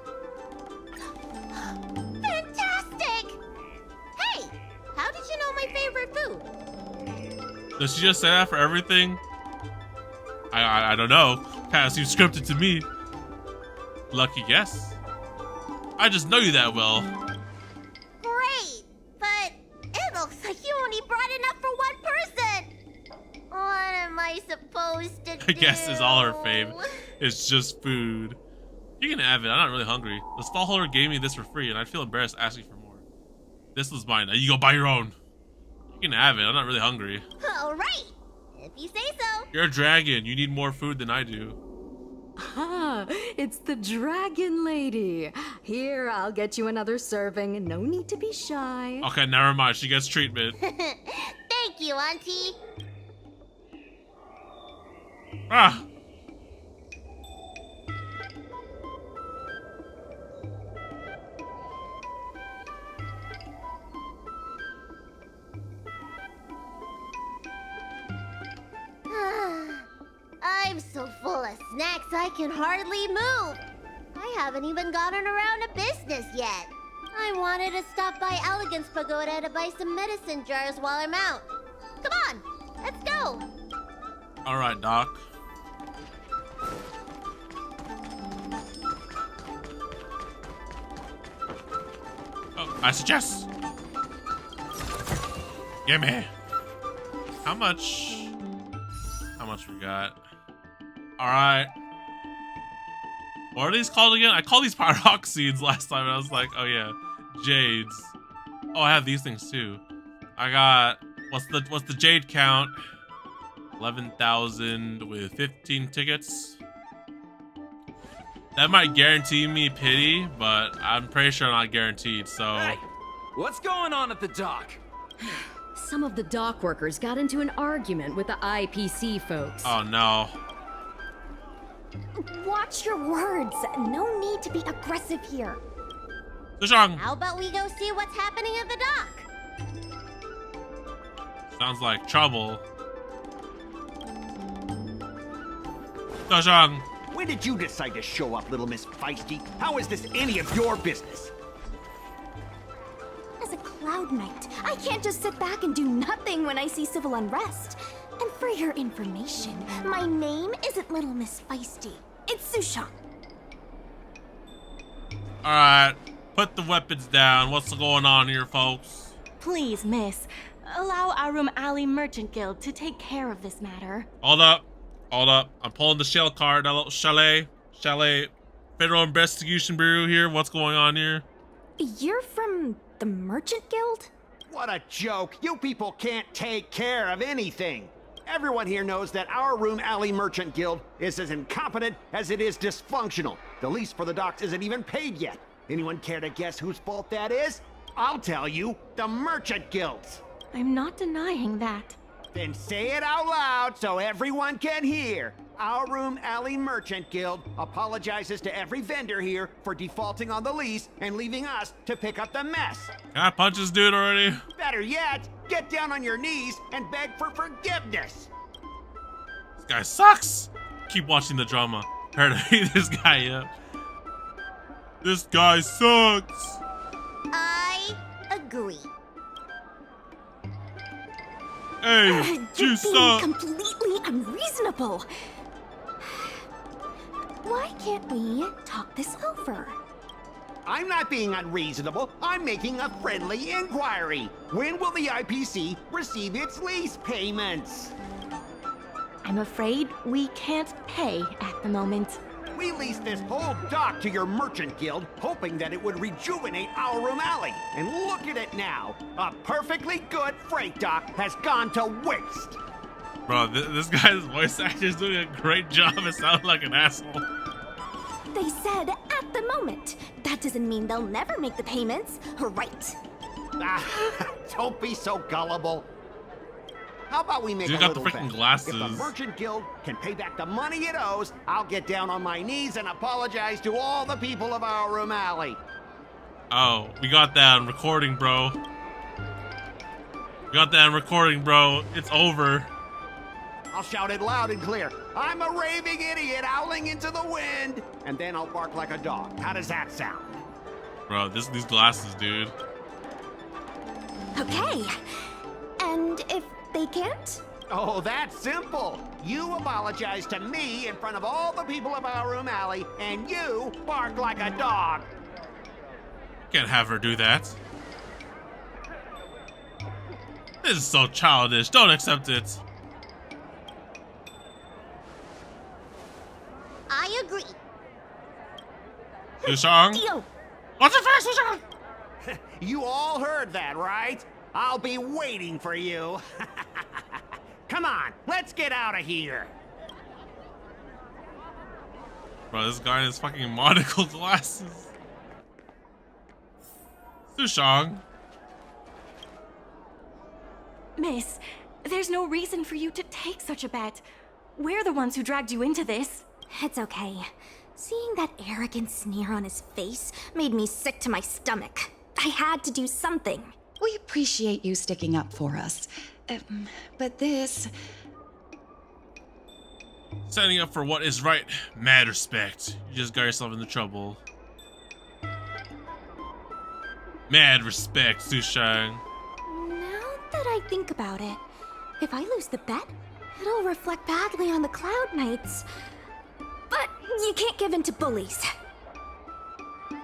Fantastic! Hey, how did you know my favorite food?
Does she just say that for everything? I don't know. Kinda seems scripted to me. Lucky guess. I just know you that well.
Great, but it looks like you only brought enough for one person. What am I supposed to do?
I guess is all her fave. It's just food. You can have it. I'm not really hungry. The stallholder gave me this for free, and I feel embarrassed asking for more. This was mine. Now you go buy your own. You can have it. I'm not really hungry.
All right, if you say so.
You're a dragon. You need more food than I do.
Ah, it's the dragon lady. Here, I'll get you another serving. No need to be shy.
Okay, never mind. She gets treatment.
Thank you, Auntie.
Ah.
I'm so full of snacks I can hardly move. I haven't even gotten around to business yet. I wanted to stop by Elegance Pagoda to buy some medicine jars while I'm out. Come on, let's go.
All right, Doc. Oh, I suggest. Gimme. How much? How much we got? All right. What are these called again? I called these pyroxenes last time, and I was like, oh yeah, jades. Oh, I have these things too. I got what's the jade count? 11,000 with 15 tickets. That might guarantee me pity, but I'm pretty sure I'm not guaranteed. So.
Hey, what's going on at the dock?
Some of the dock workers got into an argument with the IPC folks.
Oh no.
Watch your words. No need to be aggressive here.
Sushang.
How about we go see what's happening at the dock?
Sounds like trouble. Sushang.
When did you decide to show up, little Miss Feisty? How is this any of your business?
As a Cloud Knight, I can't just sit back and do nothing when I see civil unrest. And for your information, my name isn't Little Miss Feisty. It's Sushang.
Alright, put the weapons down. What's going on here, folks?
Please, miss, allow Aurum Alley Merchant Guild to take care of this matter.
Hold up. Hold up. I'm pulling the shell card. That little chalet. Federal Investigation Bureau here. What's going on here?
You're from the Merchant Guild?
What a joke. You people can't take care of anything. Everyone here knows that our Aurum Alley Merchant Guild is as incompetent as it is dysfunctional. The lease for the docks isn't even paid yet. Anyone care to guess whose fault that is? I'll tell you, the Merchant Guild's.
I'm not denying that.
Then say it out loud so everyone can hear. Our Aurum Alley Merchant Guild apologizes to every vendor here for defaulting on the lease and leaving us to pick up the mess.
Can I punch this dude already?
Better yet, get down on your knees and beg for forgiveness.
This guy sucks. Keep watching the drama. Prepare to hate this guy up. This guy sucks.
I agree.
Hey,
You're
you
being
suck.
completely unreasonable. Why can't we talk this over?
I'm not being unreasonable. I'm making a friendly inquiry. When will the IPC receive its lease payments?
I'm afraid we can't pay at the moment.
We leased this whole dock to your merchant guild, hoping that it would rejuvenate our Aurum Alley. And look at it now. A perfectly good freight dock has gone to waste.
Bro, this guy's voice actor is doing a great job. It sounds like an asshole.
They said at the moment. That doesn't mean they'll never make the payments, right?
Don't be so gullible. How about we make
Dude
a
got the
little
freaking
bet?
glasses.
If the merchant guild can pay back the money it owes, I'll get down on my knees and apologize to all the people of our Aurum Alley.
Oh, we got that on recording, bro. We got that on recording, bro. It's over.
I'll shout it loud and clear. I'm a raving idiot howling into the wind. And then I'll bark like a dog. How does that sound?
Bro, these glasses, dude.
Okay. And if they can't?
Oh, that's simple. You apologize to me in front of all the people of our Aurum Alley, and you bark like a dog.
Can't have her do that. This is so childish. Don't accept it.
I agree.
Sushang? What's your face, Sushang?
You all heard that, right? I'll be waiting for you. Come on, let's get out of here.
Bro, this guy in his fucking monocle glasses. Sushang.
Miss, there's no reason for you to take such a bet. We're the ones who dragged you into this.
It's okay. Seeing that arrogant sneer on his face made me sick to my stomach. I had to do something.
We appreciate you sticking up for us. But this...
Standing up for what is right. Mad respect. You just got yourself into trouble. Mad respect, Sushang.
Now that I think about it, if I lose the bet, it'll reflect badly on the Cloud Knights. But you can't give in to bullies.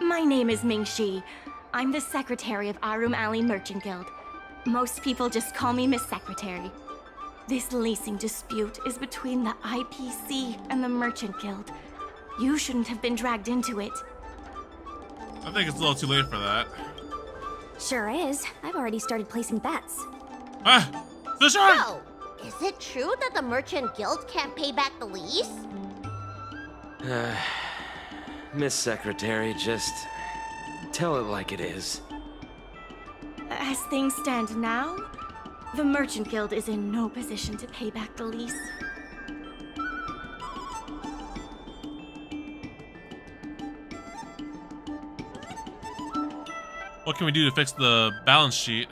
My name is Ming-Shi. I'm the secretary of Aurum Alley Merchant Guild. Most people just call me Miss Secretary. This leasing dispute is between the IPC and the Merchant Guild. You shouldn't have been dragged into it.
I think it's a little too late for that.
Sure is. I've already started placing bets.
Ah! Sushang!
So, is it true that the Merchant Guild can't pay back the lease?
Miss Secretary, just tell it like it is.
As things stand now, the Merchant Guild is in no position to pay back the lease.
What can we do to fix the balance sheet?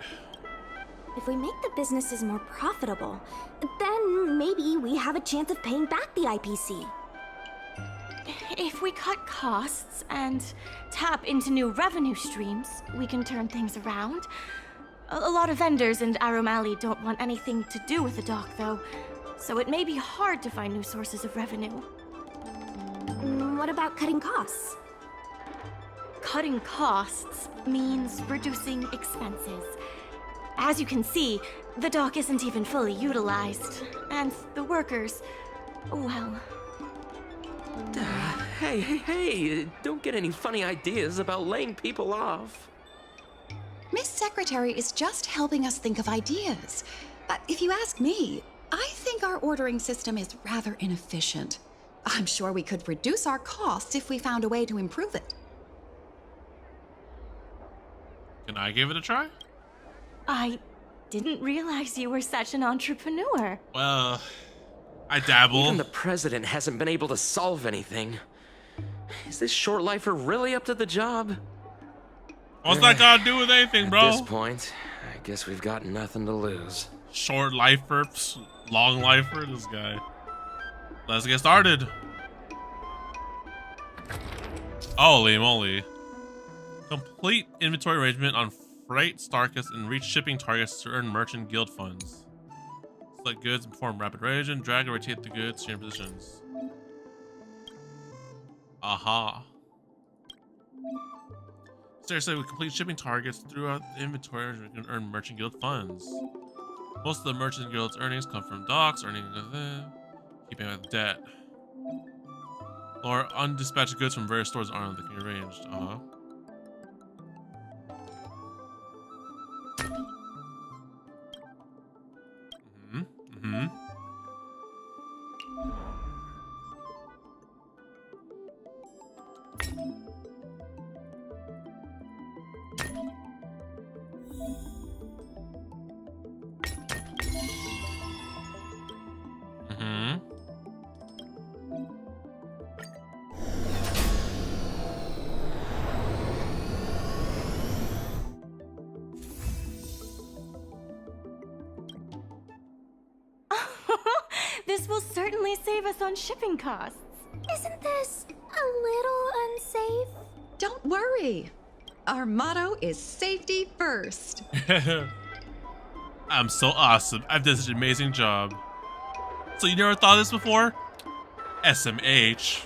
If we make the businesses more profitable, then maybe we have a chance of paying back the IPC.
If we cut costs and tap into new revenue streams, we can turn things around. A lot of vendors in Aurum Alley don't want anything to do with the dock, though, so it may be hard to find new sources of revenue.
What about cutting costs?
Cutting costs means reducing expenses. As you can see, the dock isn't even fully utilized, and the workers, well...
Hey, don't get any funny ideas about laying people off.
Miss Secretary is just helping us think of ideas. But if you ask me, I think our ordering system is rather inefficient. I'm sure we could reduce our costs if we found a way to improve it.
Can I give it a try?
I didn't realize you were such an entrepreneur.
Well, I dabble.
Even the president hasn't been able to solve anything. Is this short lifer really up to the job?
What's that got to do with anything, bro?
At this point, I guess we've got nothing to lose.
Short lifer, long lifer, this guy. Let's get started. Holy moly. Complete inventory arrangement on freight, Starkus, and reach shipping targets to earn merchant guild funds. Select goods and perform rapid ration. Drag or rotate the goods to your positions. Aha. Seriously, with complete shipping targets throughout the inventory, we can earn merchant guild funds. Most of the merchant guild's earnings come from docks, keeping out of debt. Or undispatched goods from various stores aren't that can be arranged.
This will certainly save us on shipping costs.
Isn't this a little unsafe?
Don't worry. Our motto is safety first.
I'm so awesome. I've done such an amazing job. So you never thought of this before? SMH.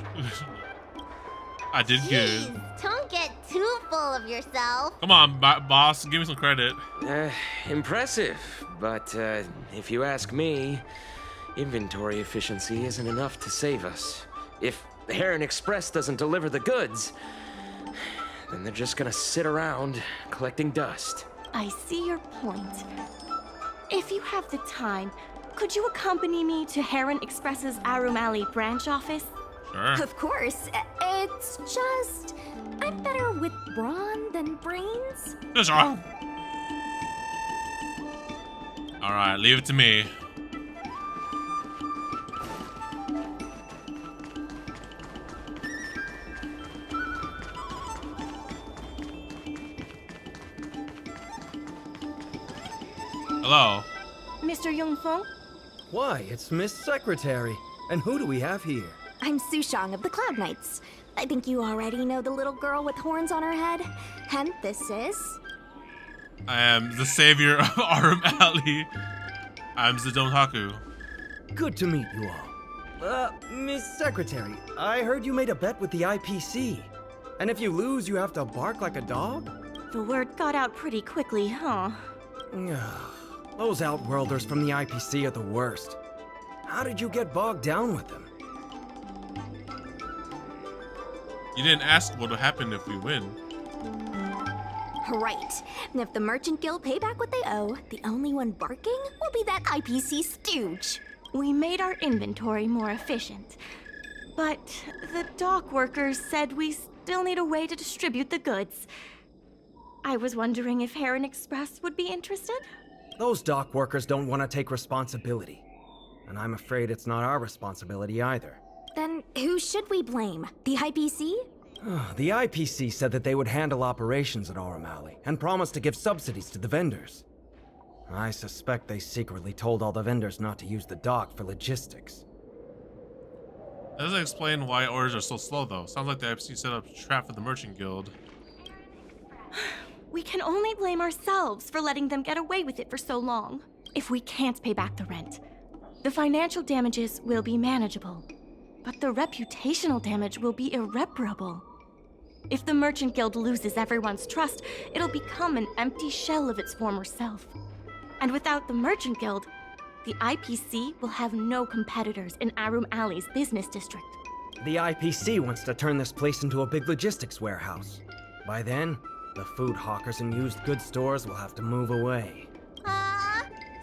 I did good.
Jeez, don't get too full of yourself.
Come on, boss, give me some credit.
Impressive, but if you ask me, inventory efficiency isn't enough to save us. If Heron Express doesn't deliver the goods, then they're just gonna sit around collecting dust.
I see your point. If you have the time, could you accompany me to Heron Express's Aurum Alley branch office?
Sure.
Of course. It's just... I'm better with brawn than brains.
That's right. Alright, leave it to me. Hello.
Mr. Yongfeng?
Why, it's Miss Secretary. And who do we have here?
I'm Sushang of the Cloud Knights. I think you already know the little girl with horns on her head. And this is...
I am the savior of Aurum Alley. I'm TheDomotaku.
Good to meet you all. Miss Secretary, I heard you made a bet with the IPC. And if you lose, you have to bark like a dog?
The word got out pretty quickly, huh?
Those Outworlders from the IPC are the worst. How did you get bogged down with them?
You didn't ask what would happen if we win.
Right. And if the Merchant Guild pay back what they owe, the only one barking will be that IPC stooge.
We made our inventory more efficient. But the dock workers said we still need a way to distribute the goods. I was wondering if Heron Express would be interested?
Those dock workers don't want to take responsibility. And I'm afraid it's not our responsibility either.
Then who should we blame? The IPC?
The IPC said that they would handle operations at Aurum Alley and promised to give subsidies to the vendors. I suspect they secretly told all the vendors not to use the dock for logistics.
That doesn't explain why orders are so slow, though. Sounds like the IPC set up a trap for the Merchant Guild.
We can only blame ourselves for letting them get away with it for so long. If we can't pay back the rent, the financial damages will be manageable, but the reputational damage will be irreparable. If the Merchant Guild loses everyone's trust, it'll become an empty shell of its former self. And without the Merchant Guild, the IPC will have no competitors in Aurum Alley's business district.
The IPC wants to turn this place into a big logistics warehouse. By then, the food hawkers and used goods stores will have to move away.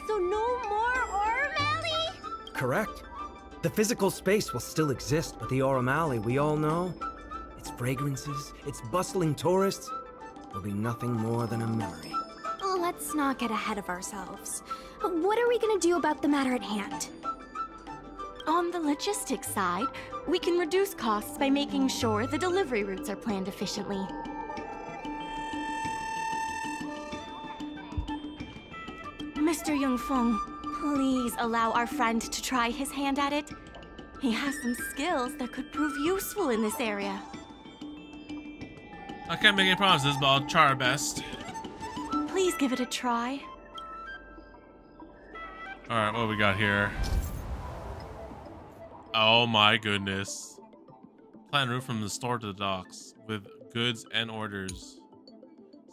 So no more Aurum Alley?
Correct. The physical space will still exist, but the Aurum Alley we all know, its fragrances, its bustling tourists, will be nothing more than a memory.
Let's not get ahead of ourselves. What are we gonna do about the matter at hand?
On the logistics side, we can reduce costs by making sure the delivery routes are planned efficiently. Mr. Yongfeng, please allow our friend to try his hand at it. He has some skills that could prove useful in this area.
I can't make any promises, but I'll try our best.
Please give it a try.
Alright, what we got here? Oh my goodness. Plan route from the store to the docks with goods and orders.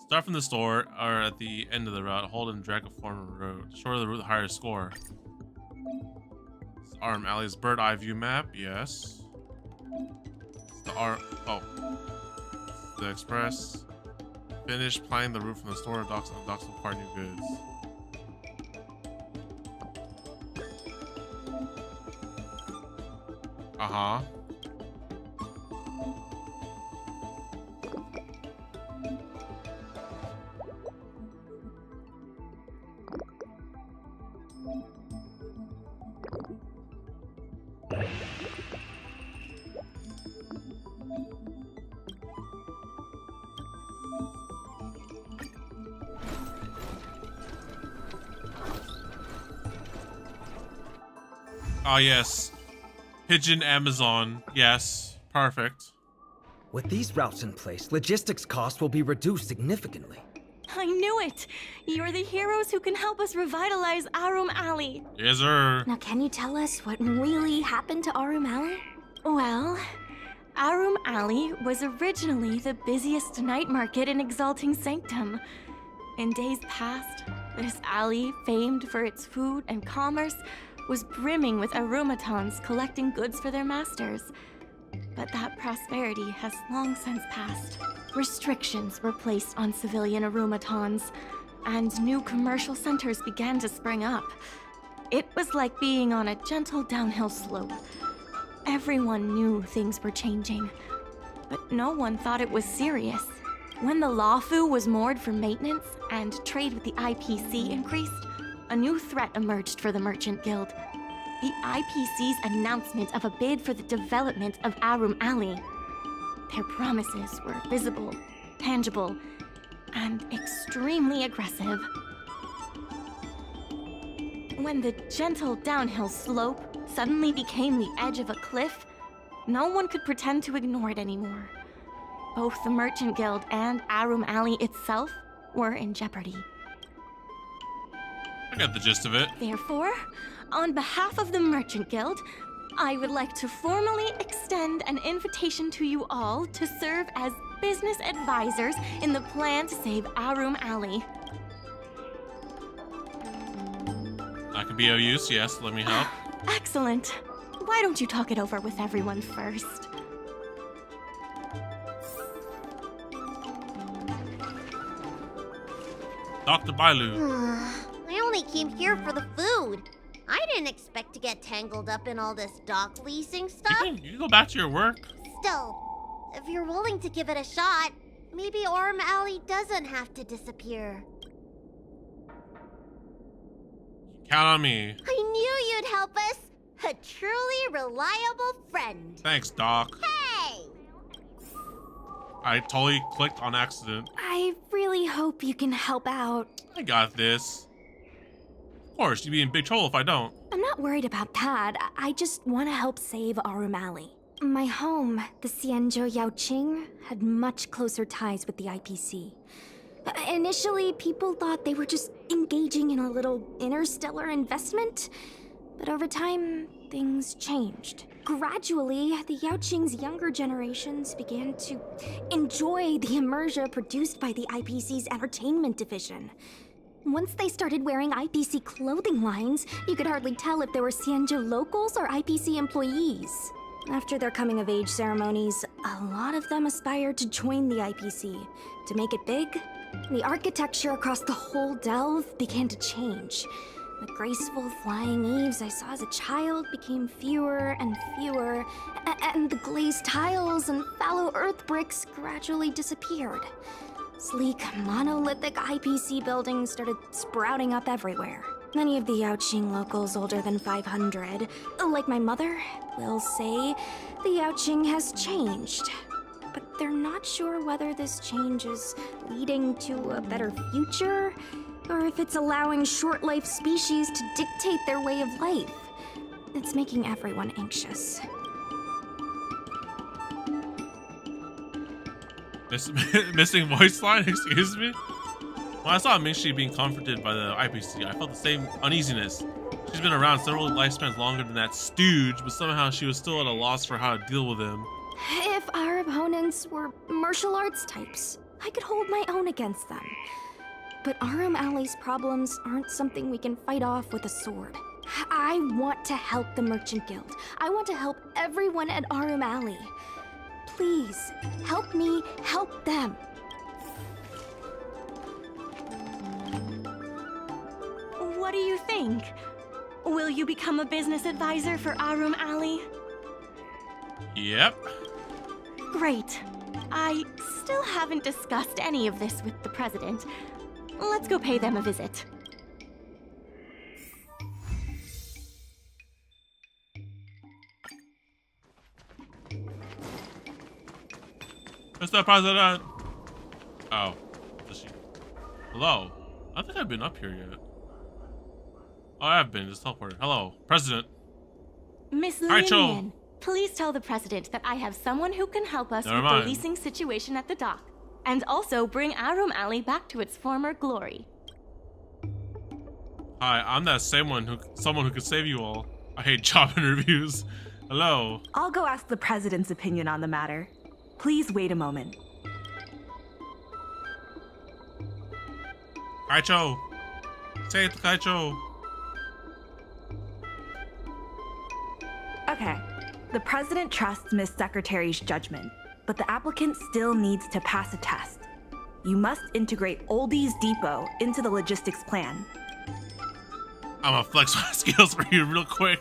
Start from the store or at the end of the route. Hold and drag a form of road. Shorter the route, the higher score. Aurum Alley's bird eye view map. Yes. The express. Finish planning the route from the store to docks. Docks will acquire new goods. Uh-huh. Oh, yes. Pigeon Amazon. Yes. Perfect.
With these routes in place, logistics costs will be reduced significantly.
I knew it! You're the heroes who can help us revitalize Aurum Alley.
Yes, sir.
Now, can you tell us what really happened to Aurum Alley?
Well, Aurum Alley was originally the busiest night market in Exalting Sanctum. In days past, this alley, famed for its food and commerce, was brimming with aromatons collecting goods for their masters. But that prosperity has long since passed. Restrictions were placed on civilian aromatons, and new commercial centers began to spring up. It was like being on a gentle downhill slope. Everyone knew things were changing, but no one thought it was serious. When the Lawfu was moored for maintenance and trade with the IPC increased, a new threat emerged for the Merchant Guild. The IPC's announcement of a bid for the development of Aurum Alley. Their promises were visible, tangible, and extremely aggressive. When the gentle downhill slope suddenly became the edge of a cliff, no one could pretend to ignore it anymore. Both the Merchant Guild and Aurum Alley itself were in jeopardy.
I got the gist of it.
Therefore, on behalf of the Merchant Guild, I would like to formally extend an invitation to you all to serve as business advisors in the plan to save Aurum Alley.
I could be of use, yes, let me help.
Excellent. Why don't you talk it over with everyone first?
Dr. Bailu.
I only came here for the food. I didn't expect to get tangled up in all this dock leasing stuff.
You can go back to your work.
Still, if you're willing to give it a shot, maybe Aurum Alley doesn't have to disappear.
Count on me.
I knew you'd help us. A truly reliable friend.
Thanks, Doc.
Hey!
I totally clicked on accident.
I really hope you can help out.
I got this. Of course, you'd be in big trouble if I don't.
I'm not worried about that. I just want to help save Aurum Alley. My home, the Xianzhou Yaoqing, had much closer ties with the IPC. Initially, people thought they were just engaging in a little interstellar investment, but over time, things changed. Gradually, the Yaoqing's younger generations began to enjoy the immersion produced by the IPC's entertainment division. Once they started wearing IPC clothing lines, you could hardly tell if they were Xianzhou locals or IPC employees. After their coming-of-age ceremonies, a lot of them aspired to join the IPC. To make it big, the architecture across the whole delve began to change. The graceful flying eaves I saw as a child became fewer and fewer, and the glazed tiles and fallow earth bricks gradually disappeared. Sleek, monolithic IPC buildings started sprouting up everywhere. Many of the Yaoqing locals older than 500, like my mother, will say the Yaoqing has changed. But they're not sure whether this change is leading to a better future, or if it's allowing short-life species to dictate their way of life. It's making everyone anxious.
Missing voice line? Excuse me? When I saw Mingxi being comforted by the IPC, I felt the same uneasiness. She's been around several lifespans longer than that stooge, but somehow she was still at a loss for how to deal with him.
If our opponents were martial arts types, I could hold my own against them. But Aurum Alley's problems aren't something we can fight off with a sword. I want to help the Merchant Guild. I want to help everyone at Aurum Alley. Please, help me help them.
What do you think? Will you become a business advisor for Aurum Alley?
Yep.
Great. I still haven't discussed any of this with the president. Let's go pay them a visit.
Mr. President! Oh. Is she? Hello? I don't think I've been up here yet. Oh, I have been. Just teleported. Hello, President.
Miss
Rachel.
Linian, please tell the president that I have someone who can help us
Never
with
mind.
the leasing situation at the dock, and also bring Aurum Alley back to its former glory.
Hi, I'm that same one someone who could save you all. I hate job interviews. Hello.
I'll go ask the president's opinion on the matter. Please wait a moment.
Kaicho. Say it to Kaicho.
Okay. The president trusts Miss Secretary's judgment, but the applicant still needs to pass a test. You must integrate Oldie's Depot into the logistics plan.
I'm gonna flex my skills for you real quick.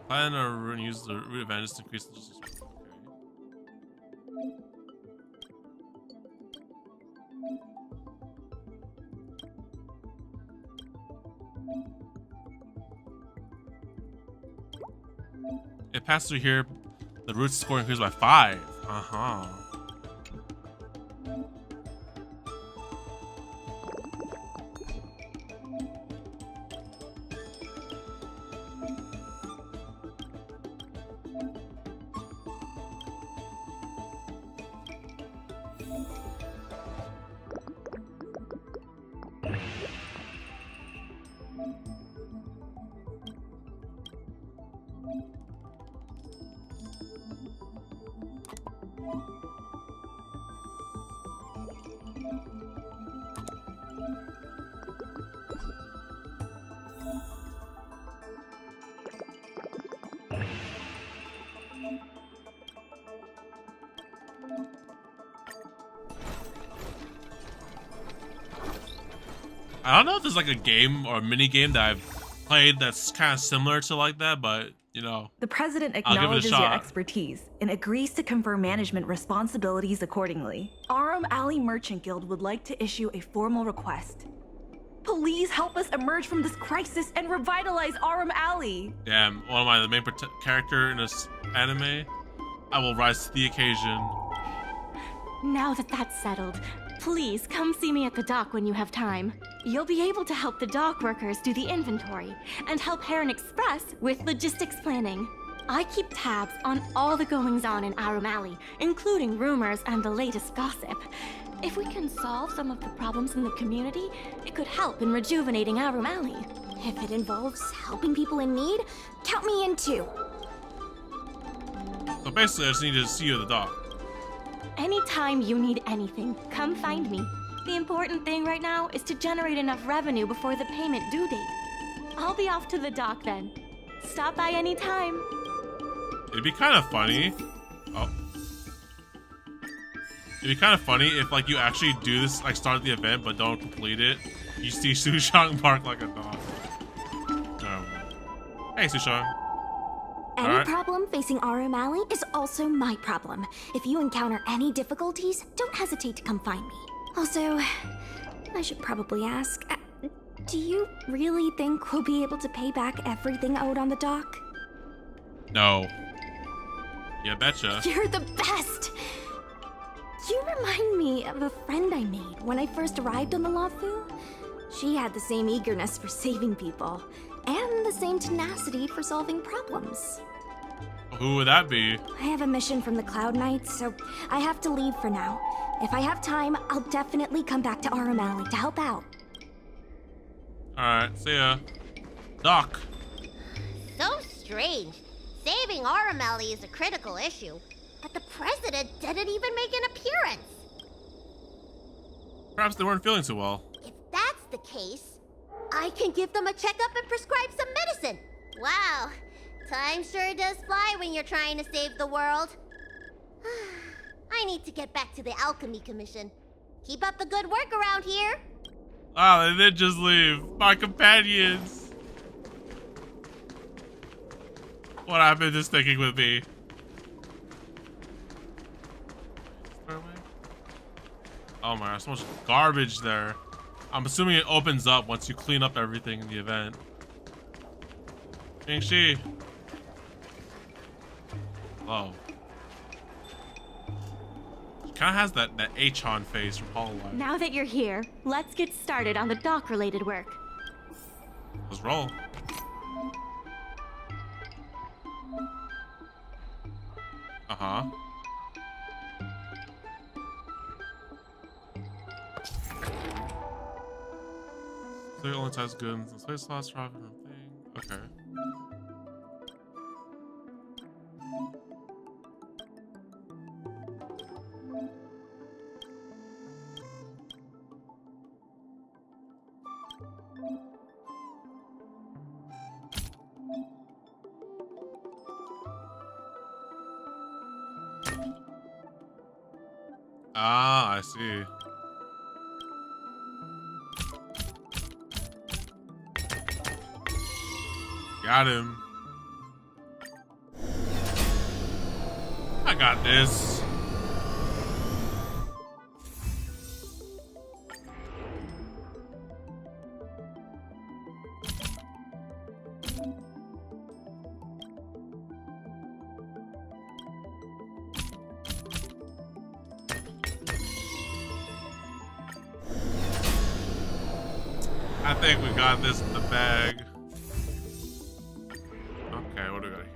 Plan or use the root advantage to increase the logistics. It passed through here. The root score increased by 5. Uh-huh. I don't know if there's like a game or a mini game that I've played that's kind of similar to like that, but you know.
The president
I'll give it a
acknowledges your
shot.
expertise and agrees to confer management responsibilities accordingly. Aurum Alley Merchant Guild would like to issue a formal request. Please help us emerge from this crisis and revitalize Aurum Alley.
Damn, what am I, the main character in this anime? I will rise to the occasion.
Now that that's settled, please come see me at the dock when you have time. You'll be able to help the dock workers do the inventory and help Heron Express with logistics planning. I keep tabs on all the goings-on in Aurum Alley, including rumors and the latest gossip. If we can solve some of the problems in the community, it could help in rejuvenating Aurum Alley.
If it involves helping people in need, count me in too.
So basically, I just need to see you at the dock.
Anytime you need anything, come find me. The important thing right now is to generate enough revenue before the payment due date. I'll be off to the dock then. Stop by anytime.
It'd be kind of funny. Oh. It'd be kind of funny if like you actually do this, like start the event but don't complete it. You see Sushang bark like a dog. Hey Sushang.
Any problem facing Aurum Alley is also my problem. If you encounter any difficulties, don't hesitate to come find me. Also, I should probably ask, do you really think we'll be able to pay back everything owed on the dock?
No. Yeah, betcha.
You're the best! You remind me of a friend I made when I first arrived on the Lafu. She had the same eagerness for saving people, and the same tenacity for solving problems.
Who would that be?
I have a mission from the Cloud Knights, so I have to leave for now. If I have time, I'll definitely come back to Aurum Alley to help out.
Alright, see ya. Doc.
So strange. Saving Aurum Alley is a critical issue, but the president didn't even make an appearance.
Perhaps they weren't feeling so well.
If that's the case, I can give them a checkup and prescribe some medicine. Wow, time sure does fly when you're trying to save the world. I need to get back to the Alchemy Commission. Keep up the good work around here.
Wow, they did just leave. My companions. What happened to sticking with me? Oh my gosh, so much garbage there. I'm assuming it opens up once you clean up everything in the event. Ming-Chi. Hello. She kind of has that Achon face from Hololive.
Now that you're here, let's get started on the dock-related work.
Let's roll. Uh-huh. Play only types goods and space slots, profit and thing. Okay. Ah, I see. Got him. I got this. I think we got this in the bag. Okay, what do we got here?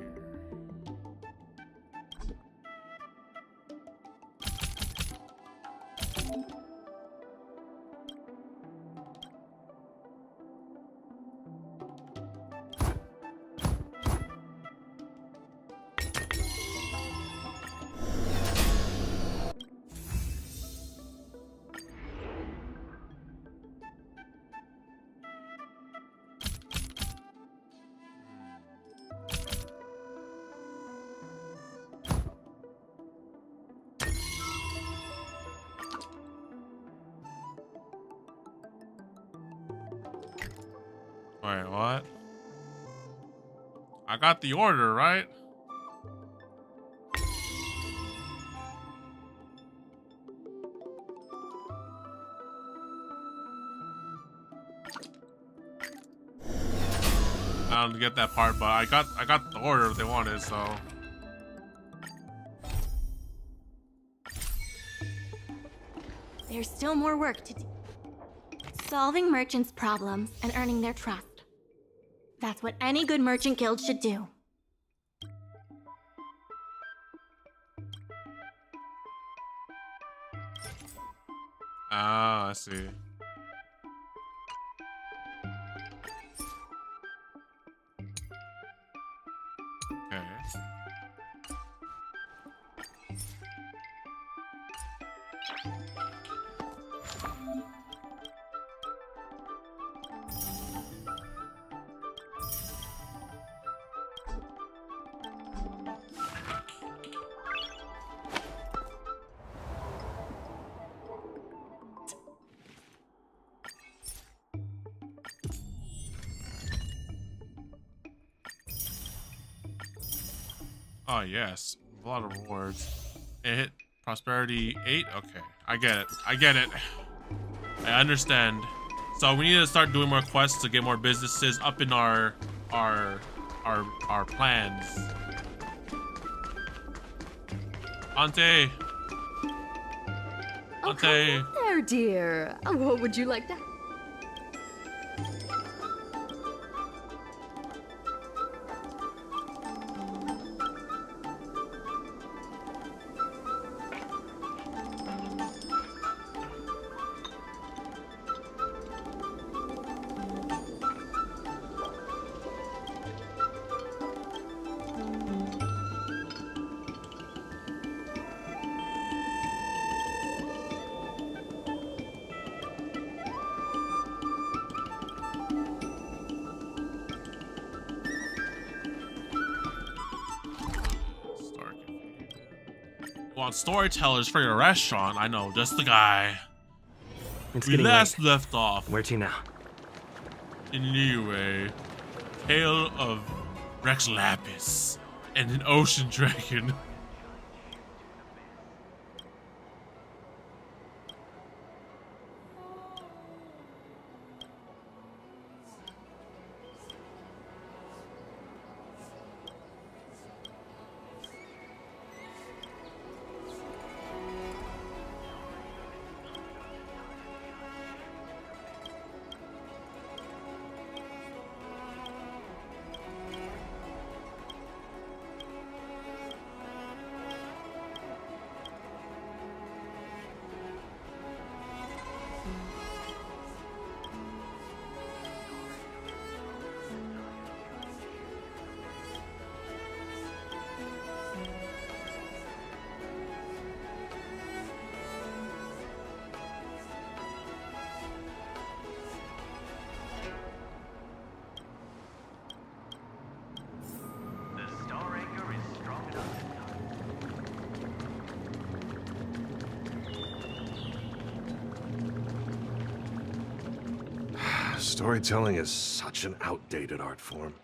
Wait, what? I got the order, right? I don't get that part, but I got the order they wanted, so.
There's still more work to do. Solving merchants' problems and earning their trust. That's what any good merchant guild should do.
Ah, I see. Okay. Oh yes, a lot of rewards. It hit prosperity 8. Okay, I get it. I get it. I understand. So we need to start doing more quests to get more businesses up in our plans. Ante.
Oh, come there, dear. What would you like to?
Want storytellers for your restaurant? I know, just the guy.
It's
We
getting
last
late.
left off.
Where to now?
Anyway, tale of Rex Lapis and an ocean dragon.
Storytelling is such an outdated art form.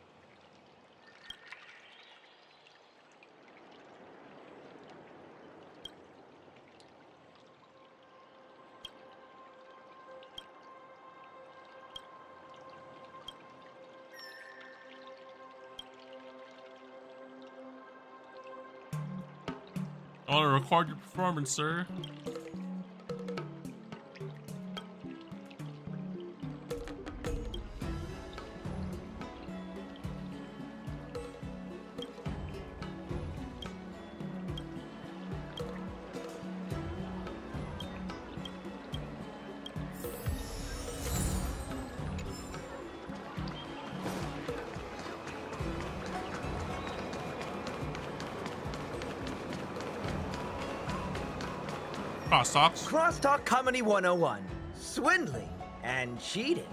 I want to record your performance, sir. Crosstalks.
Crosstalk Comedy 101. Swindling and cheating.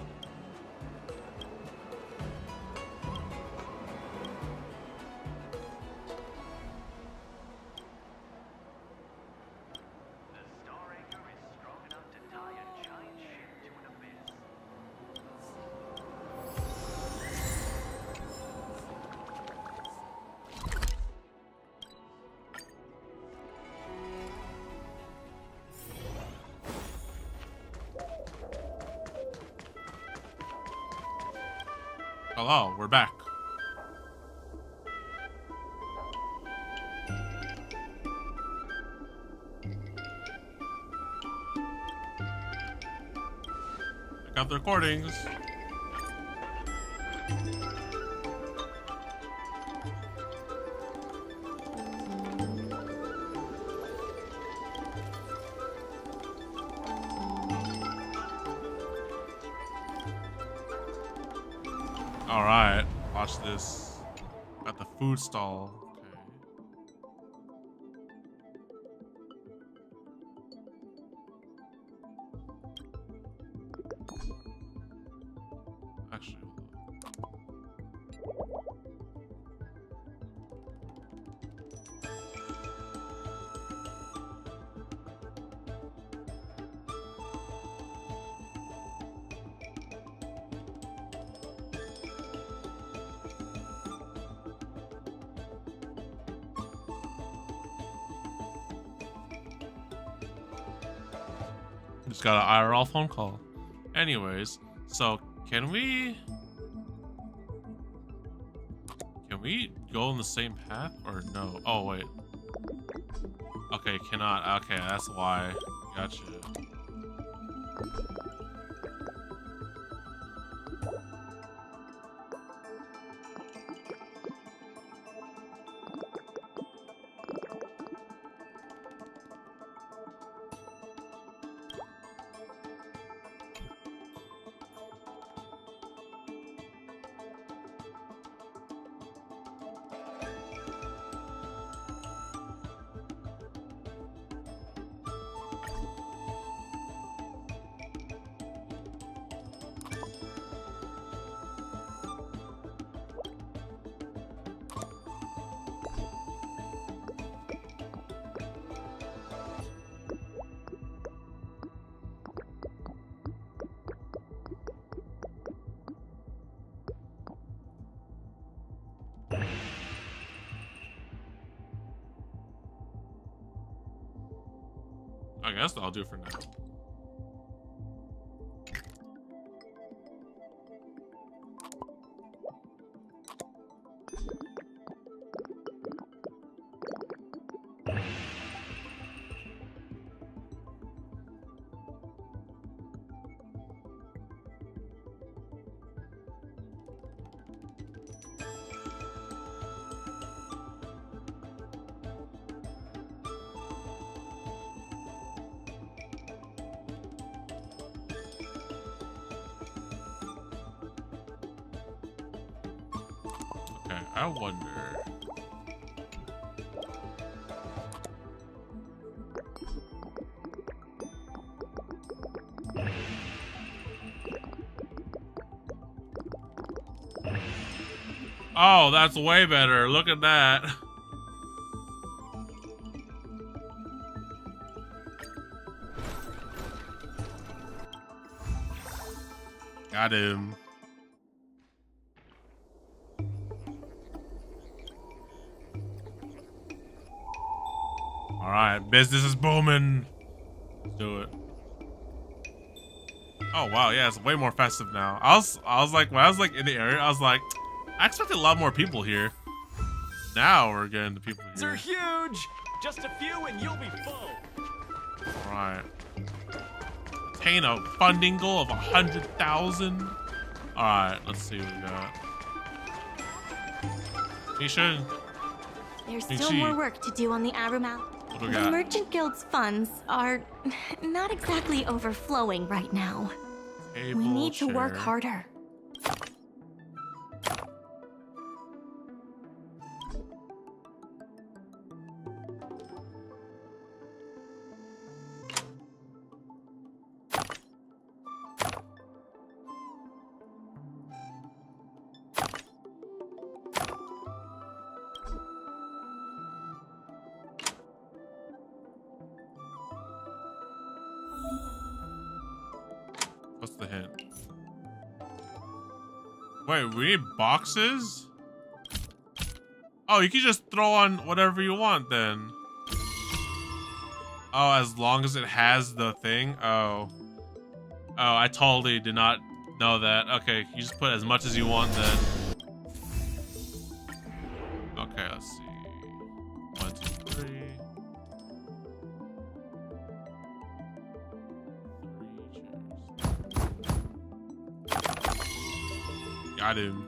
Hello, we're back. Check out the recordings. All right, watch this. At the food stall. Okay. Actually, just got an IRL phone call. Anyways, so can we go on the same path or no? Oh wait. Okay, cannot. Okay, that's why. Gotcha. I guess I'll do it for now. Okay, I wonder. Oh, that's way better. Look at that. Got him. All right, business is booming. Let's do it. Oh wow, yeah, it's way more festive now. I was like, when I was like in the area, I was like, I expected a lot more people here. Now we're getting the people here.
They're huge. Just a few and you'll be full.
All right. Attain a funding goal of 100,000. All right, let's see what we got. Misha.
There's still more work to do on the Aurum.
What do we
The
got?
Merchant Guild's funds are not exactly overflowing right now.
Table
We need to work
share.
harder.
What's the hint? Wait, we need boxes? Oh, you can just throw on whatever you want then. Oh, as long as it has the thing? Oh. Oh, I totally did not know that. Okay, you just put as much as you want then. Okay, let's see. 1, 2, 3. Got him.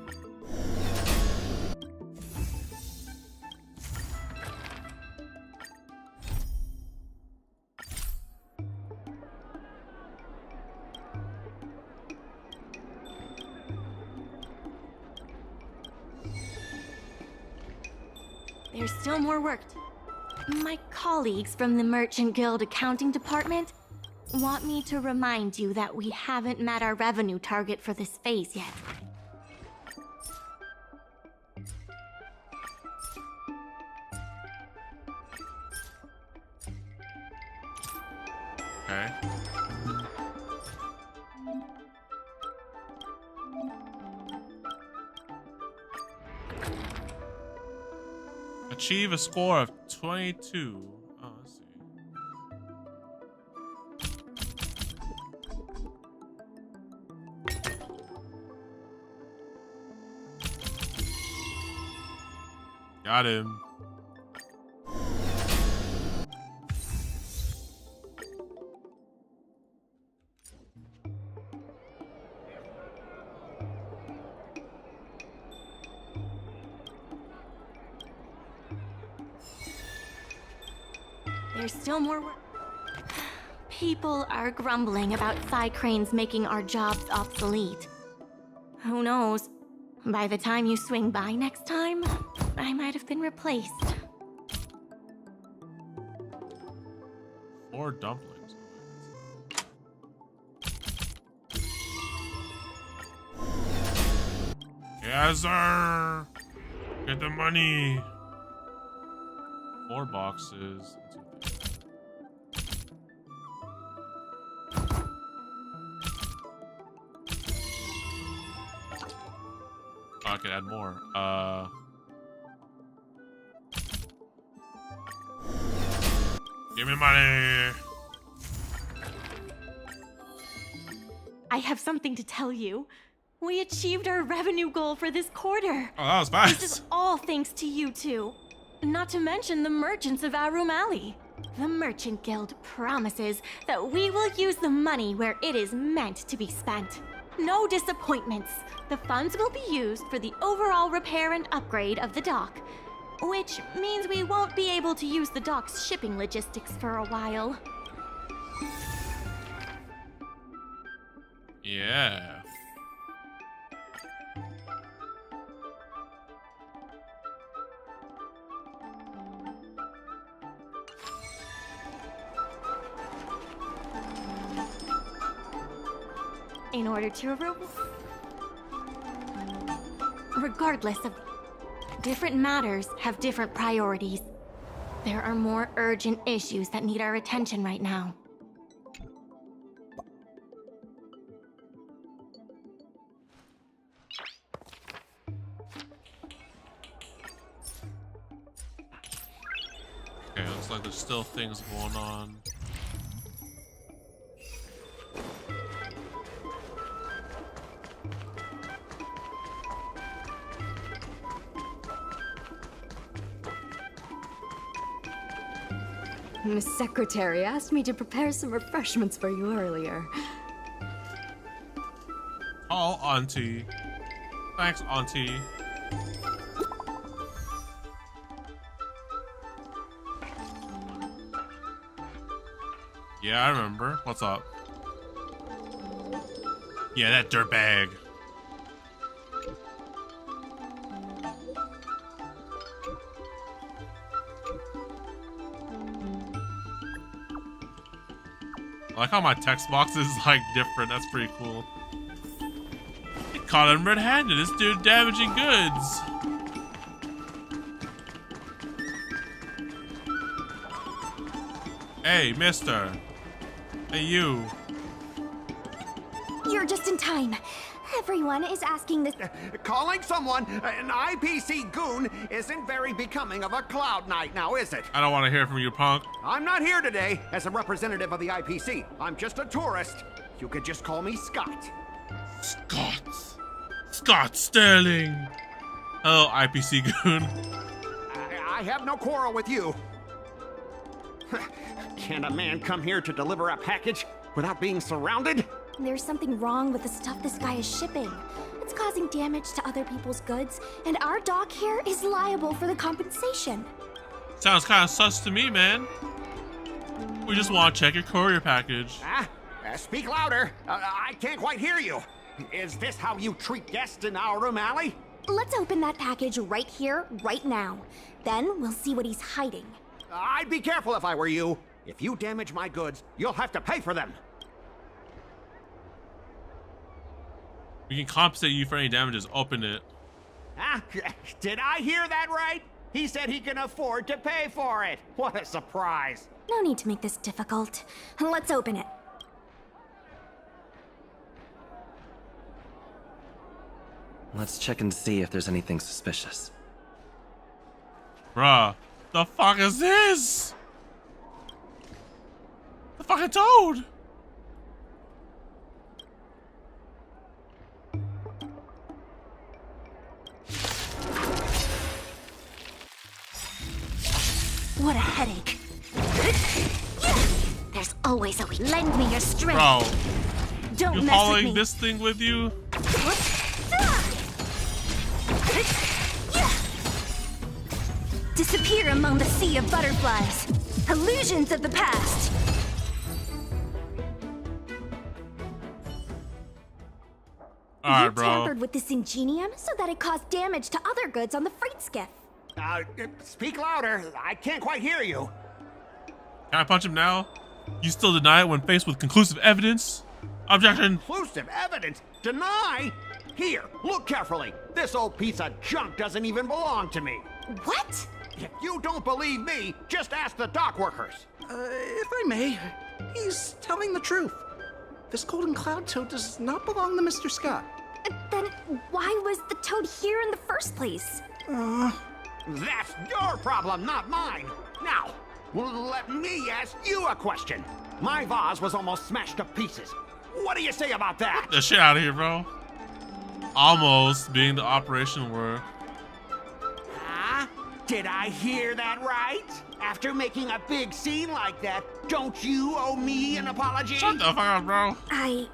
There's still more work. My colleagues from the Merchant Guild accounting department want me to remind you that we haven't met our revenue target for this phase yet.
Okay. Achieve a score of 22. Oh, let's see. Got him.
There's still more work. People are grumbling about side cranes making our jobs obsolete. Who knows? By the time you swing by next time, I might have been replaced.
4 dumplings. Yes, sir. Get the money. 4 boxes. Oh, I could add more. Give me money.
I have something to tell you. We achieved our revenue goal for this quarter.
Oh, that was fast.
This is all thanks to you two. Not to mention the merchants of Aurum Alley. The Merchant Guild promises that we will use the money where it is meant to be spent. No disappointments. The funds will be used for the overall repair and upgrade of the dock, which means we won't be able to use the dock's shipping logistics for a while.
Yeah.
In order to regardless of different matters have different priorities. There are more urgent issues that need our attention right now.
Okay, looks like there's still things going on.
Miss Secretary asked me to prepare some refreshments for you earlier.
Oh, Auntie. Thanks, Auntie. Yeah, I remember. What's up? Yeah, that dirtbag. I like how my text box is like different. That's pretty cool. He caught him red-handed. This dude damaging goods. Hey, mister. Hey, you.
You're just in time. Everyone is asking this.
Calling someone an IPC goon isn't very becoming of a Cloud Knight now, is it?
I don't want to hear from you, punk.
I'm not here today as a representative of the IPC. I'm just a tourist. You could just call me Scott.
Scott Sterling. Hello, IPC goon.
I have no quarrel with you. Can a man come here to deliver a package without being surrounded?
There's something wrong with the stuff this guy is shipping. It's causing damage to other people's goods, and our dock here is liable for the compensation.
Sounds kind of sus to me, man. We just want to check your courier package.
Speak louder. I can't quite hear you. Is this how you treat guests in Aurum Alley?
Let's open that package right here, right now. Then we'll see what he's hiding.
I'd be careful if I were you. If you damage my goods, you'll have to pay for them.
We can compensate you for any damages. Open it.
Did I hear that right? He said he can afford to pay for it. What a surprise.
No need to make this difficult. Let's open it.
Let's check and see if there's anything suspicious.
Bruh, the fuck is this? The fucking toad!
What a headache. There's always a way. Lend me your strength.
Bro,
Don't
you
mess
hauling
with me.
this thing with you?
Disappear among the sea of butterflies. Illusions of the past.
Alright,
You
bro.
tampered with this ingenium so that it caused damage to other goods on the freight skiff.
Speak louder. I can't quite hear you.
Can I punch him now? You still deny it when faced with conclusive evidence? Objection.
Conclusive evidence? Deny? Here, look carefully. This old piece of junk doesn't even belong to me.
What?
If you don't believe me, just ask the dock workers.
If I may, he's telling the truth. This golden cloud toad does not belong to Mr. Scott.
Then why was the toad here in the first place?
That's your problem, not mine. Now, let me ask you a question. My vase was almost smashed to pieces. What do you say about that?
Get the shit out of here, bro. Almost being the operation word.
Did I hear that right? After making a big scene like that, don't you owe me an apology?
Shut the fuck up, bro.
I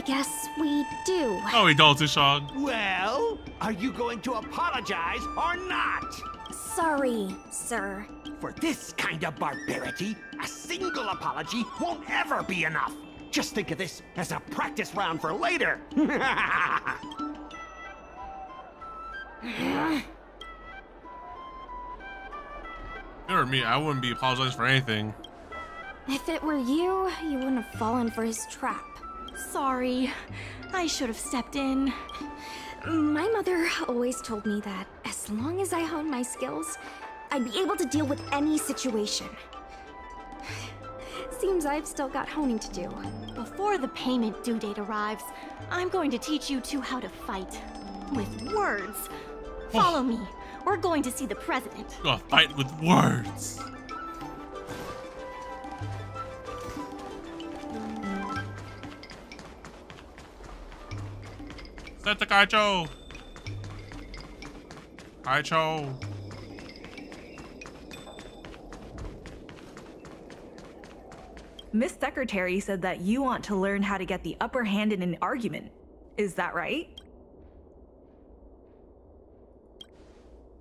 guess we do.
No, we don't, Sushang.
Well, are you going to apologize or not?
Sorry, sir.
For this kind of barbarity, a single apology won't ever be enough. Just think of this as a practice round for later.
If it were me, I wouldn't be apologizing for anything.
If it were you, you wouldn't have fallen for his trap. Sorry. I should have stepped in. My mother always told me that as long as I honed my skills, I'd be able to deal with any situation. Seems I've still got honing to do. Before the payment due date arrives, I'm going to teach you two how to fight. With words. Follow me. We're going to see the president.
Gonna fight with words. Set the Kaicho. Kaicho.
Miss Secretary said that you want to learn how to get the upper hand in an argument. Is that right?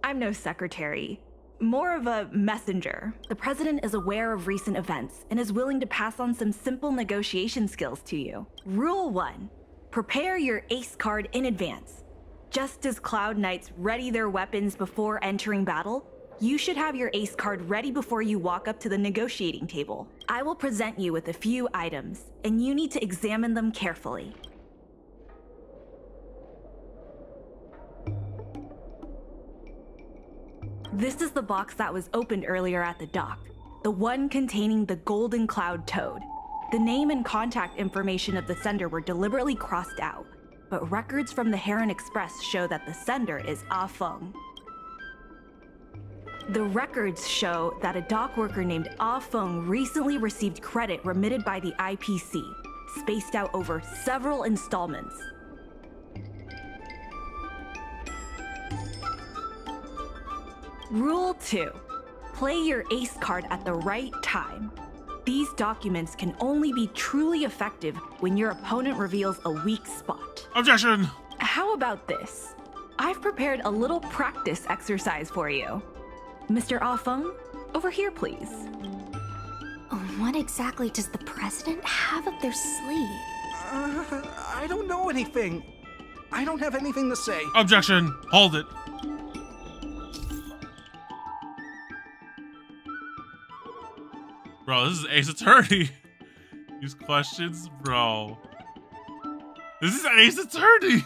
I'm no secretary. More of a messenger. The president is aware of recent events and is willing to pass on some simple negotiation skills to you. Rule 1. Prepare your ace card in advance. Just as Cloud Knights ready their weapons before entering battle, you should have your ace card ready before you walk up to the negotiating table. I will present you with a few items, and you need to examine them carefully. This is the box that was opened earlier at the dock, the one containing the Golden Cloud Toad. The name and contact information of the sender were deliberately crossed out, but records from the Heron Express show that the sender is Ah Feng. The records show that a dock worker named Ah Feng recently received credit remitted by the IPC, spaced out over several installments. Rule 2. Play your ace card at the right time. These documents can only be truly effective when your opponent reveals a weak spot.
Objection!
How about this? I've prepared a little practice exercise for you. Mr. Ah Feng, over here, please.
What exactly does the president have up their sleeve?
I don't know anything. I don't have anything to say.
Objection! Hold it. Bro, this is Ace Attorney. These questions, bro. This is Ace Attorney.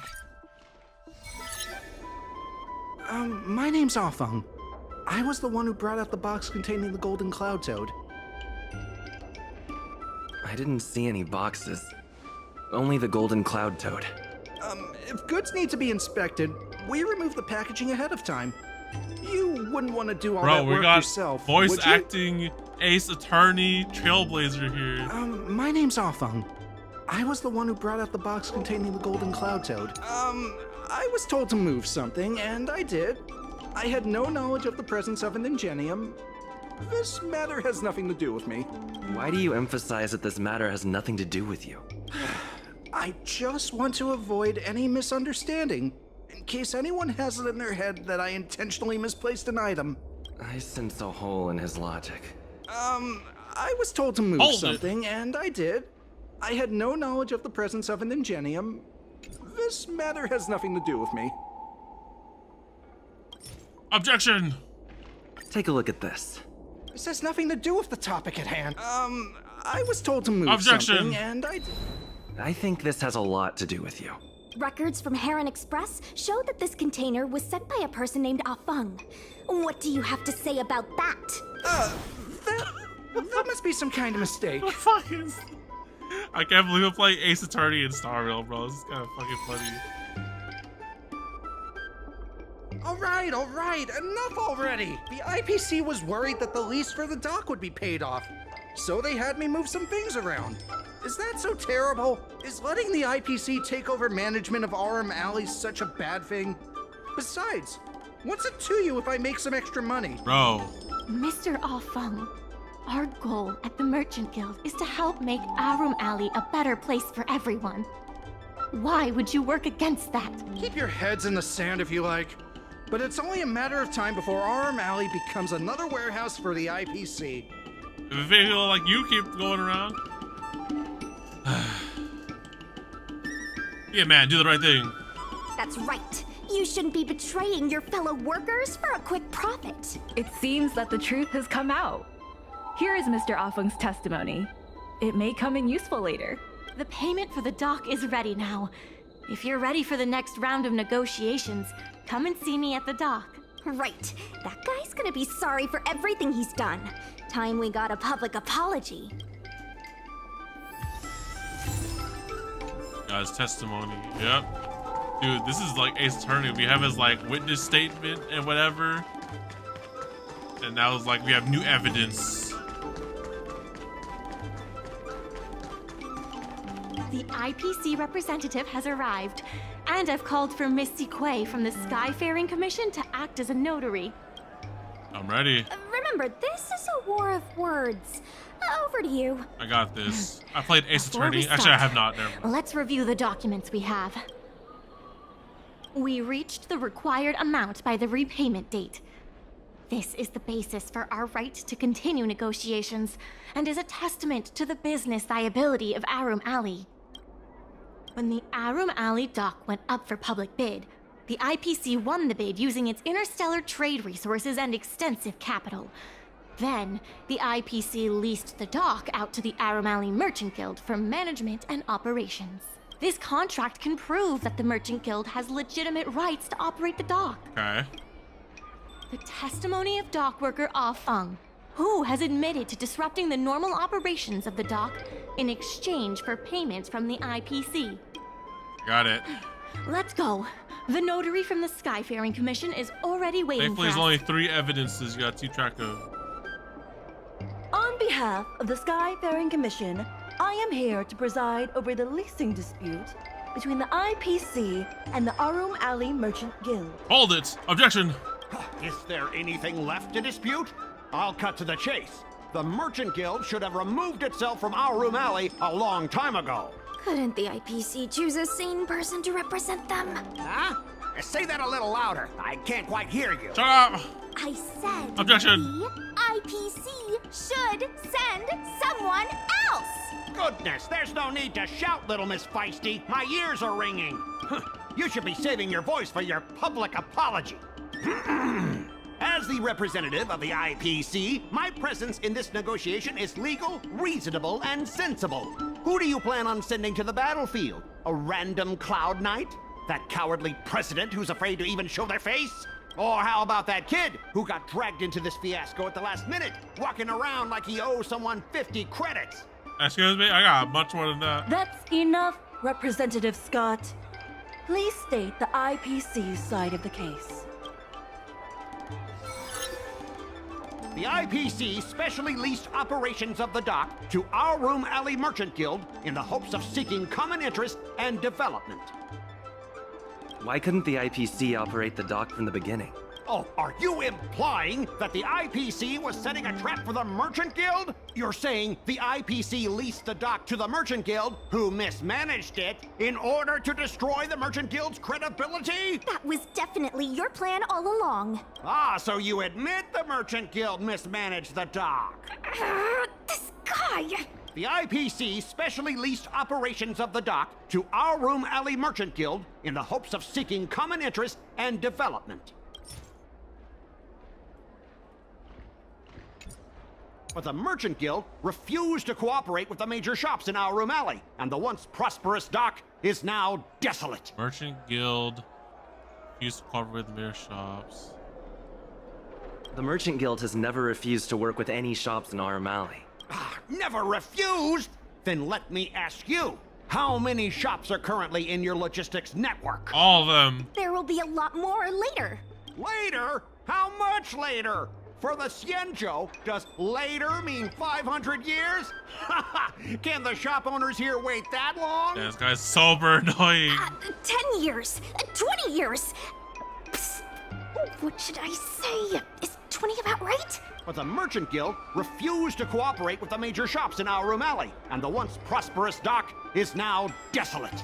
My name's Ah Feng. I was the one who brought out the box containing the Golden Cloud Toad.
I didn't see any boxes. Only the Golden Cloud Toad.
If goods need to be inspected, we remove the packaging ahead of time. You wouldn't want to do all that work yourself,
voice
would you?
acting Ace Attorney Trailblazer here.
My name's Ah Feng. I was the one who brought out the box containing the Golden Cloud Toad. I was told to move something, and I did. I had no knowledge of the presence of an ingenium. This matter has nothing to do with me.
Why do you emphasize that this matter has nothing to do with you?
I just want to avoid any misunderstanding, in case anyone has it in their head that I intentionally misplaced an item.
I sense a hole in his logic.
I was told to move something, and I did. I had no knowledge of the presence of an ingenium. This matter has nothing to do with me.
Objection!
Take a look at this.
This has nothing to do with the topic at hand. I was told to move
Objection.
something, and I did.
I think this has a lot to do with you.
Records from Heron Express show that this container was sent by a person named Ah Feng. What do you have to say about that?
That must be some kind of mistake.
What the fuck is... I can't believe I'm playing Ace Attorney in Star Rail, bro. This is kind of fucking funny.
All right, enough already. The IPC was worried that the lease for the dock would be paid off, so they had me move some things around. Is that so terrible? Is letting the IPC take over management of Aurum Alley such a bad thing? Besides, what's it to you if I make some extra money?
Bro.
Mr. Ah Feng, our goal at the Merchant Guild is to help make Aurum Alley a better place for everyone. Why would you work against that?
Keep your heads in the sand if you like. But it's only a matter of time before Aurum Alley becomes another warehouse for the IPC.
If it feel like you keep going around. Yeah, man, do the right thing.
That's right. You shouldn't be betraying your fellow workers for a quick profit.
It seems that the truth has come out. Here is Mr. Ah Feng's testimony. It may come in useful later.
The payment for the dock is ready now. If you're ready for the next round of negotiations, come and see me at the dock.
Right. That guy's gonna be sorry for everything he's done. Time we got a public apology.
Guy's testimony, yep. Dude, this is like Ace Attorney. We have his like witness statement and whatever. And now it's like we have new evidence.
The IPC representative has arrived, and I've called for Miss Sequay from the Skyfaring Commission to act as a notary.
I'm ready.
Remember, this is a war of words. Over to you.
I got this. I played Ace
Before we
Attorney. Actually, I
start,
have not. Never mind.
Let's review the documents we have. We reached the required amount by the repayment date. This is the basis for our right to continue negotiations and is a testament to the business viability of Aurum Alley. When the Aurum Alley dock went up for public bid, the IPC won the bid using its interstellar trade resources and extensive capital. Then, the IPC leased the dock out to the Aurum Alley Merchant Guild for management and operations. This contract can prove that the Merchant Guild has legitimate rights to operate the dock.
Okay.
The testimony of dock worker Ah Feng, who has admitted to disrupting the normal operations of the dock in exchange for payments from the IPC.
Got it.
Let's go. The notary from the Skyfaring Commission is already waiting
Thankfully,
for
there's
us.
only 3 evidences you got to keep track of.
On behalf of the Skyfaring Commission, I am here to preside over the leasing dispute between the IPC and the Aurum Alley Merchant Guild.
Hold it! Objection!
Is there anything left to dispute? I'll cut to the chase. The Merchant Guild should have removed itself from Aurum Alley a long time ago.
Couldn't the IPC choose a sane person to represent them?
Huh? Say that a little louder. I can't quite hear you.
Shut up!
I said
Objection!
the IPC should send someone else.
Goodness, there's no need to shout, little Miss Feisty. My ears are ringing. You should be saving your voice for your public apology. As the representative of the IPC, my presence in this negotiation is legal, reasonable, and sensible. Who do you plan on sending to the battlefield? A random Cloud Knight? That cowardly president who's afraid to even show their face? Or how about that kid who got dragged into this fiasco at the last minute, walking around like he owes someone 50 credits?
Excuse me, I got much more than that.
That's enough, Representative Scott. Please state the IPC's side of the case.
The IPC specially leased operations of the dock to Aurum Alley Merchant Guild in the hopes of seeking common interest and development.
Why couldn't the IPC operate the dock from the beginning?
Oh, are you implying that the IPC was setting a trap for the Merchant Guild? You're saying the IPC leased the dock to the Merchant Guild, who mismanaged it, in order to destroy the Merchant Guild's credibility?
That was definitely your plan all along.
Ah, so you admit the Merchant Guild mismanaged the dock.
This guy!
The IPC specially leased operations of the dock to Aurum Alley Merchant Guild in the hopes of seeking common interest and development. But the Merchant Guild refused to cooperate with the major shops in Aurum Alley, and the once prosperous dock is now desolate.
Merchant Guild used to cooperate with their shops.
The Merchant Guild has never refused to work with any shops in Aurum Alley.
Never refused? Then let me ask you, how many shops are currently in your logistics network?
All of them.
There will be a lot more later.
Later? How much later? For the Xianzhou, does later mean 500 years? Can the shop owners here wait that long?
Yeah, this guy's super annoying.
10 years. 20 years. Psst. What should I say? Is 20 about right?
But the Merchant Guild refused to cooperate with the major shops in Aurum Alley, and the once prosperous dock is now desolate.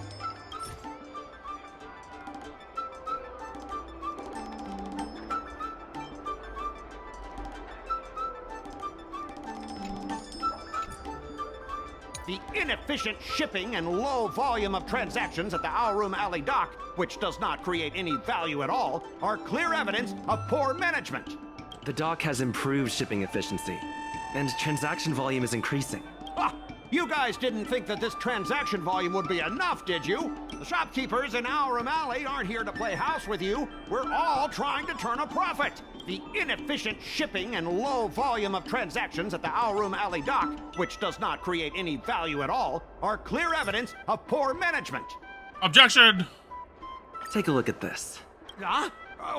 The inefficient shipping and low volume of transactions at the Aurum Alley dock, which does not create any value at all, are clear evidence of poor management.
The dock has improved shipping efficiency, and transaction volume is increasing.
You guys didn't think that this transaction volume would be enough, did you? The shopkeepers in Aurum Alley aren't here to play house with you. We're all trying to turn a profit. The inefficient shipping and low volume of transactions at the Aurum Alley dock, which does not create any value at all, are clear evidence of poor management.
Objection!
Take a look at this.
Huh?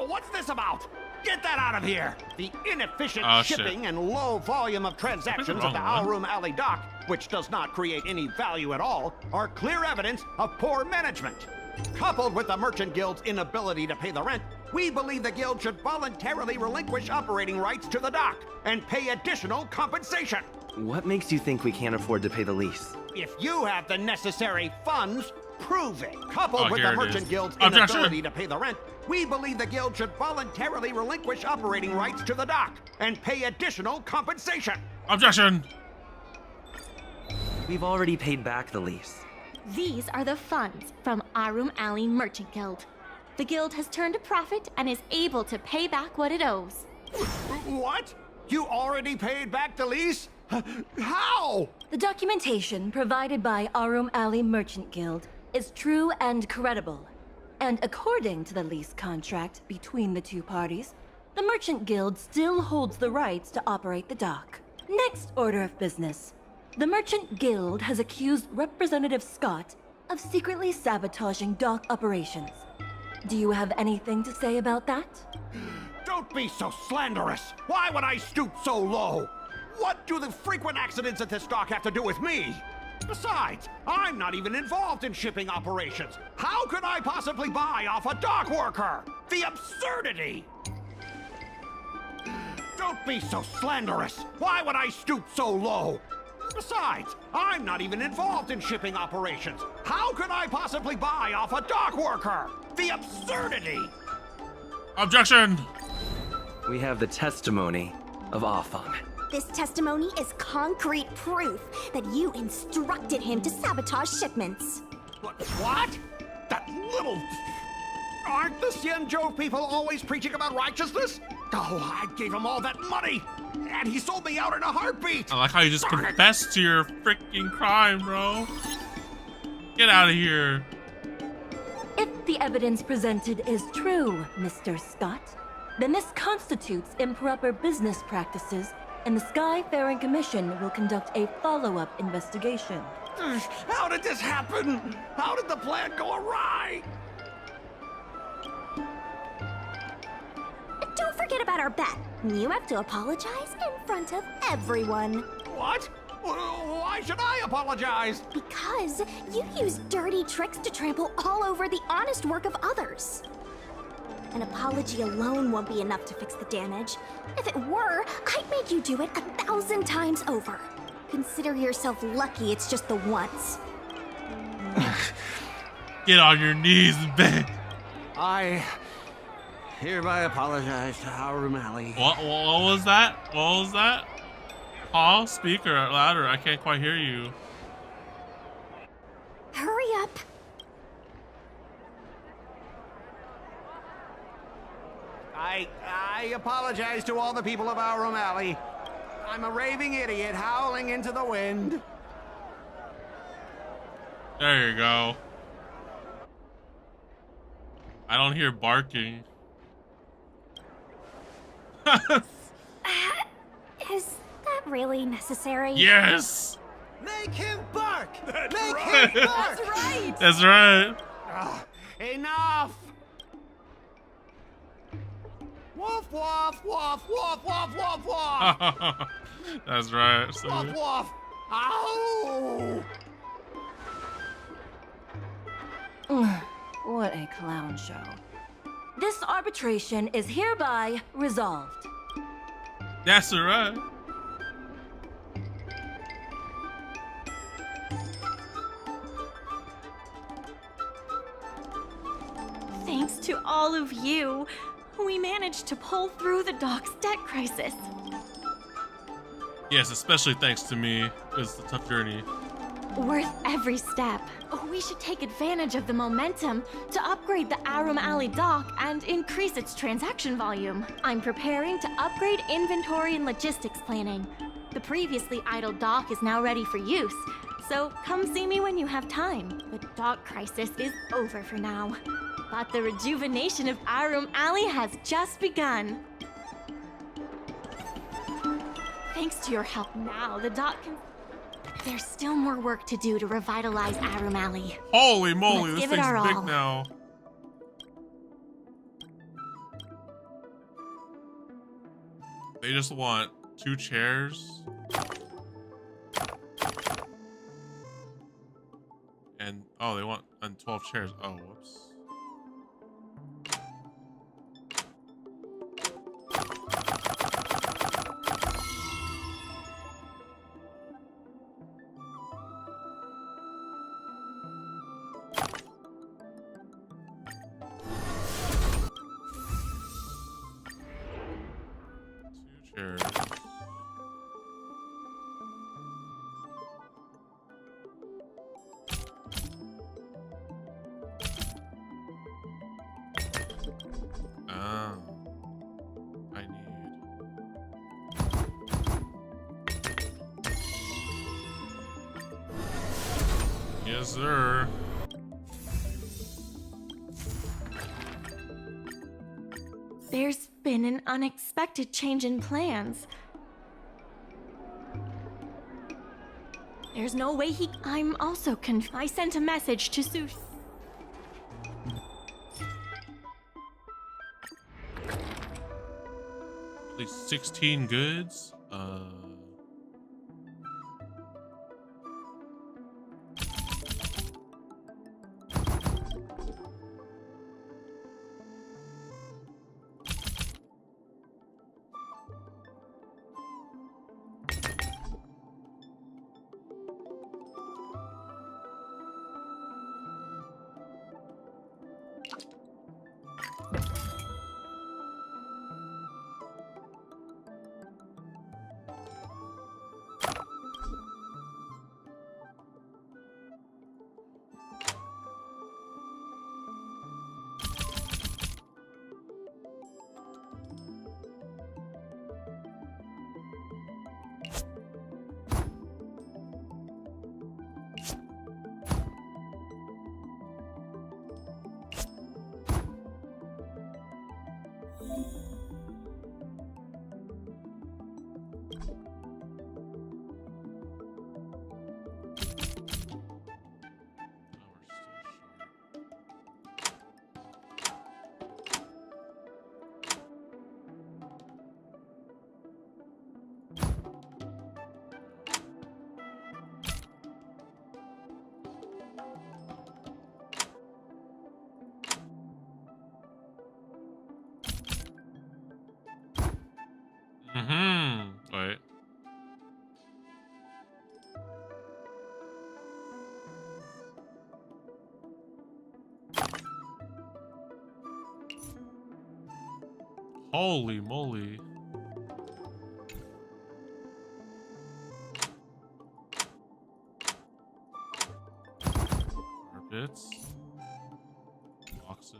What's this about? Get that out of here! The inefficient shipping and low volume of transactions at the Aurum Alley dock, which does not create any value at all, are clear evidence of poor management. Coupled with the Merchant Guild's inability to pay the rent, we believe the Guild should voluntarily relinquish operating rights to the dock and pay additional compensation.
What makes you think we can't afford to pay the lease?
If you have the necessary funds, prove it. Coupled with the Merchant Guild's inability to pay the rent, we believe the Guild should voluntarily relinquish operating rights to the dock and pay additional compensation.
Objection!
We've already paid back the lease.
These are the funds from Aurum Alley Merchant Guild. The guild has turned a profit and is able to pay back what it owes.
What? You already paid back the lease? How?
The documentation provided by Aurum Alley Merchant Guild is true and credible. And according to the lease contract between the two parties, the Merchant Guild still holds the rights to operate the dock. Next order of business. The Merchant Guild has accused Representative Scott of secretly sabotaging dock operations. Do you have anything to say about that?
Don't be so slanderous! Why would I stoop so low? What do the frequent accidents at this dock have to do with me? Besides, I'm not even involved in shipping operations. How could I possibly buy off a dock worker? The absurdity! Don't be so slanderous! Why would I stoop so low? Besides, I'm not even involved in shipping operations. How could I possibly buy off a dock worker? The absurdity!
Objection!
We have the testimony of Afang.
This testimony is concrete proof that you instructed him to sabotage shipments.
What? That little... Aren't the Xianzhou people always preaching about righteousness? Oh, I gave him all that money, and he sold me out in a heartbeat.
I like how you just confessed to your freaking crime, bro. Get out of here.
If the evidence presented is true, Mr. Scott, then this constitutes improper business practices, and the Skyfaring Commission will conduct a follow-up investigation.
How did this happen? How did the plan go awry?
Don't forget about our bet. You have to apologize in front of everyone.
What? Why should I apologize?
Because you use dirty tricks to trample all over the honest work of others. An apology alone won't be enough to fix the damage. If it were, I'd make you do it 1,000 times over. Consider yourself lucky it's just the once.
Get on your knees and beg.
I hereby apologize to Aurum Alley.
What was that? What was that? Paul, speak or louder. I can't quite hear you.
Hurry up.
I apologize to all the people of Aurum Alley. I'm a raving idiot howling into the wind.
There you go. I don't hear barking.
Is that really necessary?
Yes!
Make him bark!
That's
Make
right.
him bark! That's right!
That's right.
Enough! Woof, woof, woof, woof, woof, woof, woof!
That's right.
Woof, woof! Ow!
What a clown show. This arbitration is hereby resolved.
That's right.
Thanks to all of you, we managed to pull through the dock's debt crisis.
Yes, especially thanks to me. It was a tough journey.
Worth every step. We should take advantage of the momentum to upgrade the Aurum Alley dock and increase its transaction volume. I'm preparing to upgrade inventory and logistics planning. The previously idle dock is now ready for use, so come see me when you have time. The dock crisis is over for now, but the rejuvenation of Aurum Alley has just begun. Thanks to your help now, the dock can... There's still more work to do to revitalize Aurum Alley.
Holy moly,
Let's
this
give it
thing's
our
big
all.
now. They just want 2 chairs. And oh, they want 12 chairs. Oh, whoops. Chairs. I need. Yes, sir.
There's been an unexpected change in plans. There's no way he. I'm also I sent a message to Sush.
At least 16 goods. Wait. Holy moly. Carpets. Boxes.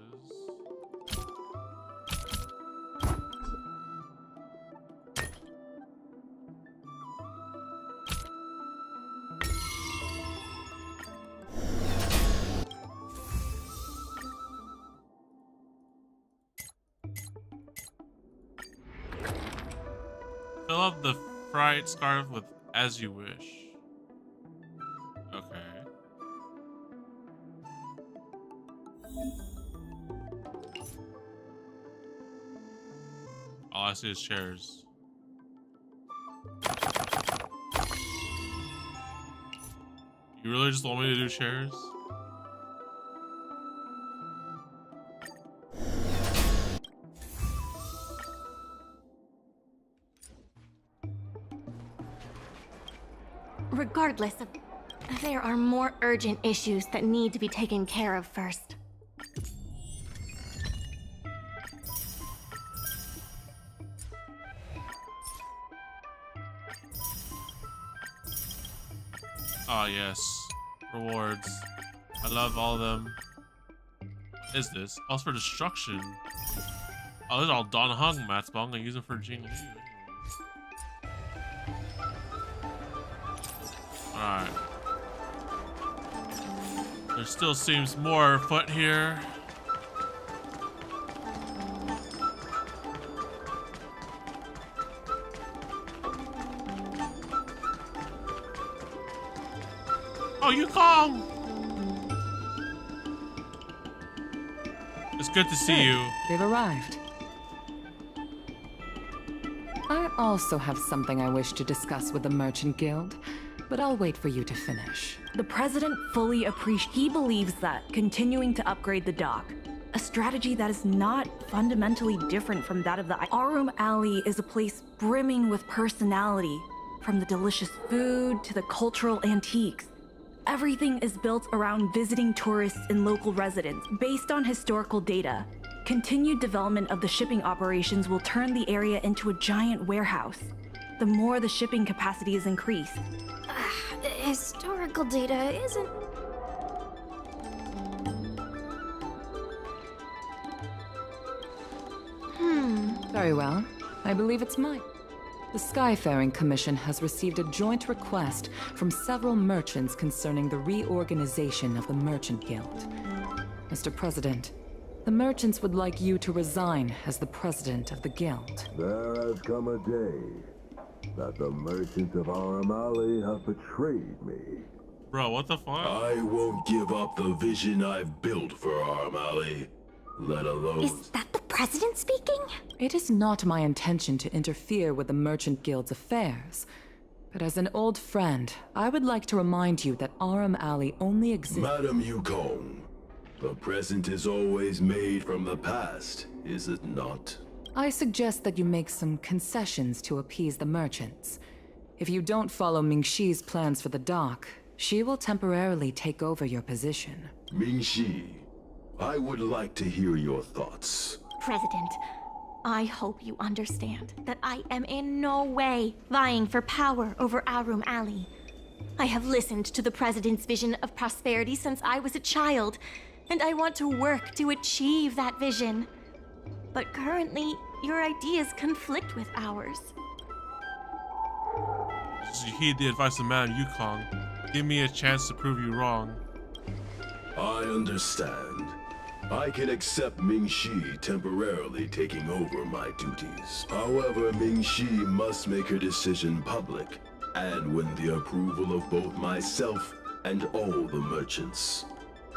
Fill up the fried scarf with as you wish. Okay. All I see is chairs. You really just want me to do chairs?
Regardless of. There are more urgent issues that need to be taken care of first.
Ah, yes. Rewards. I love all of them. What is this? Oh, it's for destruction. Oh, these are all Don Hung mats, but I'm gonna use them for Jing Liu. Alright. There still seems more afoot here. Oh, you come! It's good to see you.
They've arrived. I also have something I wish to discuss with the Merchant Guild, but I'll wait for you to finish.
The president fully appreciates. He believes that continuing to upgrade the dock, a strategy that is not fundamentally different from that of the Aurum Alley, is a place brimming with personality, from the delicious food to the cultural antiques. Everything is built around visiting tourists and local residents based on historical data. Continued development of the shipping operations will turn the area into a giant warehouse. The more the shipping capacity is increased.
Historical data isn't...
Very well. I believe it's mine. The Skyfaring Commission has received a joint request from several merchants concerning the reorganization of the Merchant Guild. Mr. President, the merchants would like you to resign as the president of the guild.
There has come a day that the merchants of Aurum Alley have betrayed me.
Bro, what the fuck?
I won't give up the vision I've built for Aurum Alley, let alone...
Is that the president speaking?
It is not my intention to interfere with the Merchant Guild's affairs, but as an old friend, I would like to remind you that Aurum Alley only exists...
Madam Yukong, the present is always made from the past, is it not?
I suggest that you make some concessions to appease the merchants. If you don't follow Mingxi's plans for the dock, she will temporarily take over your position.
Mingxi, I would like to hear your thoughts.
President, I hope you understand that I am in no way vying for power over Aurum Alley. I have listened to the President's vision of prosperity since I was a child, and I want to work to achieve that vision. But currently, your ideas conflict with ours.
Just heed the advice of Madam Yukong. Give me a chance to prove you wrong.
I understand. I can accept Mingxi temporarily taking over my duties. However, Mingxi must make her decision public, and win the approval of both myself and all the merchants.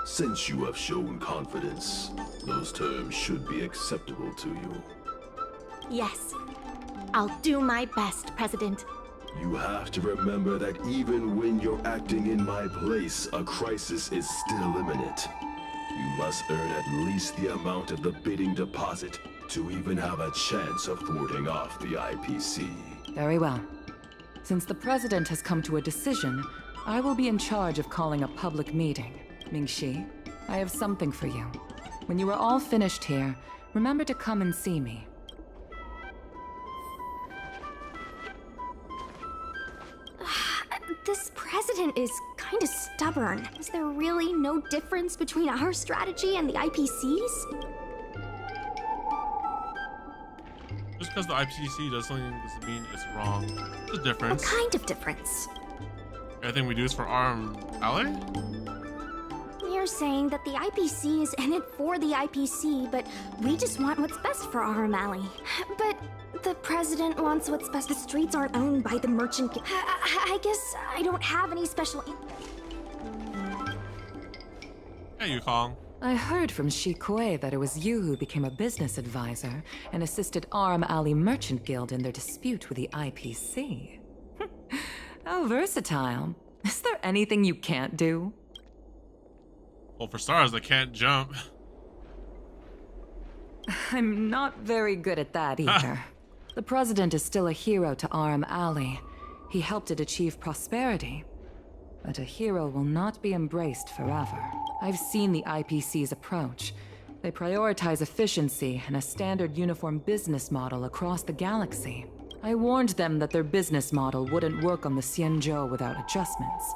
Since you have shown confidence, those terms should be acceptable to you.
Yes, I'll do my best, President.
You have to remember that even when you're acting in my place, a crisis is still imminent. You must earn at least the amount of the bidding deposit to even have a chance of thwarting off the IPC.
Very well. Since the President has come to a decision, I will be in charge of calling a public meeting. Mingxi, I have something for you. When you are all finished here, remember to come and see me.
This president is kind of stubborn. Is there really no difference between our strategy and the IPC's?
Just because the IPC does something doesn't mean it's wrong. There's a difference.
What kind of difference?
Everything we do is for Aurum Alley?
You're saying that the IPC is in it for the IPC, but we just want what's best for Aurum Alley. But the president wants what's best. The streets aren't owned by the merchant guild. I guess I don't have any special...
Hey, Yukong.
I heard from Shikue that it was you who became a business advisor and assisted Aurum Alley Merchant Guild in their dispute with the IPC. How versatile. Is there anything you can't do?
Well, for stars, they can't jump.
I'm not very good at that either. The president is still a hero to Aurum Alley. He helped it achieve prosperity. But a hero will not be embraced forever. I've seen the IPC's approach. They prioritize efficiency and a standard uniform business model across the galaxy. I warned them that their business model wouldn't work on the Xianzhou without adjustments.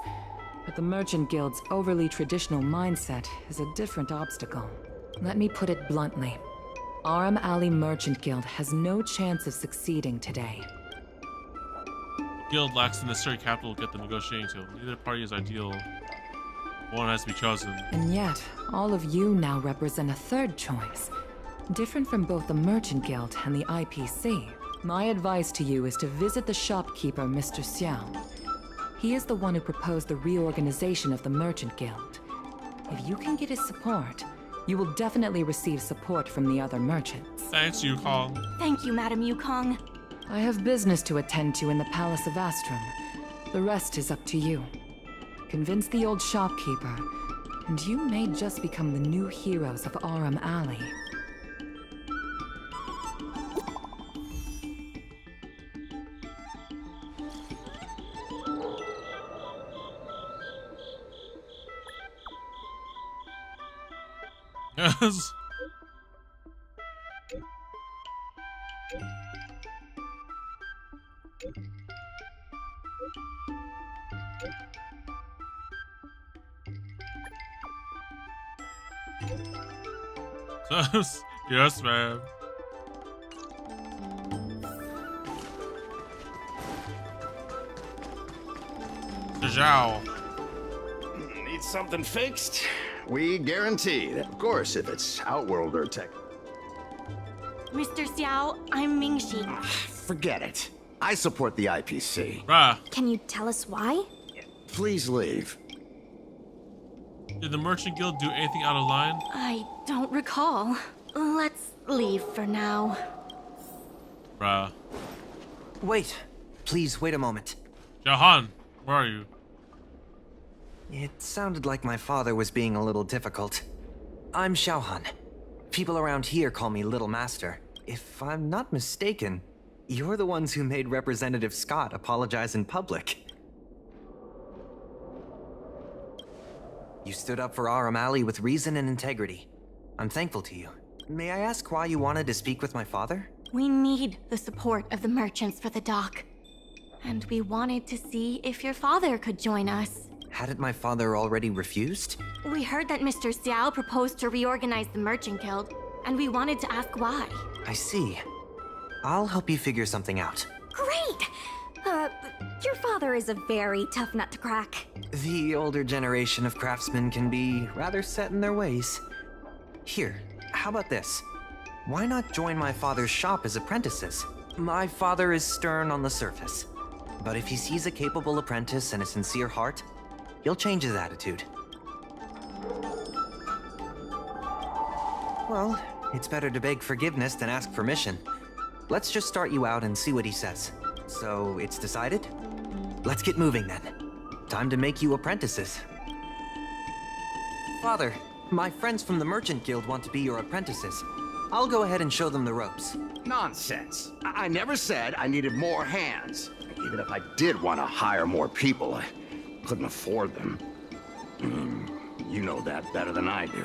But the Merchant Guild's overly traditional mindset is a different obstacle. Let me put it bluntly. Aurum Alley Merchant Guild has no chance of succeeding today.
Guild lacks the necessary capital to get the negotiating table. Neither party is ideal. One has to be chosen.
And yet, all of you now represent a third choice. Different from both the Merchant Guild and the IPC. My advice to you is to visit the shopkeeper, Mr. Xiao. He is the one who proposed the reorganization of the Merchant Guild. If you can get his support, you will definitely receive support from the other merchants.
Thanks, Yukong.
Thank you, Madam Yukong.
I have business to attend to in the Palace of Astrum. The rest is up to you. Convince the old shopkeeper, and you may just become the new heroes of Aurum Alley.
Yes. Yes, ma'am. Zhao.
Need something fixed? We guaranteed. Of course, if it's Outworlder tech.
Mr. Xiao, I'm Mingxi.
Forget it. I support the IPC.
Bruh.
Can you tell us why?
Please leave.
Did the Merchant Guild do anything out of line?
I don't recall. Let's leave for now.
Bruh.
Wait. Please, wait a moment.
Jahan, where are you?
It sounded like my father was being a little difficult. I'm Xiaohan. People around here call me Little Master. If I'm not mistaken, you're the ones who made Representative Scott apologize in public. You stood up for Aurum Alley with reason and integrity. I'm thankful to you. May I ask why you wanted to speak with my father?
We need the support of the merchants for the dock. And we wanted to see if your father could join us.
Hadn't my father already refused?
We heard that Mr. Xiao proposed to reorganize the Merchant Guild, and we wanted to ask why.
I see. I'll help you figure something out.
Great! Your father is a very tough nut to crack.
The older generation of craftsmen can be rather set in their ways. Here, how about this? Why not join my father's shop as apprentices? My father is stern on the surface, but if he sees a capable apprentice and a sincere heart, he'll change his attitude. Well, it's better to beg forgiveness than ask permission. Let's just start you out and see what he says. So, it's decided? Let's get moving then. Time to make you apprentices. Father, my friends from the Merchant Guild want to be your apprentices. I'll go ahead and show them the ropes.
Nonsense. I never said I needed more hands. Even if I did want to hire more people, I couldn't afford them. You know that better than I do.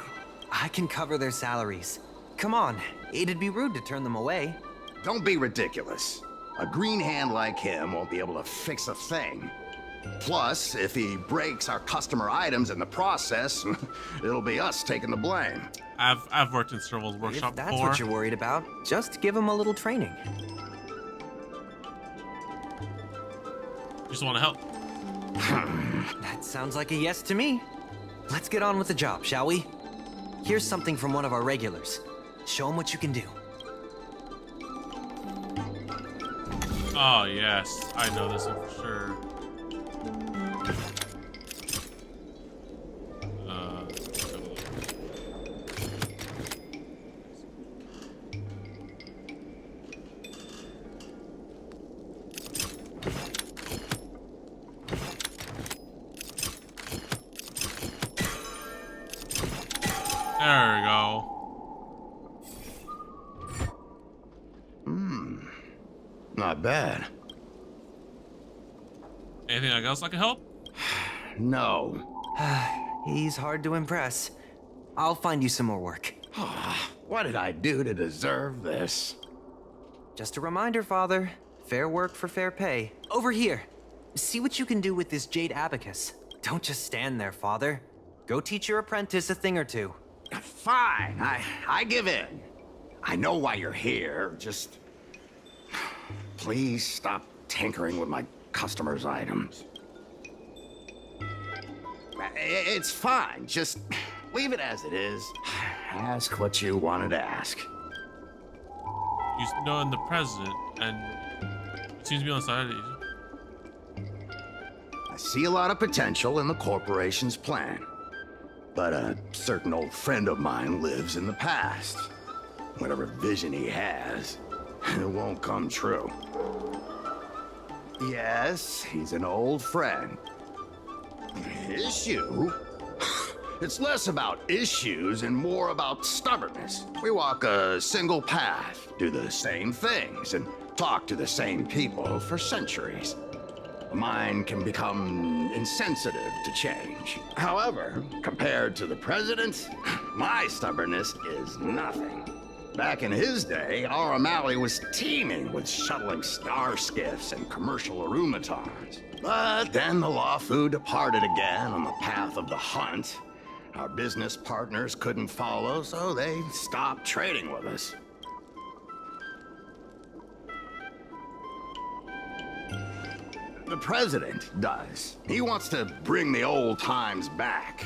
I can cover their salaries. Come on, it'd be rude to turn them away.
Don't be ridiculous. A green hand like him won't be able to fix a thing. Plus, if he breaks our customer items in the process, it'll be us taking the blame.
I've worked in Serval's workshop
If that's
before.
what you're worried about, just give him a little training.
Just want to help.
That sounds like a yes to me. Let's get on with the job, shall we? Here's something from one of our regulars. Show him what you can do.
Oh, yes. I know this one for sure. There we go.
Not bad.
Anything else I can help?
No.
He's hard to impress. I'll find you some more work.
What did I do to deserve this?
Just a reminder, Father. Fair work for fair pay. Over here. See what you can do with this jade abacus. Don't just stand there, Father. Go teach your apprentice a thing or two.
Fine, I give in. I know why you're here, just... Please stop tinkering with my customers' items. It's fine, just leave it as it is. Ask what you wanted to ask.
You know the president, and it seems to be on the side of it.
I see a lot of potential in the corporation's plan. But a certain old friend of mine lives in the past. Whatever vision he has, it won't come true.
Yes, he's an old friend. Issue? It's less about issues and more about stubbornness. We walk a single path, do the same things, and talk to the same people for centuries. The mind can become insensitive to change. However, compared to the president, my stubbornness is nothing. Back in his day, Aurum Alley was teeming with shuttling star skiffs and commercial arumatons. But then the Lawfu departed again on the path of the hunt. Our business partners couldn't follow, so they stopped trading with us. The president does. He wants to bring the old times back.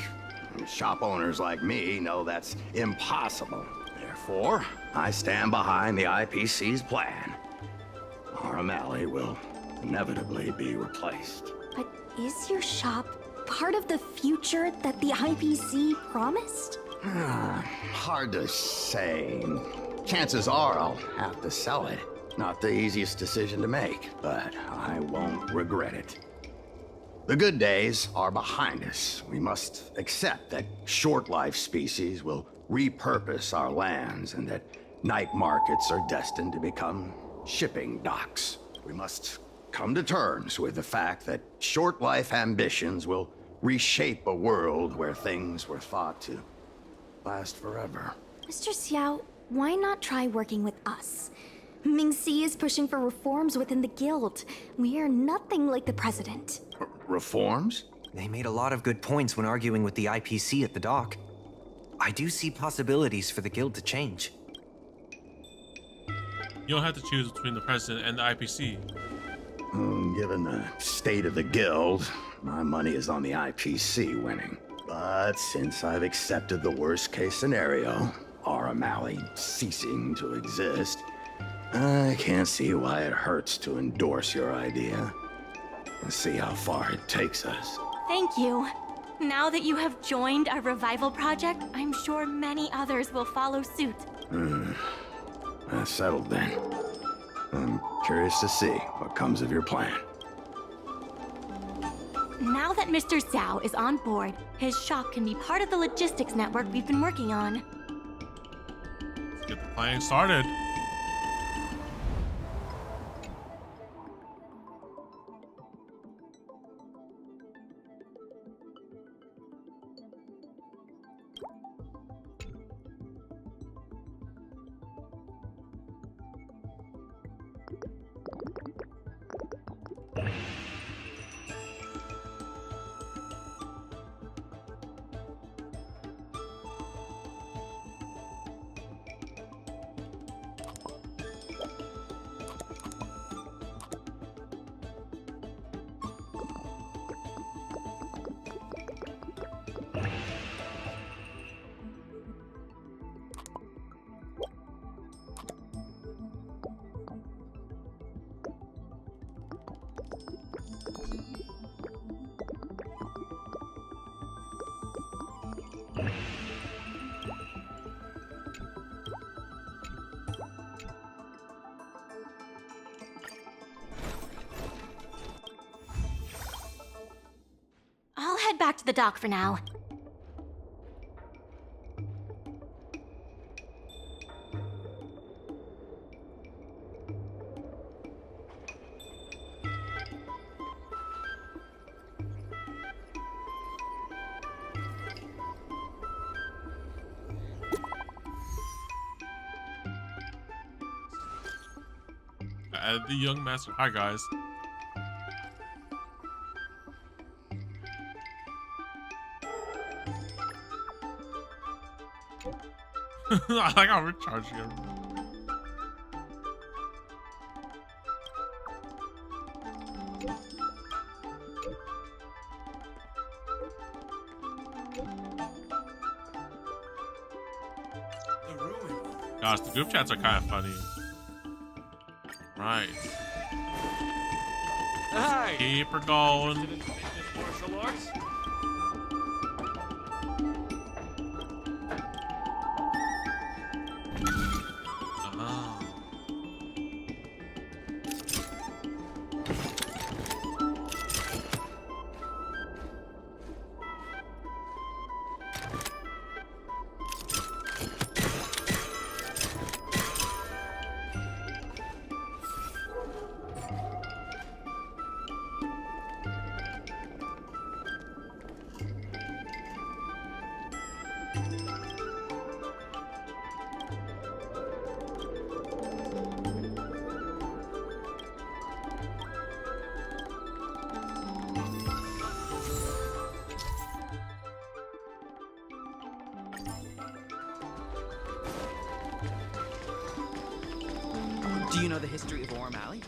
Shop owners like me know that's impossible. Therefore, I stand behind the IPC's plan. Aurum Alley will inevitably be replaced.
But is your shop part of the future that the IPC promised?
Hard to say. Chances are I'll have to sell it. Not the easiest decision to make, but I won't regret it. The good days are behind us. We must accept that short-life species will repurpose our lands and that night markets are destined to become shipping docks. We must come to terms with the fact that short-life ambitions will reshape a world where things were thought to last forever.
Mr. Xiao, why not try working with us? Ming-Si is pushing for reforms within the guild. We are nothing like the president.
Reforms?
They made a lot of good points when arguing with the IPC at the dock. I do see possibilities for the guild to change.
You don't have to choose between the president and the IPC.
Given the state of the guild, my money is on the IPC winning. But since I've accepted the worst case scenario, Aurum Alley ceasing to exist, I can't see why it hurts to endorse your idea. Let's see how far it takes us.
Thank you. Now that you have joined our revival project, I'm sure many others will follow suit.
That's settled then. I'm curious to see what comes of your plan.
Now that Mr. Xiao is on board, his shop can be part of the logistics network we've been working on.
Let's get the planning started.
I'll head back to the dock for now.
The young master. Hi, guys. I like how we're charging everyone. Gosh, the group chats are kind of funny. Right.
Hi.
Keep her going.
Martial arts?
Do you know the history of Aurum Alley?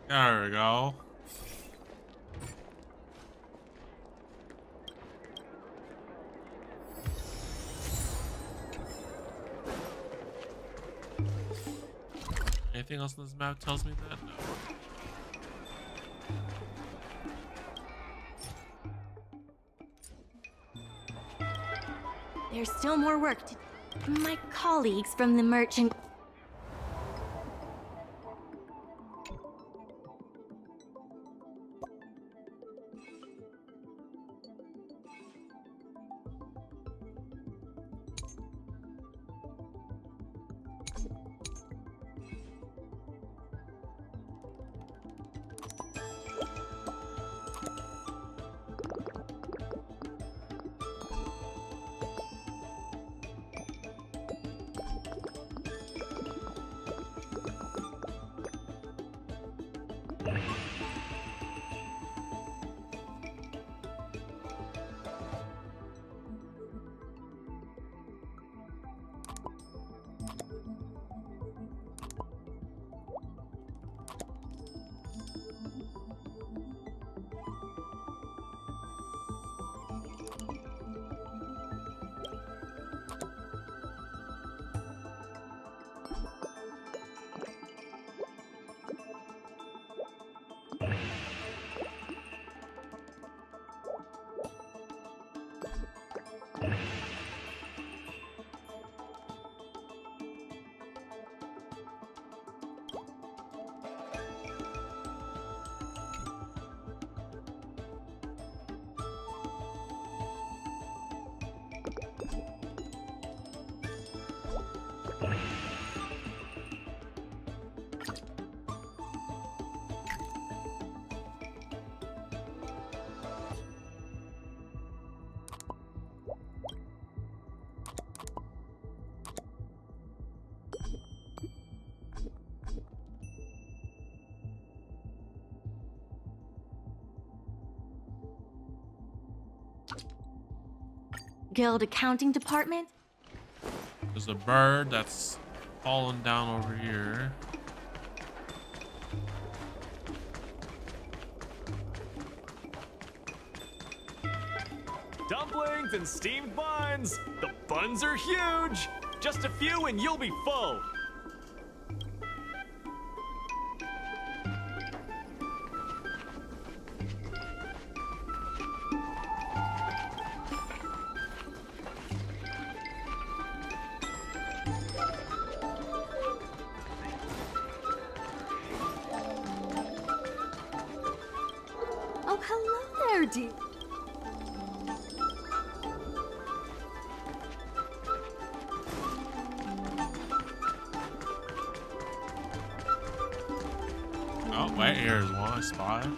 There we go. Anything else on this map tells me that? No.
There's still more work to... My colleagues from the merchant... Guild accounting department?
There's a bird that's fallen down over here.
Dumplings and steamed buns! The buns are huge! Just a few and you'll be full!
Oh, hello there, dear.
Oh, wait, here's one I spy.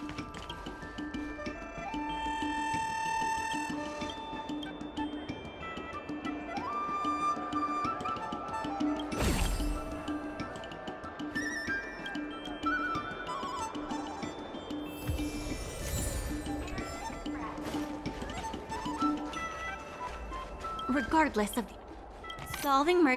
Regardless of the... Solving mer...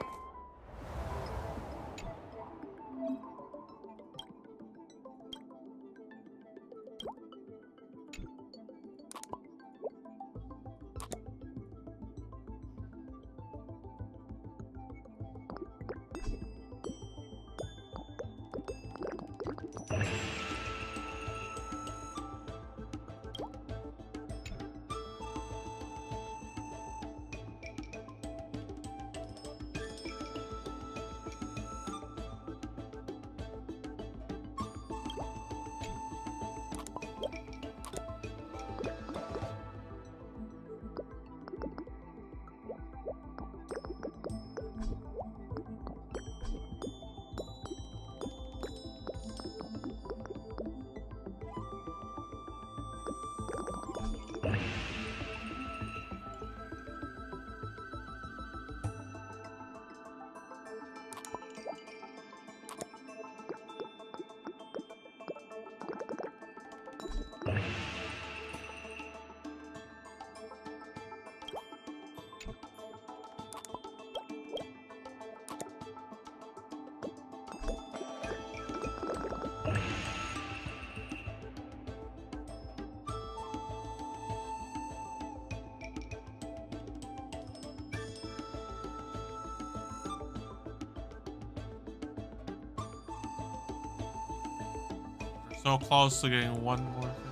So close to getting one more thing.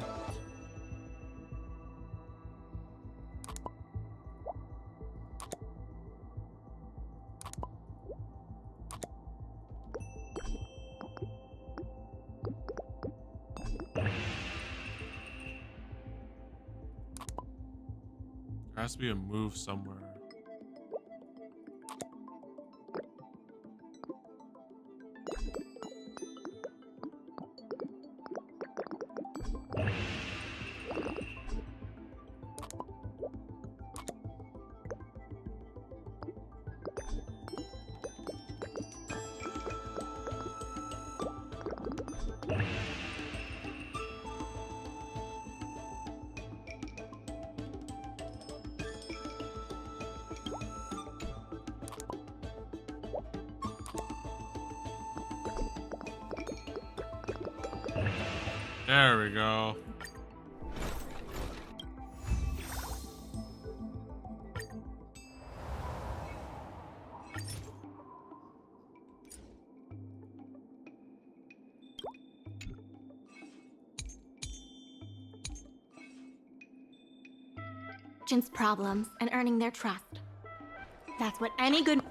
There has to be a move somewhere. There we go.
Merchants' problems and earning their trust. That's what any good...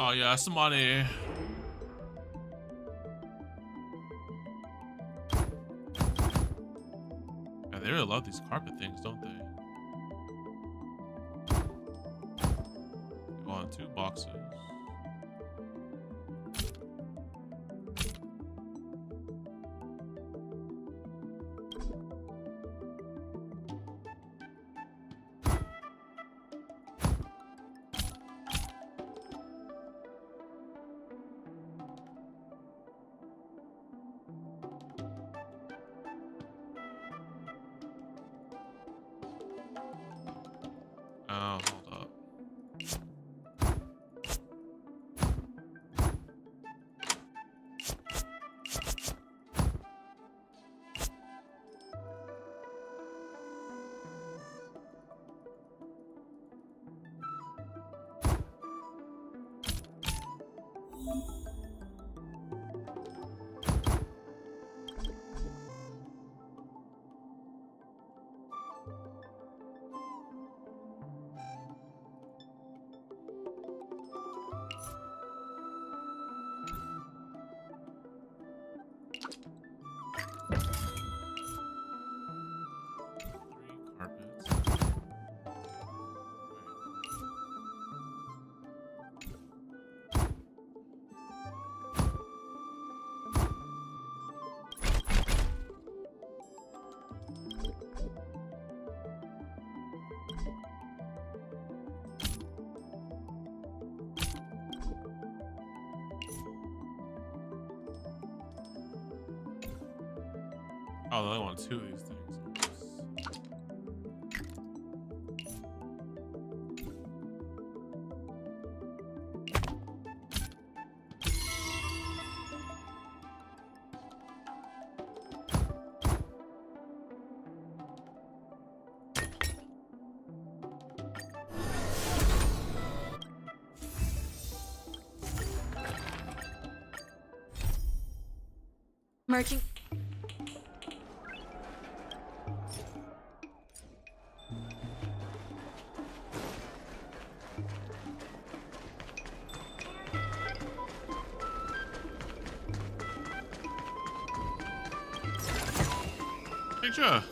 Oh yeah, some money. Yeah, they really love these carpet things, don't they? Go on 2 boxes. Oh, hold up. Oh, they only want 2 of these things.
Merchant...
Picture.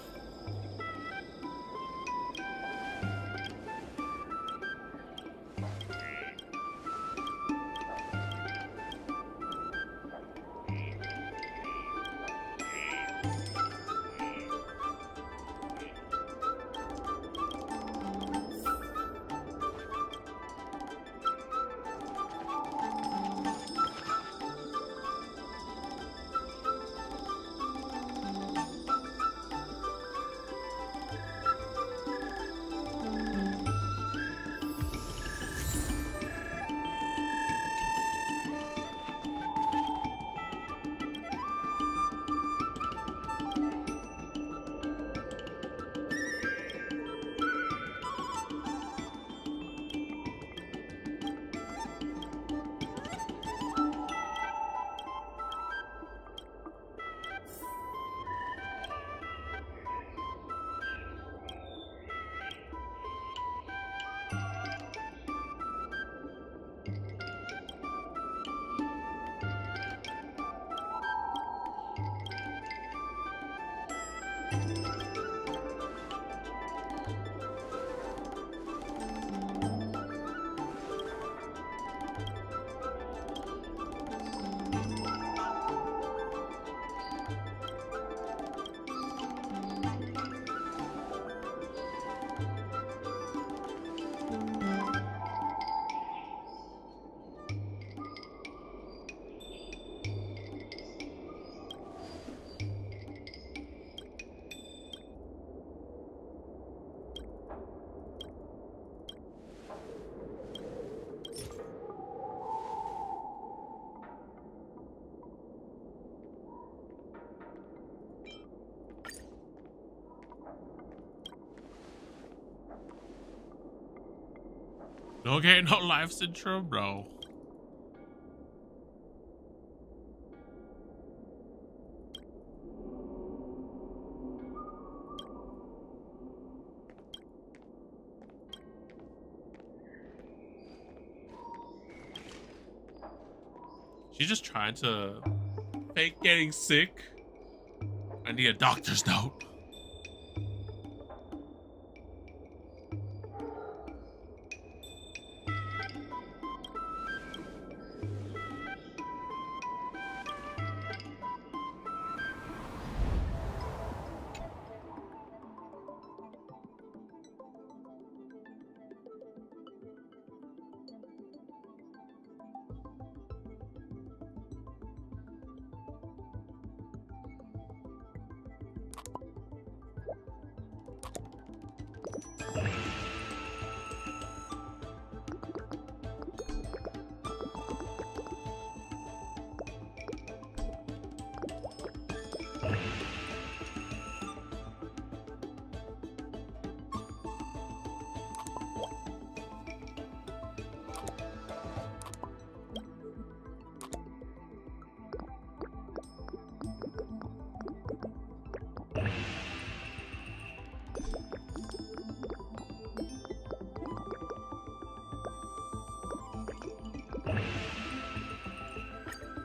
No getting no life syndrome, bro. She's just trying to fake getting sick. I need a doctor's note.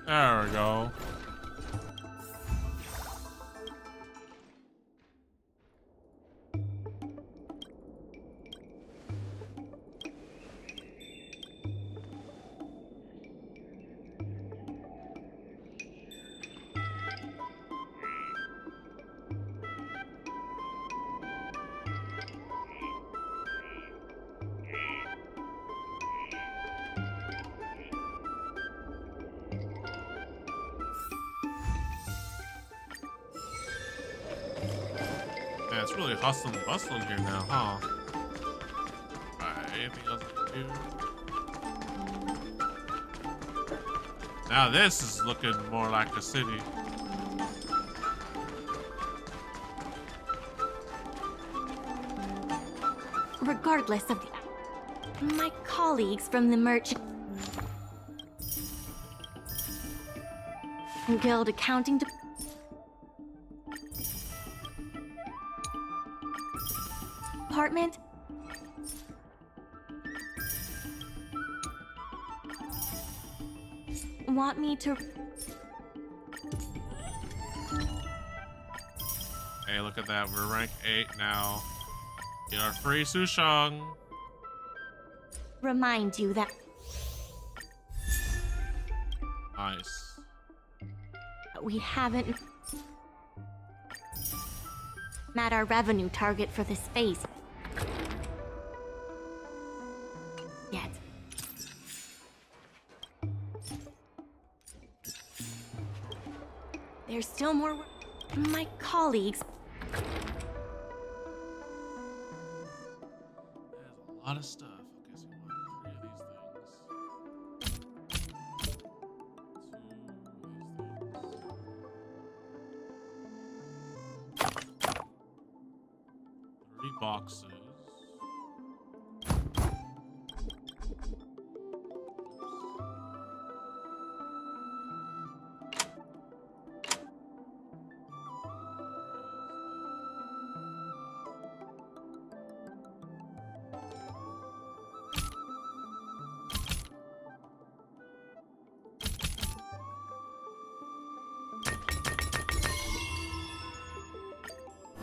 There we go. Yeah, it's really hustling and bustling here now, huh? Alright, anything else I can do? Now this is looking more like a city.
Regardless of my colleagues from the Merchant Guild accounting department want me to.
Hey, look at that. We're rank 8 now. Get our free Sushang.
Remind you that
Nice.
we haven't met our revenue target for this phase yet. There's still more work. My colleagues.
A lot of stuff. Okay, so we want 3 of these things. 3 boxes.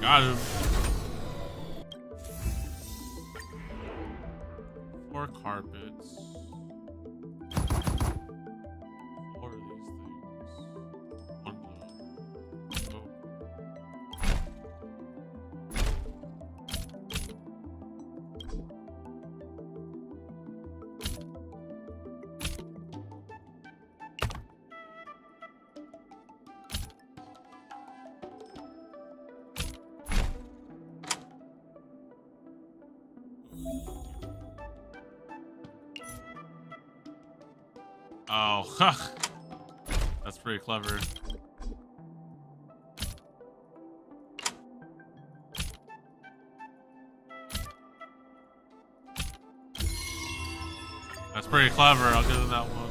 Got him. 4 carpets. 4 of these things. 1 blue. Oh. Oh, huh. That's pretty clever. That's pretty clever. I'll give them that one.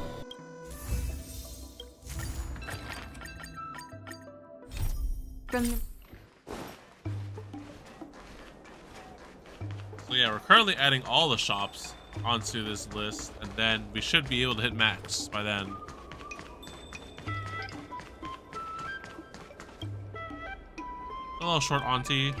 So yeah, we're currently adding all the shops onto this list, and then we should be able to hit max by then. A little short auntie.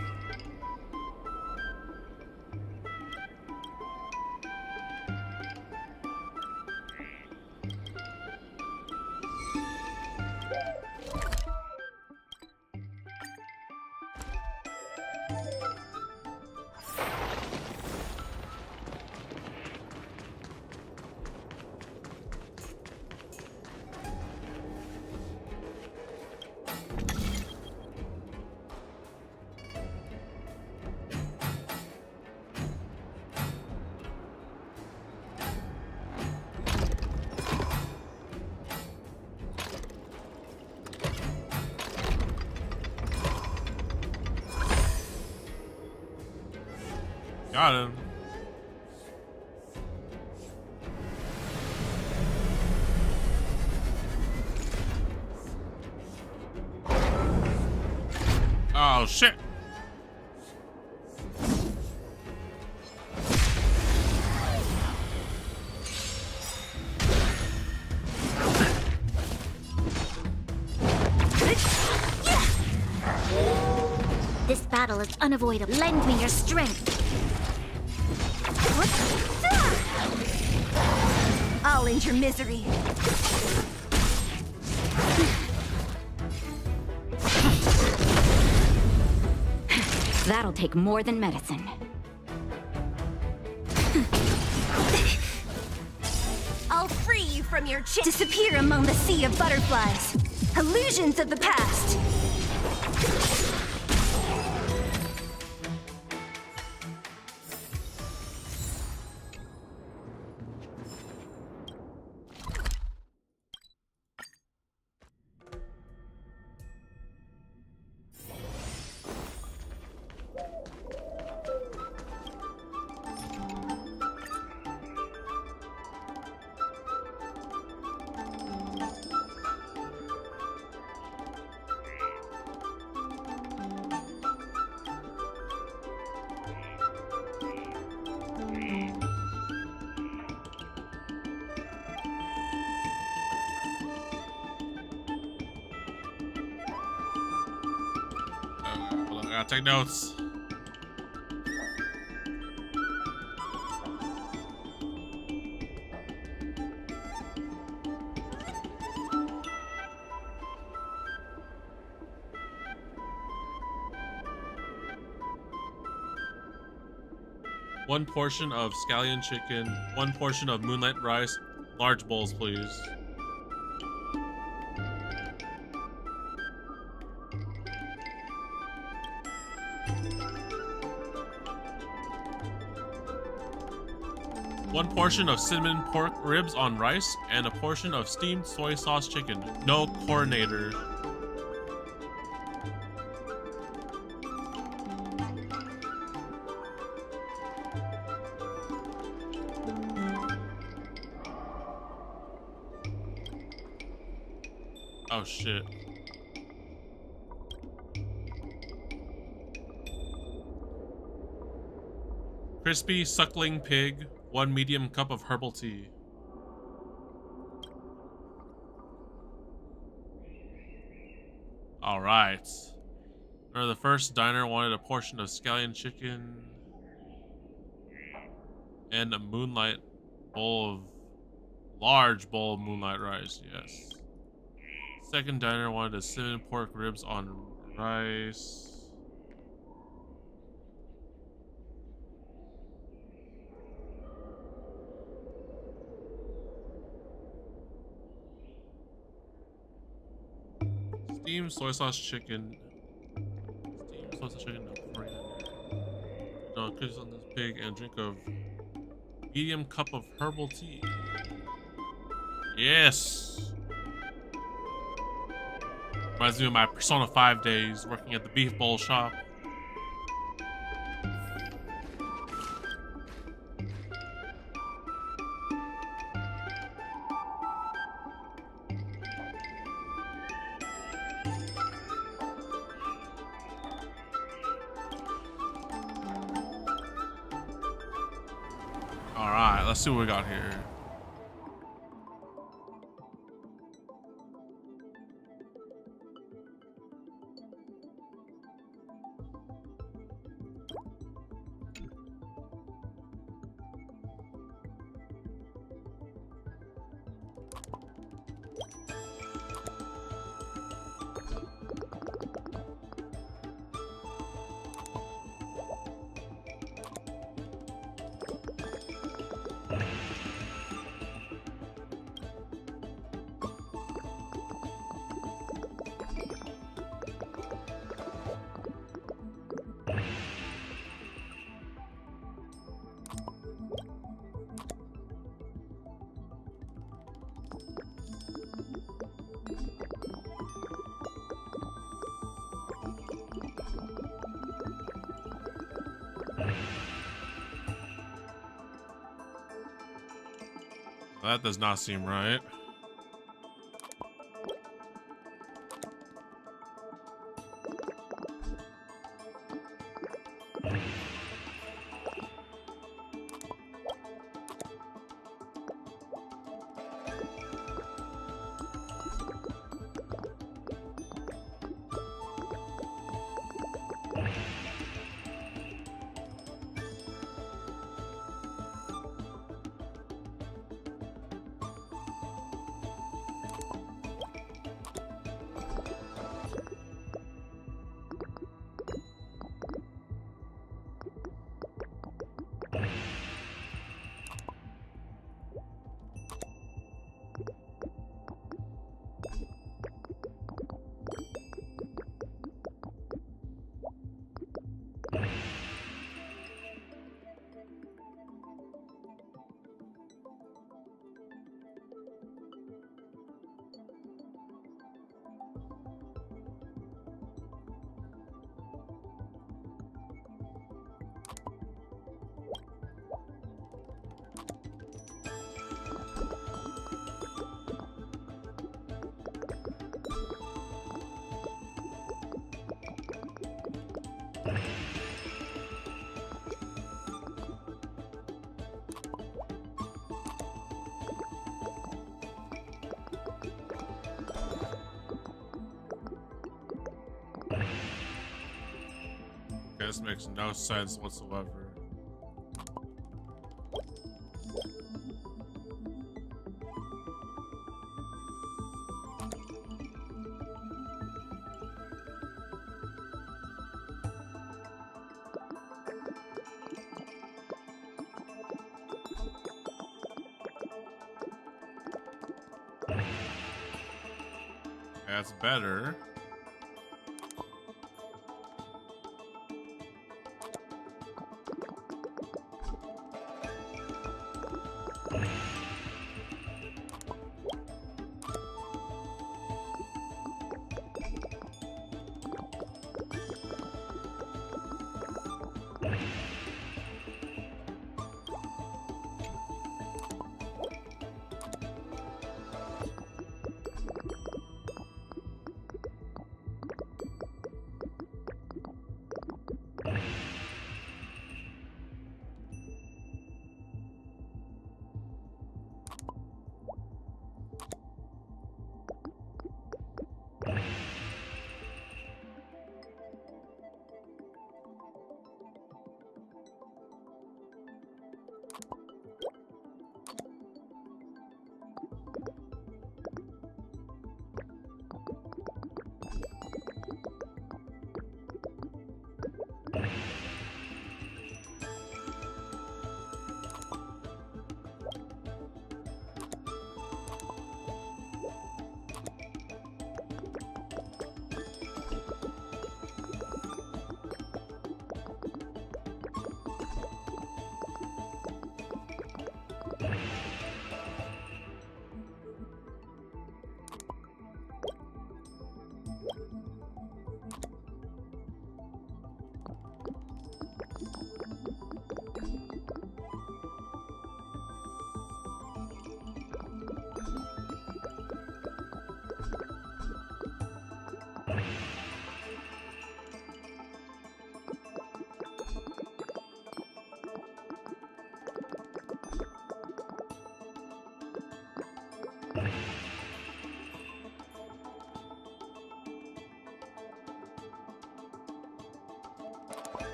Got him. Oh shit.
This battle is unavoidable. Lend me your strength. I'll end your misery.
That'll take more than medicine.
I'll free you from your disappear among the sea of butterflies. Illusions of the past. I gotta take notes. One portion of scallion chicken, 1 portion of moonlight rice, large bowls, please. One portion of cinnamon pork ribs on rice, and a portion of steamed soy sauce chicken. No coronator. Oh shit. Crispy suckling pig, 1 medium cup of herbal tea. All right.
Or the first diner wanted a portion of scallion chicken and a large bowl of moonlight rice. Yes. Second diner wanted a cinnamon pork ribs on rice. Steamed soy sauce chicken. Steamed soy sauce chicken, no coriander. No, cookies on this pig and drink of medium cup of herbal tea. Yes. Reminds me of my Persona 5 days working at the beef bowl shop. Alright, let's see what we got here. That does not seem right. This makes no sense whatsoever. That's better.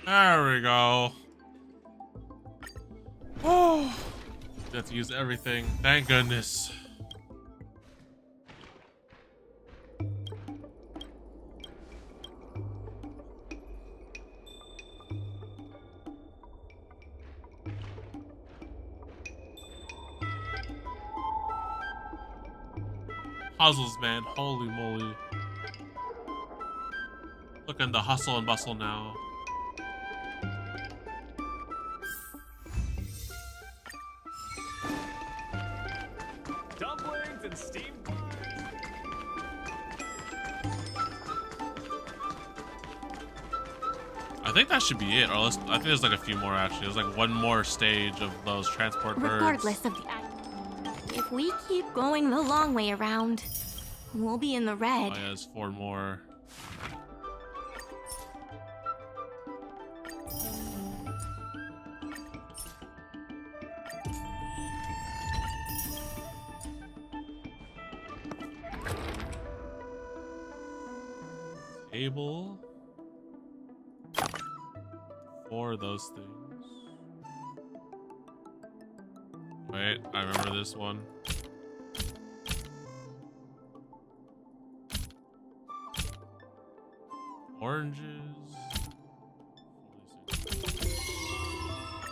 There we go. Oh, got to use everything. Thank goodness. Puzzles, man. Holy moly. Look at the hustle and bustle now.
Dumplings and steamed buns.
I think that should be it. Or I think there's like a few more actually. There's like one more stage of those transport birds.
Regardless of the if we keep going the long way around, we'll be in the red.
Oh yeah, there's 4 more. Table. 4 of those things. Wait, I remember this one. Oranges.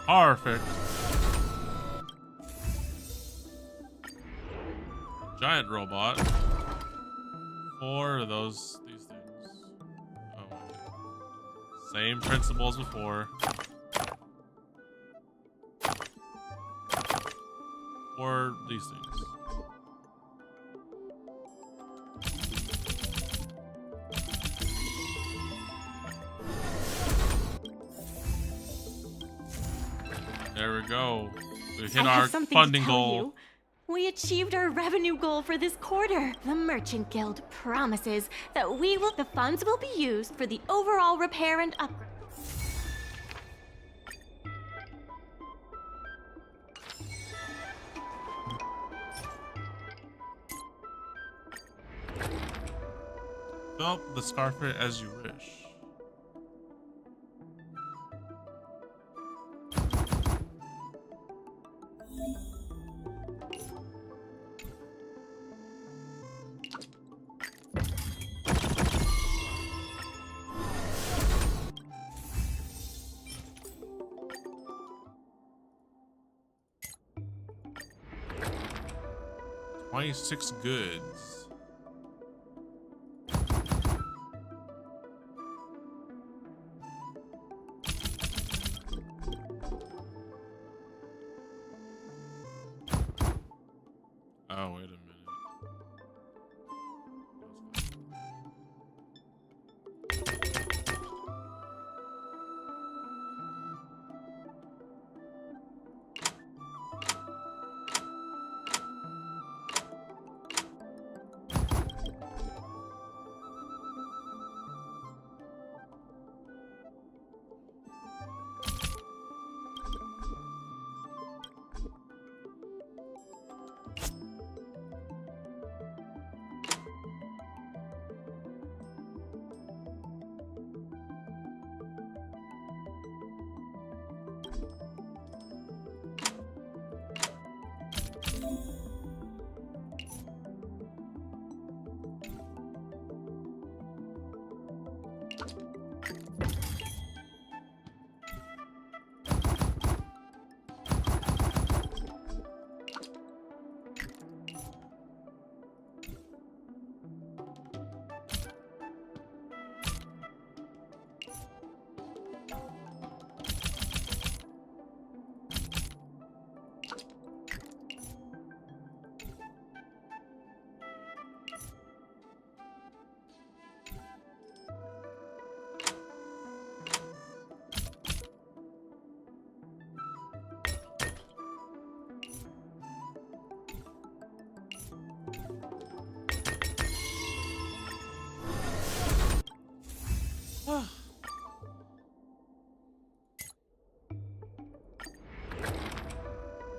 Perfect. Giant robot. 4 of these things. Oh. Same principle as before. 4 these things. There we go. We hit our funding goal.
We achieved our revenue goal for this quarter. The Merchant Guild promises that the funds will be used for the overall repair and upgrade.
Fill the scarf it as you wish. $26 goods. Oh, wait a minute.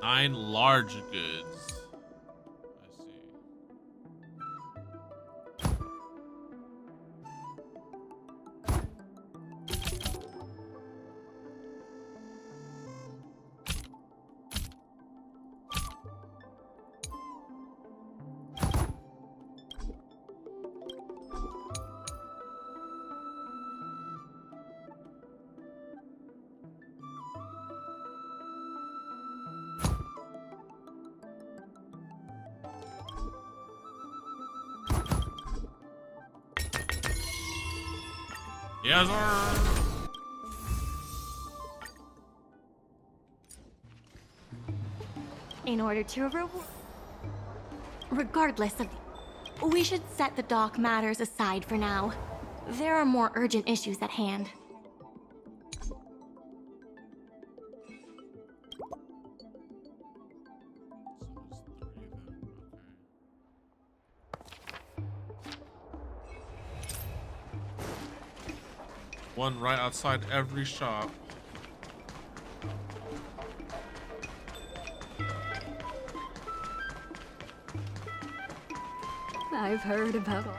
Nine large goods. I see. Yes, sir.
In order to regardless of we should set the dock matters aside for now. There are more urgent issues at hand.
One right outside every shop.
I've heard about all.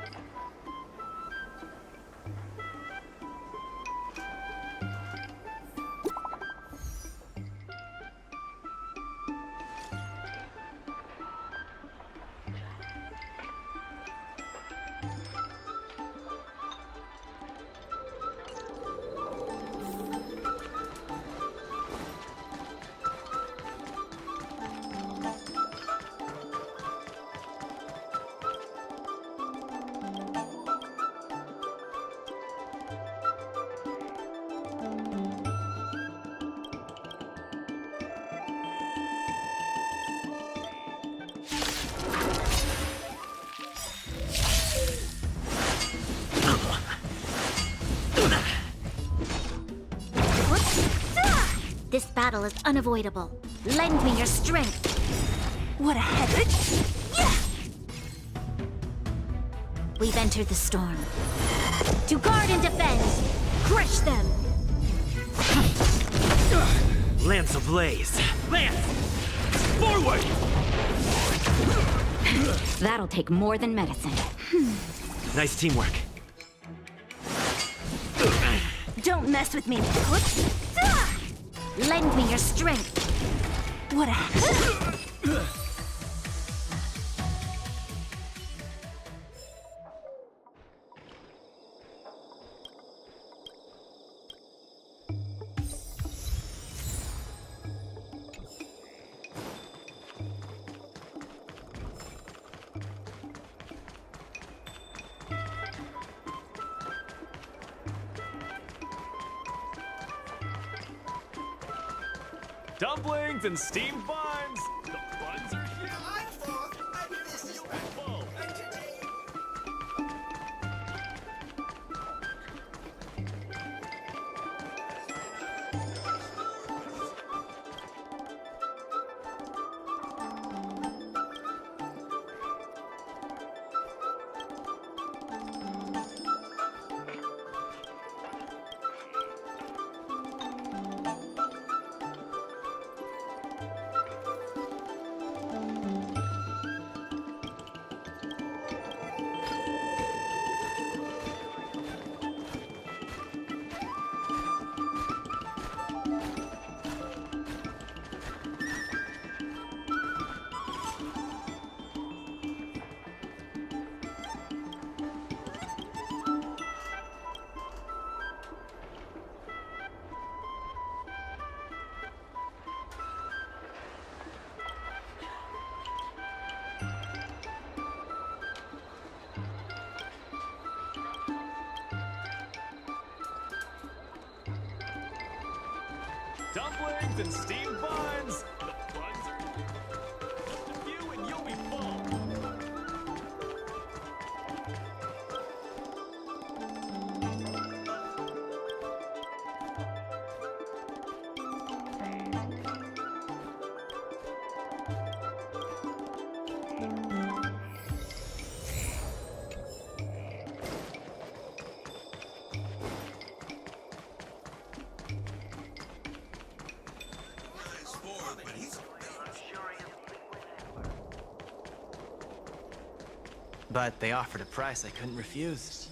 This battle is unavoidable. Lend me your strength.
What a head!
We've entered the storm. To guard and defend! Crush them!
Lance ablaze! Lance! Forward!
That'll take more than medicine.
Nice teamwork.
Don't mess with me.
Lend me your strength.
What a
Dumplings and steamed buns. The buns are here. Dumplings and steamed buns. The buns are just a few and you'll be full.
But they offered a price I couldn't refuse.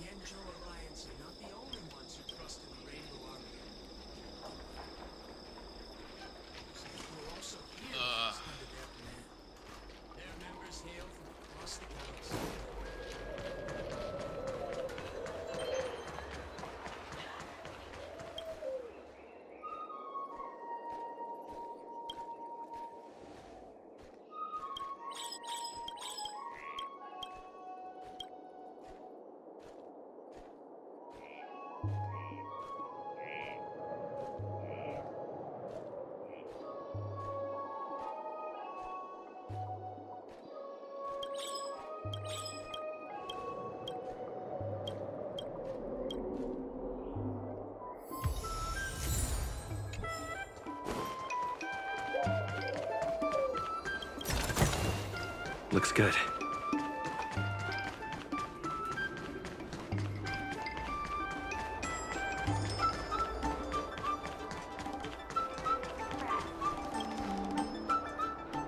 Looks good.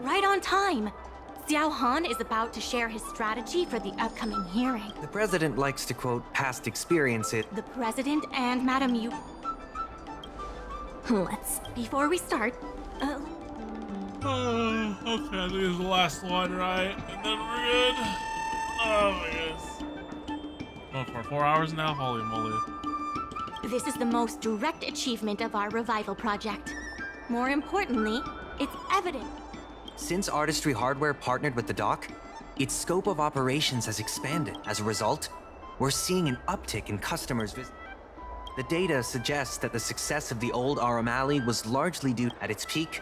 Right on time. Xiao Han is about to share his strategy for the upcoming hearing.
The president likes to quote past experiences.
The president and Madam Yu. Before we start,
okay, I think this is the last one, right? And then we're good. Oh my goodness. Going for 4 hours now? Holy moly.
this is the most direct achievement of our revival project. More importantly, it's evident.
Since Artistry Hardware partnered with the dock, its scope of operations has expanded. As a result, we're seeing an uptick in customers' visits. The data suggests that the success of the old Aurum Alley was largely due at its peak.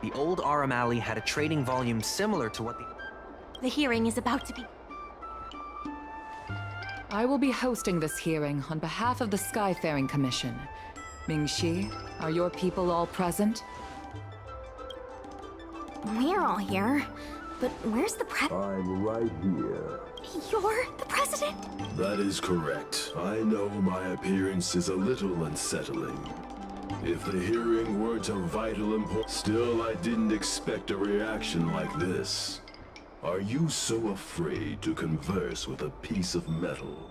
The old Aurum Alley had a trading volume similar to what
The hearing is about to be.
I will be hosting this hearing on behalf of the Skyfaring Commission. Ming-Shi, are your people all present?
We're all here, but where's the
I'm right here.
You're the president?
That is correct. I know my appearance is a little unsettling. If the hearing weren't of vital importance, still I didn't expect a reaction like this. Are you so afraid to converse with a piece of metal?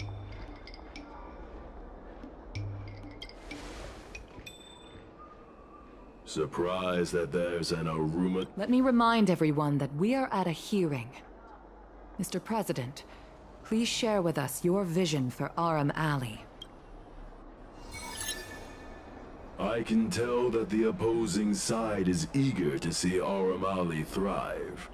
Surprised that there's an Aurum.
Let me remind everyone that we are at a hearing. Mr. President, please share with us your vision for Aurum Alley.
I can tell that the opposing side is eager to see Aurum Alley thrive.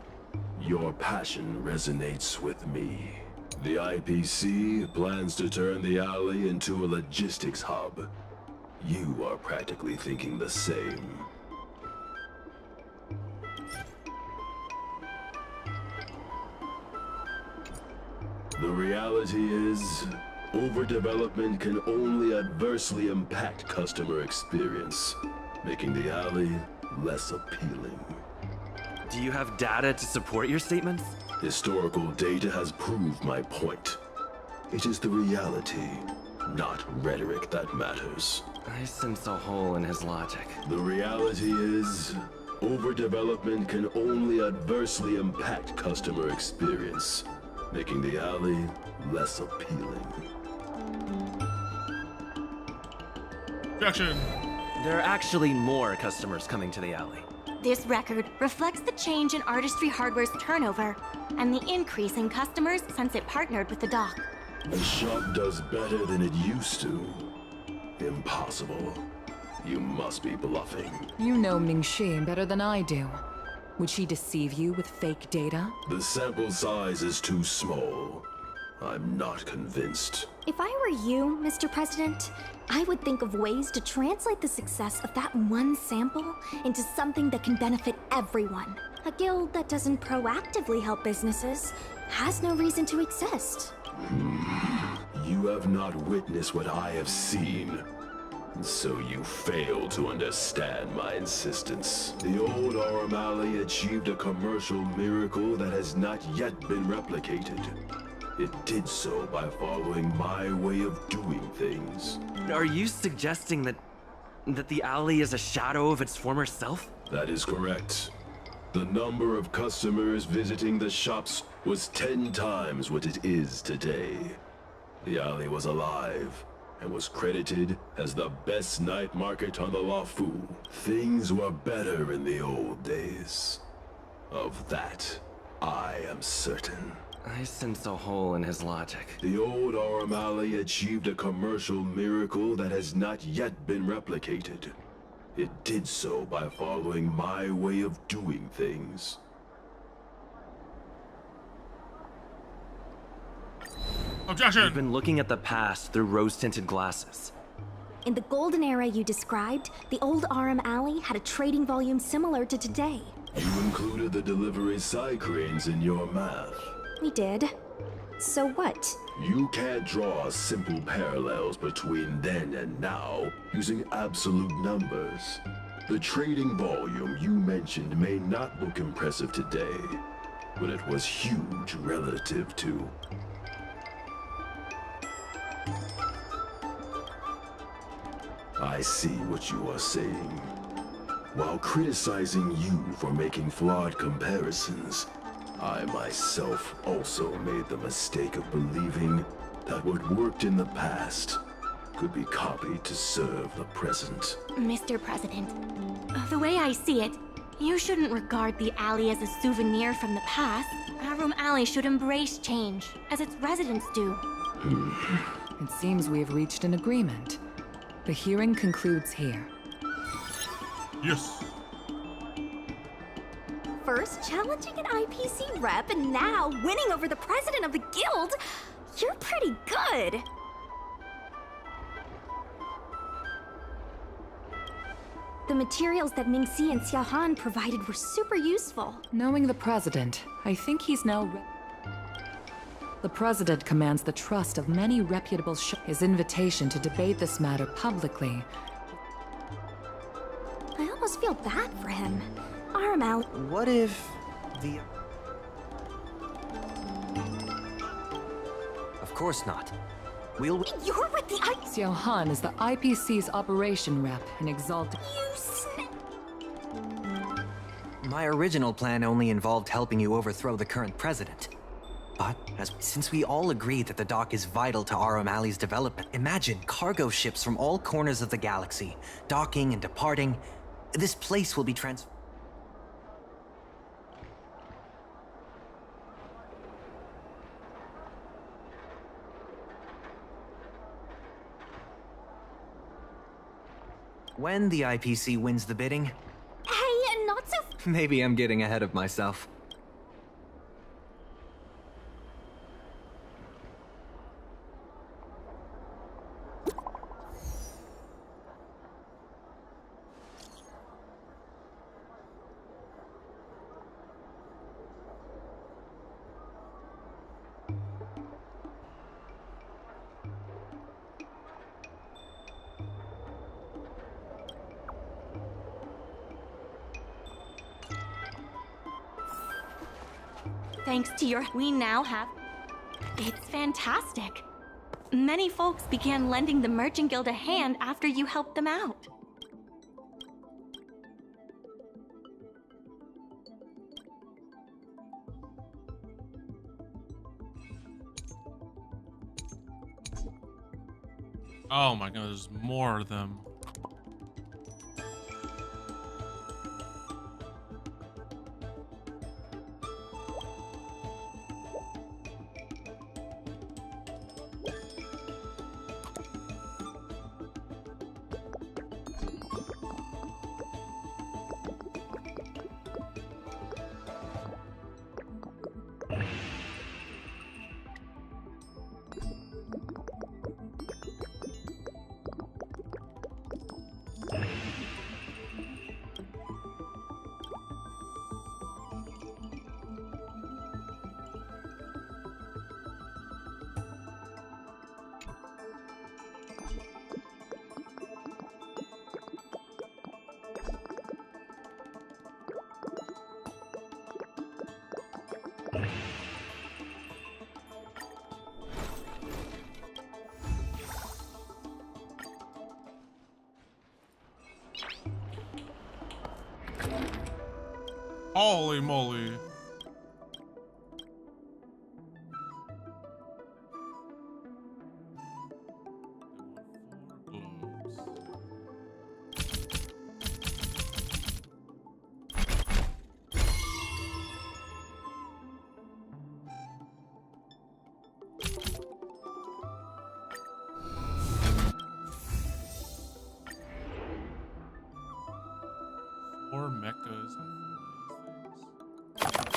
Your passion resonates with me. The IPC plans to turn the alley into a logistics hub. You are practically thinking the same. The reality is, overdevelopment can only adversely impact customer experience, making the alley less appealing.
Do you have data to support your statements?
Historical data has proved my point. It is the reality, not rhetoric, that matters.
I sense a hole in his logic.
The reality is, overdevelopment can only adversely impact customer experience, making the alley less appealing.
Objection!
There are actually more customers coming to the alley.
This record reflects the change in Artistry Hardware's turnover and the increase in customers since it partnered with the dock.
The shop does better than it used to. Impossible. You must be bluffing.
You know Ming-Shi better than I do. Would she deceive you with fake data?
The sample size is too small. I'm not convinced.
If I were you, Mr. President, I would think of ways to translate the success of that one sample into something that can benefit everyone. A guild that doesn't proactively help businesses has no reason to exist.
You have not witnessed what I have seen. So you fail to understand my insistence. The old Aurum Alley achieved a commercial miracle that has not yet been replicated. It did so by following my way of doing things.
Are you suggesting that the alley is a shadow of its former self?
That is correct. The number of customers visiting the shops was 10 times what it is today. The alley was alive and was credited as the best night market on the Lafu. Things were better in the old days. Of that, I am certain.
I sense a hole in his logic.
The old Aurum Alley achieved a commercial miracle that has not yet been replicated. It did so by following my way of doing things.
Objection!
You've been looking at the past through rose-tinted glasses.
In the golden era you described, the old Aurum Alley had a trading volume similar to today.
You included the delivery side cranes in your math.
We did. So what?
You can't draw simple parallels between then and now using absolute numbers. The trading volume you mentioned may not look impressive today, but it was huge relative to... I see what you are saying. While criticizing you for making flawed comparisons, I myself also made the mistake of believing that what worked in the past could be copied to serve the present.
Mr. President, the way I see it, you shouldn't regard the alley as a souvenir from the past. Aurum Alley should embrace change, as its residents do.
It seems we have reached an agreement. The hearing concludes here.
Yes.
First challenging an IPC rep and now winning over the president of the guild. You're pretty good. The materials that Mingxi and Xiaohan provided were super useful.
Knowing the president, I think he's now the president commands the trust of many reputable his invitation to debate this matter publicly.
I almost feel bad for him. Aurum Alley.
What if the... Of course not. We'll...
You're with the
Xiaohan is the IPC's operation rep and exalted.
My original plan only involved helping you overthrow the current president. But since we all agree that the dock is vital to Aurum Alley's development, imagine cargo ships from all corners of the galaxy, docking and departing. This place will be When the IPC wins the bidding...
Hey, not so...
Maybe I'm getting ahead of myself.
Thanks to your... we now have... It's fantastic. Many folks began lending the Merchant Guild a hand after you helped them out.
Oh my god, there's more of them. Holy moly. Four mechas and 4 of these things.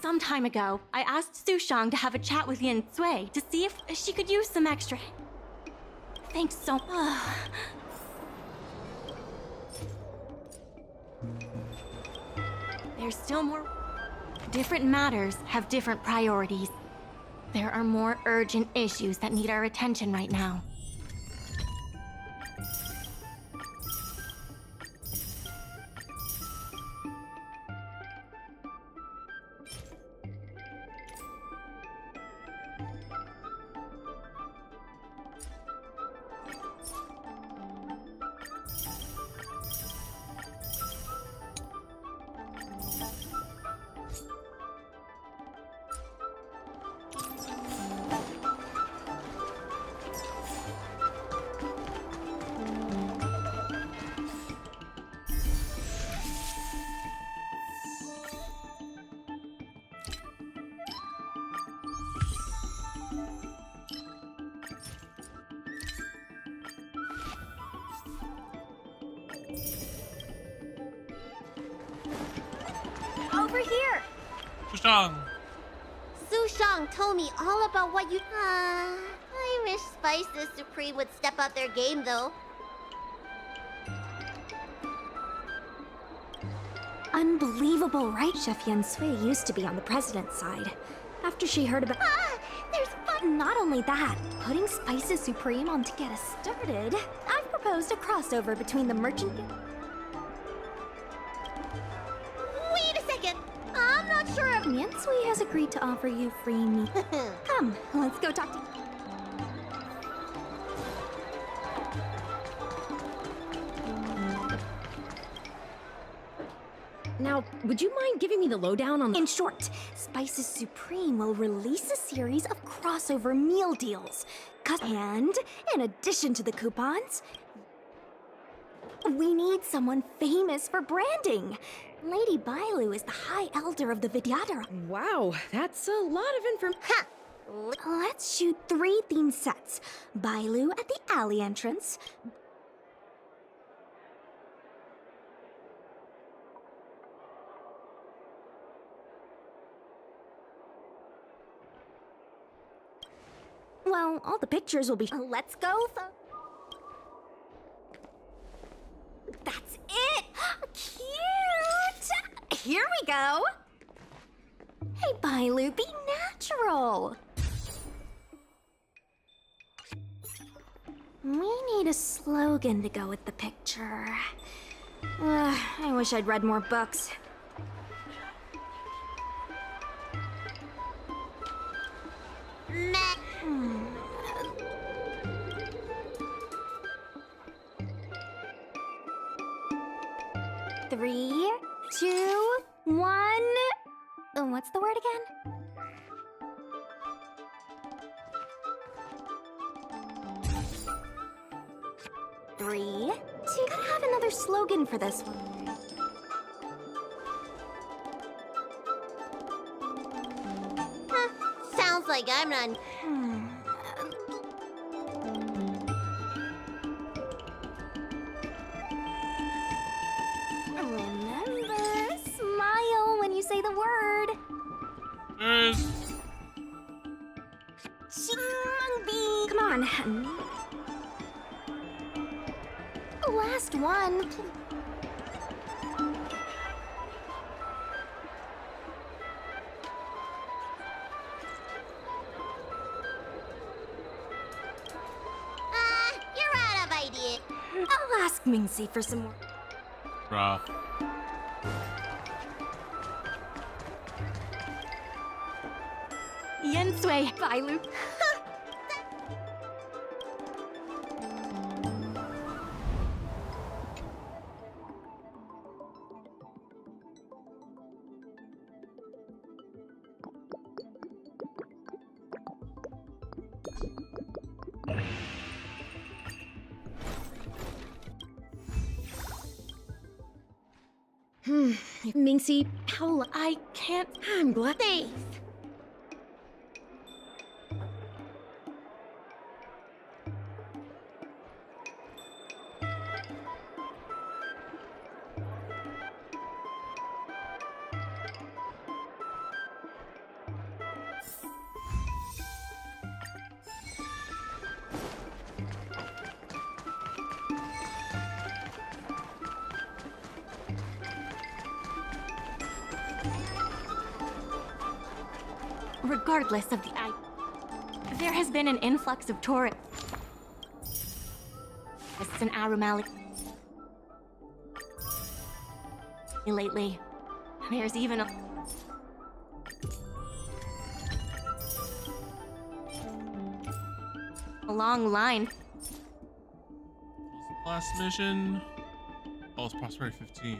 Some time ago, I asked Sushang to have a chat with Yin Sui to see if she could use some extra. Thanks so much. There's still more. Different matters have different priorities. There are more urgent issues that need our attention right now.
Over here!
Sushang!
Sushang told me all about what you... I wish Spices Supreme would step up their game, though.
Unbelievable, right? Chef Yen Sui used to be on the president's side. After she heard about...
there's fun!
Not only that, putting Spices Supreme on to get us started, I've proposed a crossover between the merchant...
Wait a second! I'm not sure if...
Yen Sui has agreed to offer you free meat. Come, let's go talk to...
Now, would you mind giving me the lowdown on...
In short, Spices Supreme will release a series of crossover meal deals. And, in addition to the coupons, we need someone famous for branding. Lady Bailu is the High Elder of the Vidyadhara.
Wow, that's a lot of information.
Let's shoot 3 theme sets. Bailu at the alley entrance. Well, all the pictures will be...
Let's go,
That's it! Cute! Here we go! Hey, Bailu, be natural! We need a slogan to go with the picture. I wish I'd read more books. Three, 2, 1. What's the word again? Three, 2. Gotta have another slogan for this one.
Sounds like I'm not...
Remember, smile when you say the word. Chingbi. Come on. Last one.
You're out of idea.
I'll ask Mingxi for some more.
Bruh.
Yen Sui, Bailu.
Mingxi, how...
I can't...
I'm glad...
Thanks.
regardless of the there has been an influx of tourists in Aurum lately. There's even a long line.
Last mission. Oh, it's Prosperity 15.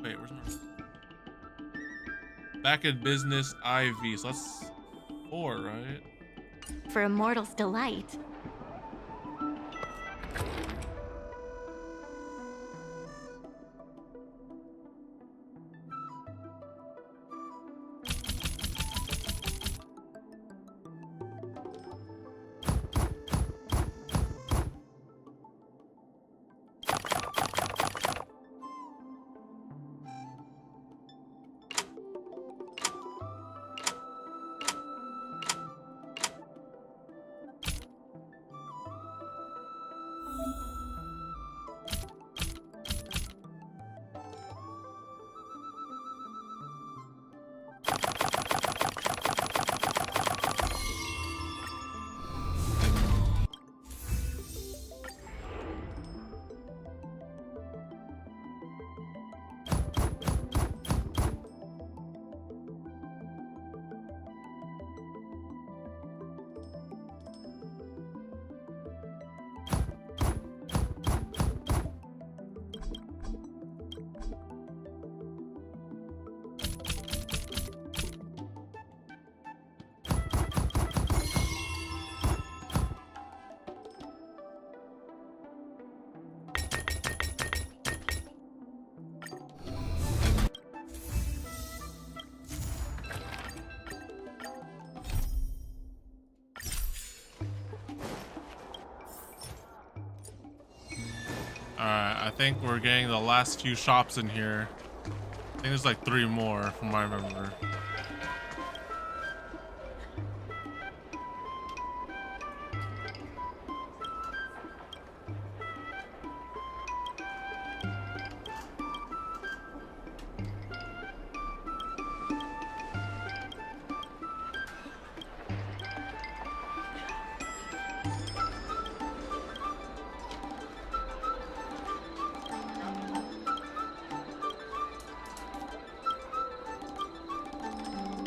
Wait, where's my... Back in business, IV. So that's 4, right?
For a mortal's delight.
Alright, I think we're getting the last few shops in here. I think there's like 3 more from what I remember.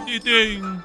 Eating.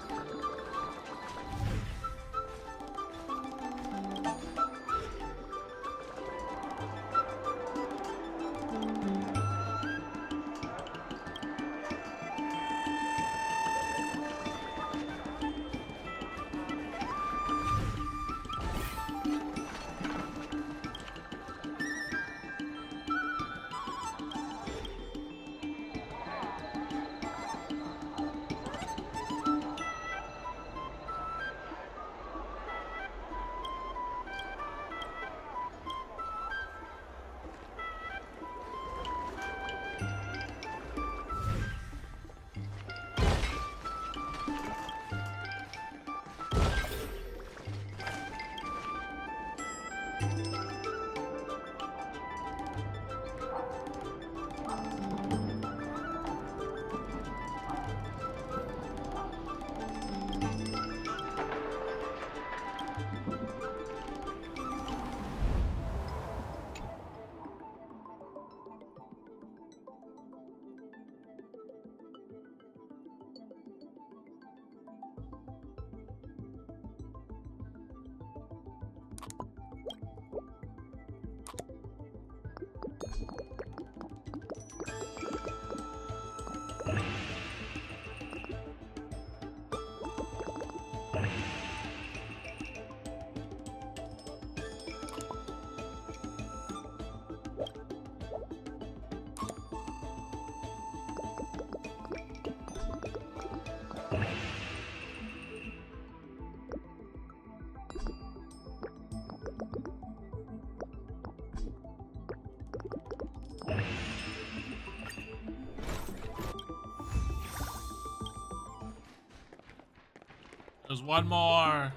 There's one more.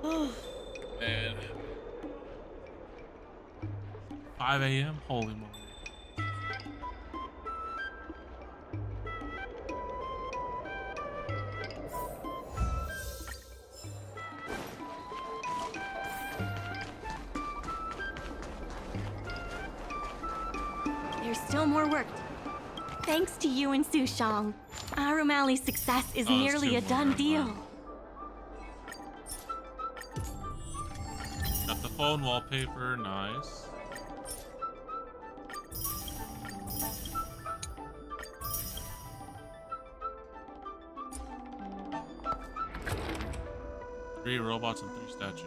Man. 5 a.m. Holy moly.
there's still more work. Thanks to you and Sushang, Aurum Alley's success is nearly a done deal.
Got the phone wallpaper, nice. Three robots and 3 statues.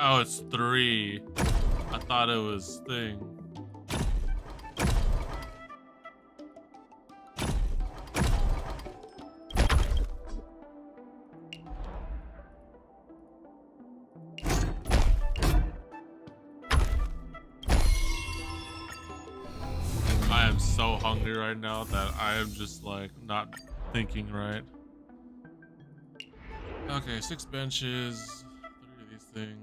Oh, it's 3. I thought it was thing. I am so hungry right now that I am just like not thinking right. Okay, 6 benches, 3 of these things.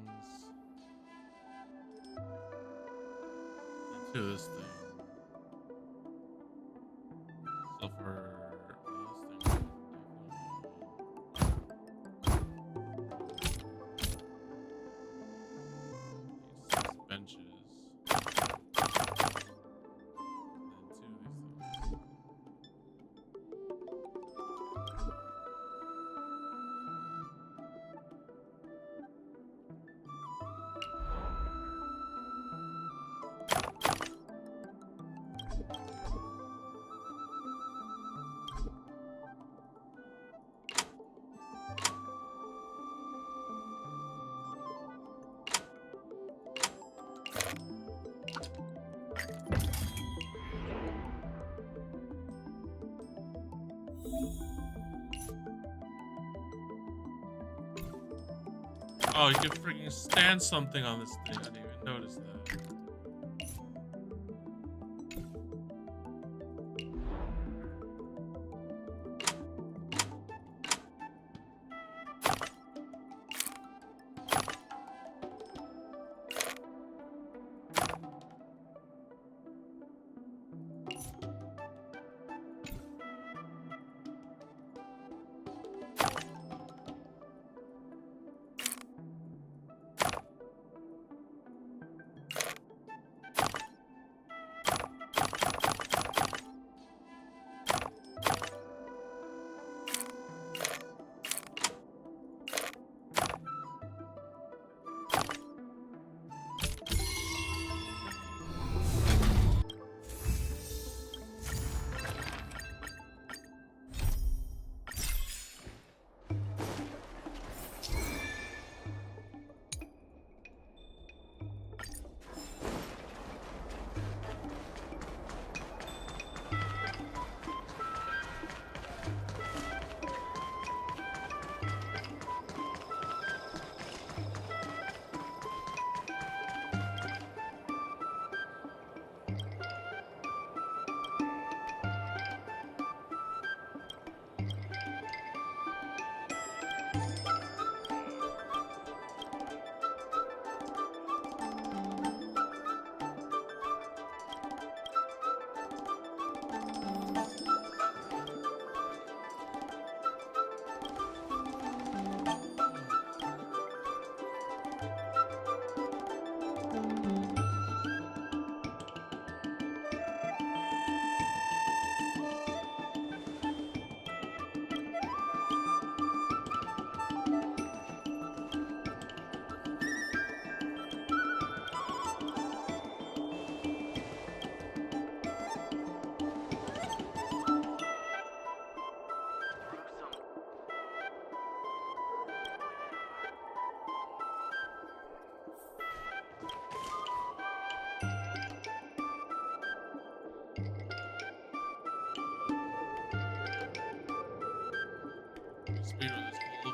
2 of this thing. So for this thing. These 6 benches. Oh, you can freaking stand something on this thing. I didn't even notice that.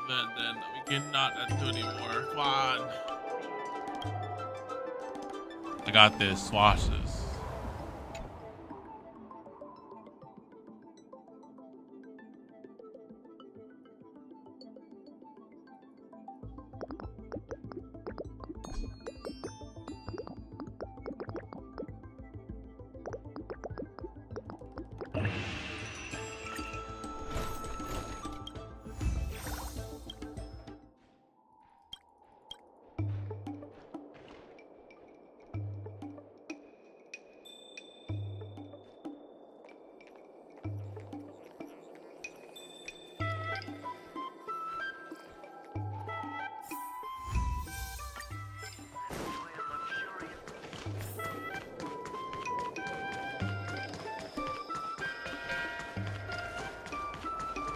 event then. We cannot do anymore. Come on. I got this. Watch this.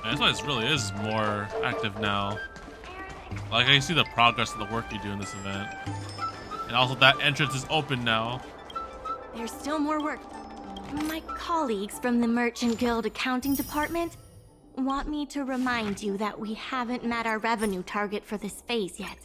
This place really is more active now. Like, I see the progress of the work you do in this event. And also that entrance is open now.
There's still more work. My colleagues from the Merchant Guild accounting department want me to remind you that we haven't met our revenue target for this phase yet.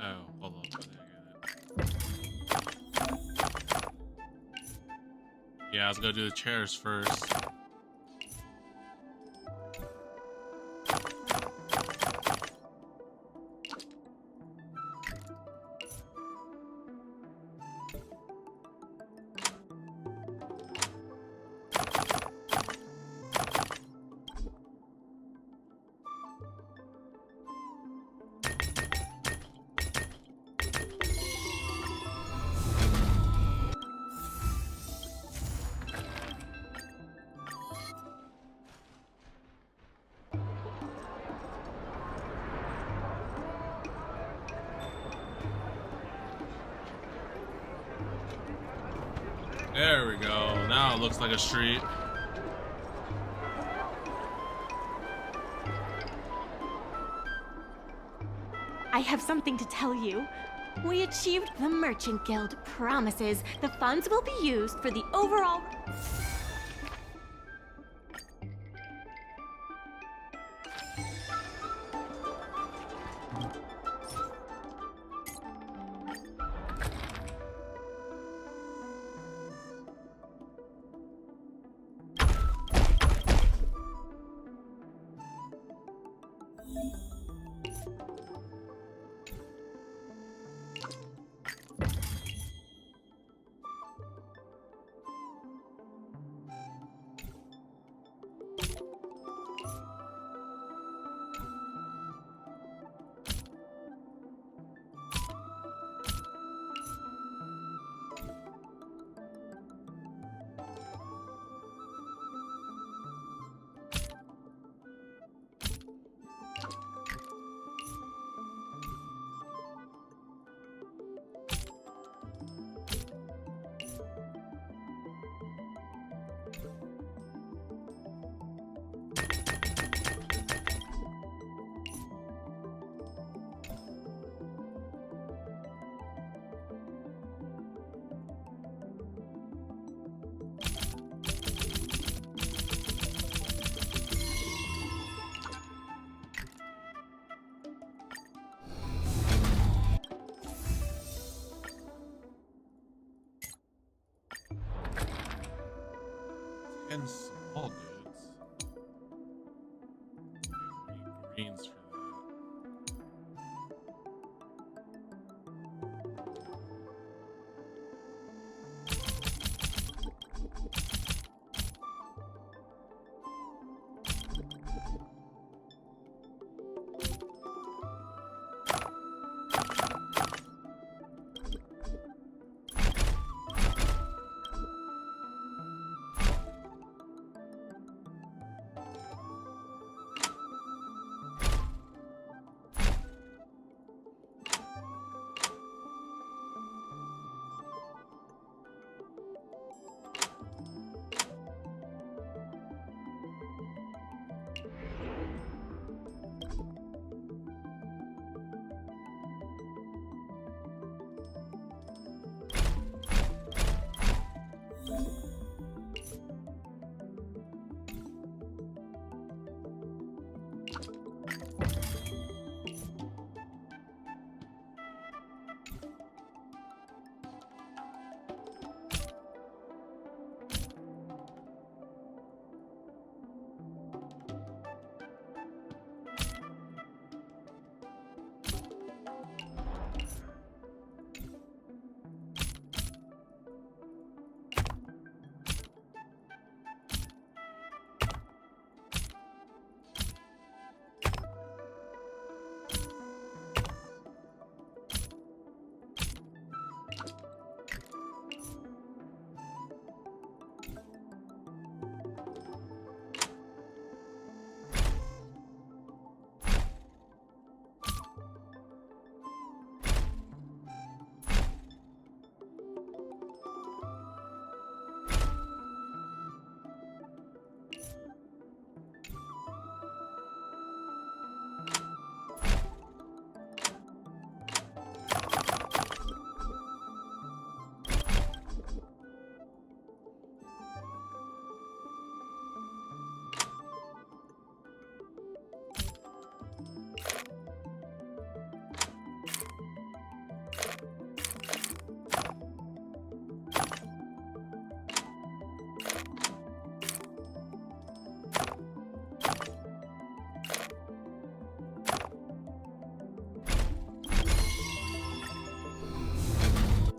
Oh, hold on. Yeah, I was gonna do the chairs first. There we go. Now it looks like a street. I have something to tell you. We achieved the Merchant Guild promises. The funds will be used for the overall...
10 small dudes. We need greens for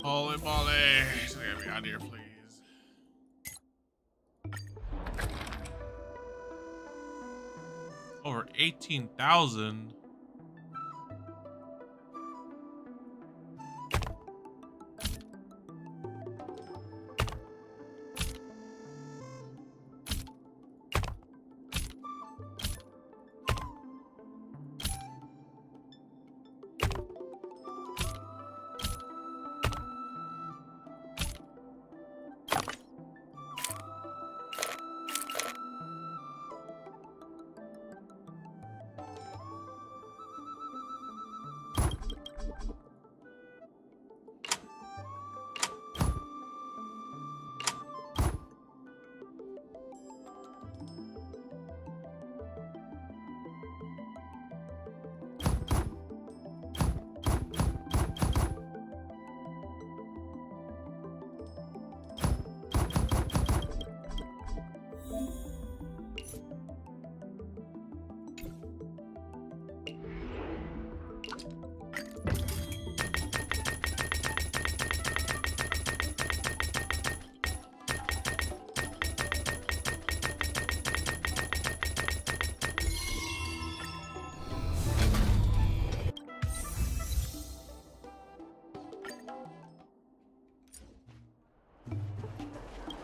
Holy moly! Get me out of here, please. Over 18,000.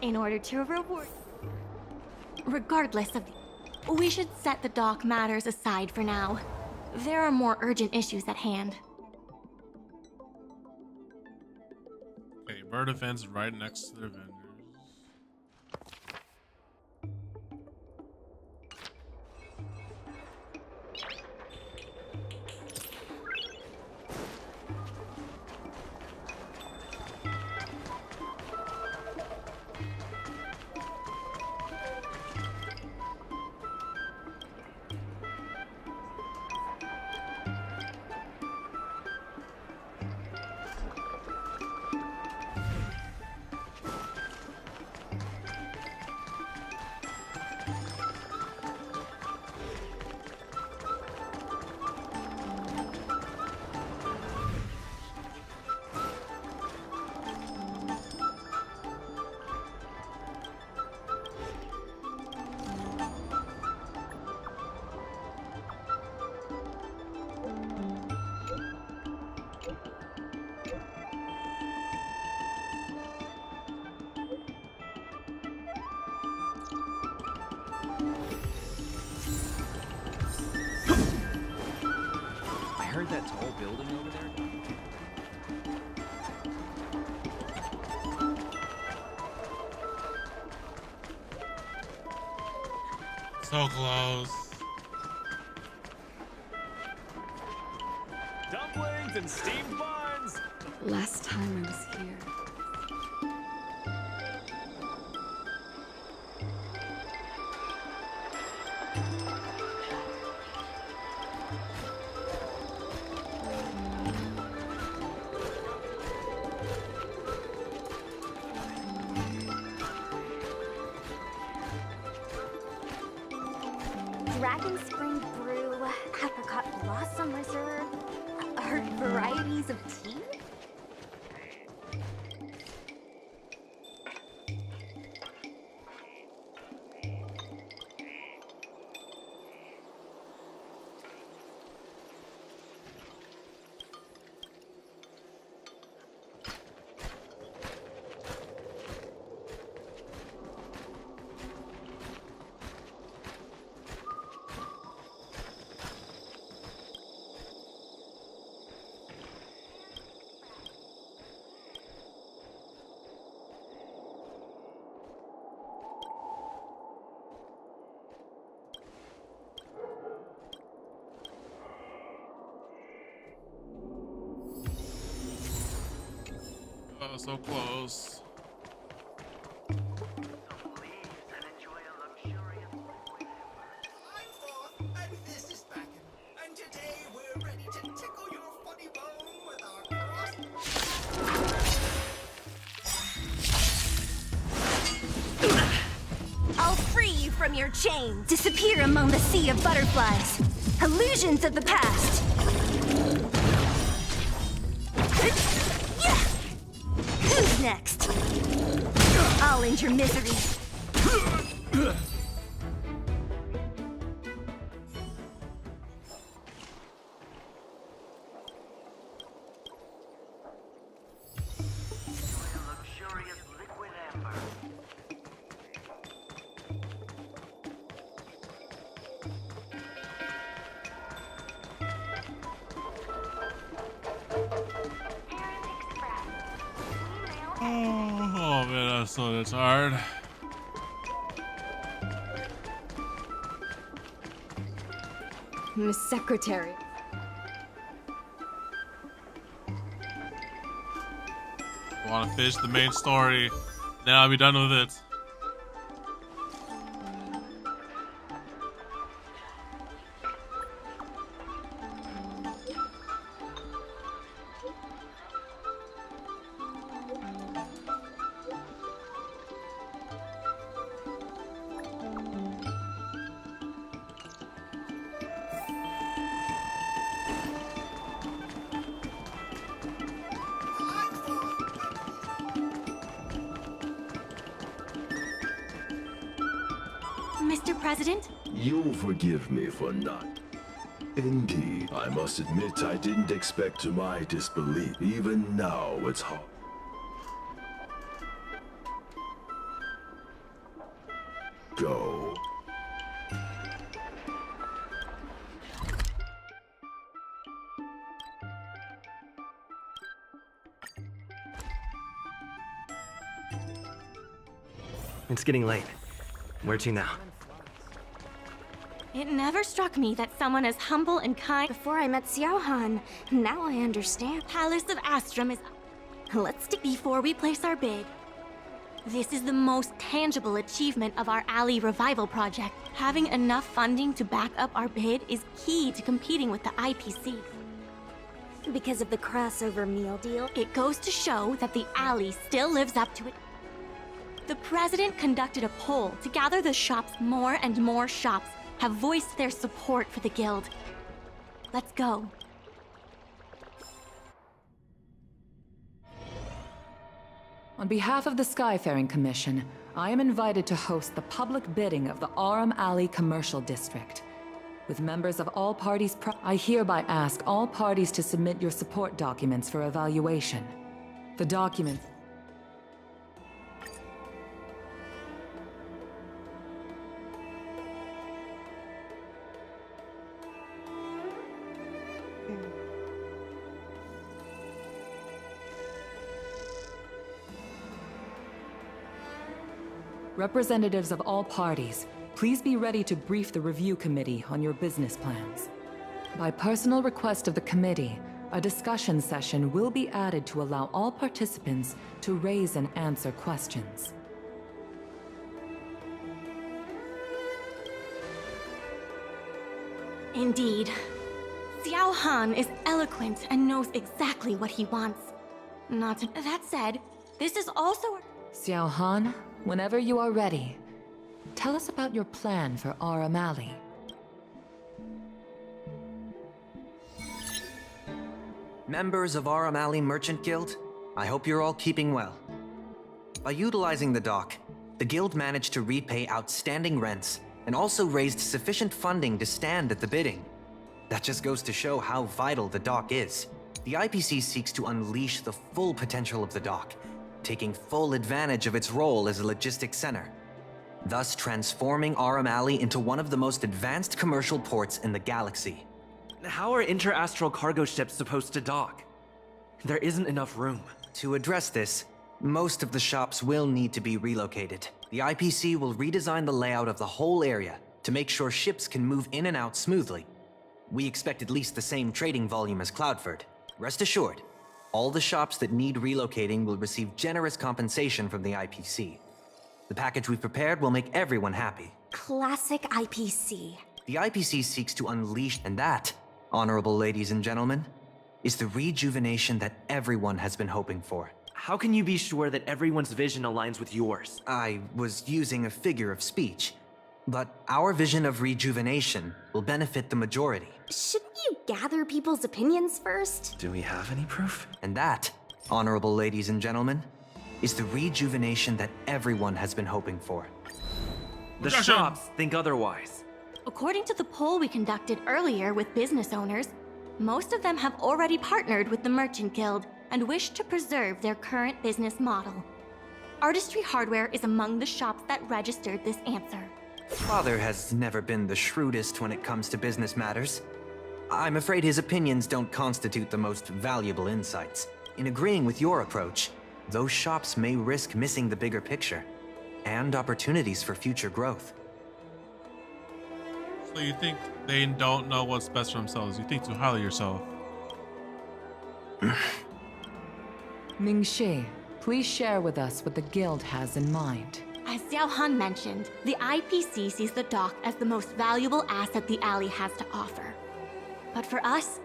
In order to reward... Regardless of the... We should set the dock matters aside for now. There are more urgent issues at hand.
Okay, bird events right next to the vendors.
heard that tall building over there?
So close.
Dumplings and steamed buns!
Last time I was here.
Dragon Spring Brew, Apricot Blossom Reserve, varieties of tea?
Oh, so close.
I'll free you from your chains. Disappear among the sea of butterflies. Illusions of the past. Who's next? I'll end your misery.
Oh man, that's hard.
Miss Secretary.
I want to finish the main story, then I'll be done with it.
Mr. President?
You'll forgive me for not. Indeed, I must admit I didn't expect to my disbelief. Even now, it's hard. Go.
It's getting late. Where to now?
It never struck me that someone as humble and kind.
Before I met Xiaohan, now I understand.
Palace of Astrum is. Let's stick before we place our bid. This is the most tangible achievement of our Alley Revival project. Having enough funding to back up our bid is key to competing with the IPC.
Because of the crossover meal deal?
It goes to show that the Alley still lives up to it. The president conducted a poll to gather the shops. More and more shops have voiced their support for the guild. Let's go.
On behalf of the Skyfaring Commission, I am invited to host the public bidding of the Aurum Alley Commercial District. With members of all parties I hereby ask all parties to submit your support documents for evaluation. The documents... Representatives of all parties, please be ready to brief the review committee on your business plans. By personal request of the committee, a discussion session will be added to allow all participants to raise and answer questions.
Indeed. Xiao Han is eloquent and knows exactly what he wants. That said, this is also...
Xiao Han, whenever you are ready, tell us about your plan for Aurum Alley.
Members of Aurum Alley Merchant Guild, I hope you're all keeping well. By utilizing the dock, the guild managed to repay outstanding rents and also raised sufficient funding to stand at the bidding. That just goes to show how vital the dock is. The IPC seeks to unleash the full potential of the dock, taking full advantage of its role as a logistics center, thus transforming Aurum Alley into one of the most advanced commercial ports in the galaxy.
How are interastral cargo ships supposed to dock? There isn't enough room.
To address this, most of the shops will need to be relocated. The IPC will redesign the layout of the whole area to make sure ships can move in and out smoothly. We expect at least the same trading volume as Cloudford. Rest assured, all the shops that need relocating will receive generous compensation from the IPC. The package we've prepared will make everyone happy.
Classic IPC.
The IPC seeks to unleash, and that, honorable ladies and gentlemen, is the rejuvenation that everyone has been hoping for.
How can you be sure that everyone's vision aligns with yours?
I was using a figure of speech, but our vision of rejuvenation will benefit the majority.
Shouldn't you gather people's opinions first?
Do we have any proof?
And that, honorable ladies and gentlemen, is the rejuvenation that everyone has been hoping for.
The shops think otherwise.
According to the poll we conducted earlier with business owners, most of them have already partnered with the Merchant Guild and wish to preserve their current business model. Artistry Hardware is among the shops that registered this answer.
Father has never been the shrewdest when it comes to business matters. I'm afraid his opinions don't constitute the most valuable insights. In agreeing with your approach, those shops may risk missing the bigger picture and opportunities for future growth.
So you think they don't know what's best for themselves? You think too highly of yourself.
Ming-Shi, please share with us what the guild has in mind.
As Xiao Han mentioned, the IPC sees the dock as the most valuable asset the alley has to offer. But for us,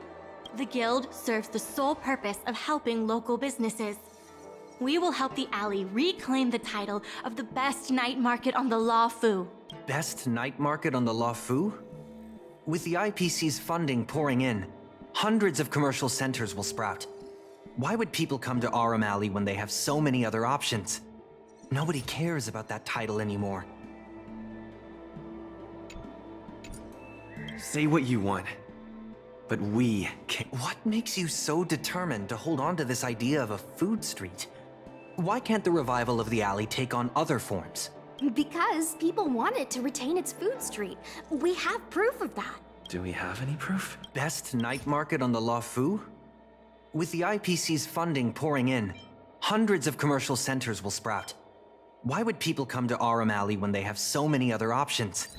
the guild serves the sole purpose of helping local businesses. We will help the alley reclaim the title of the best night market on the Law Fu.
Best night market on the Law Fu? With the IPC's funding pouring in, hundreds of commercial centers will sprout. Why would people come to Aurum Alley when they have so many other options? Nobody cares about that title anymore.
Say what you want, but we can't.
What makes you so determined to hold on to this idea of a food street? Why can't the revival of the alley take on other forms?
Because people want it to retain its food street. We have proof of that.
Do we have any proof?
Best night market on the Law Fu? With the IPC's funding pouring in, hundreds of commercial centers will sprout. Why would people come to Aurum Alley when they have so many other options?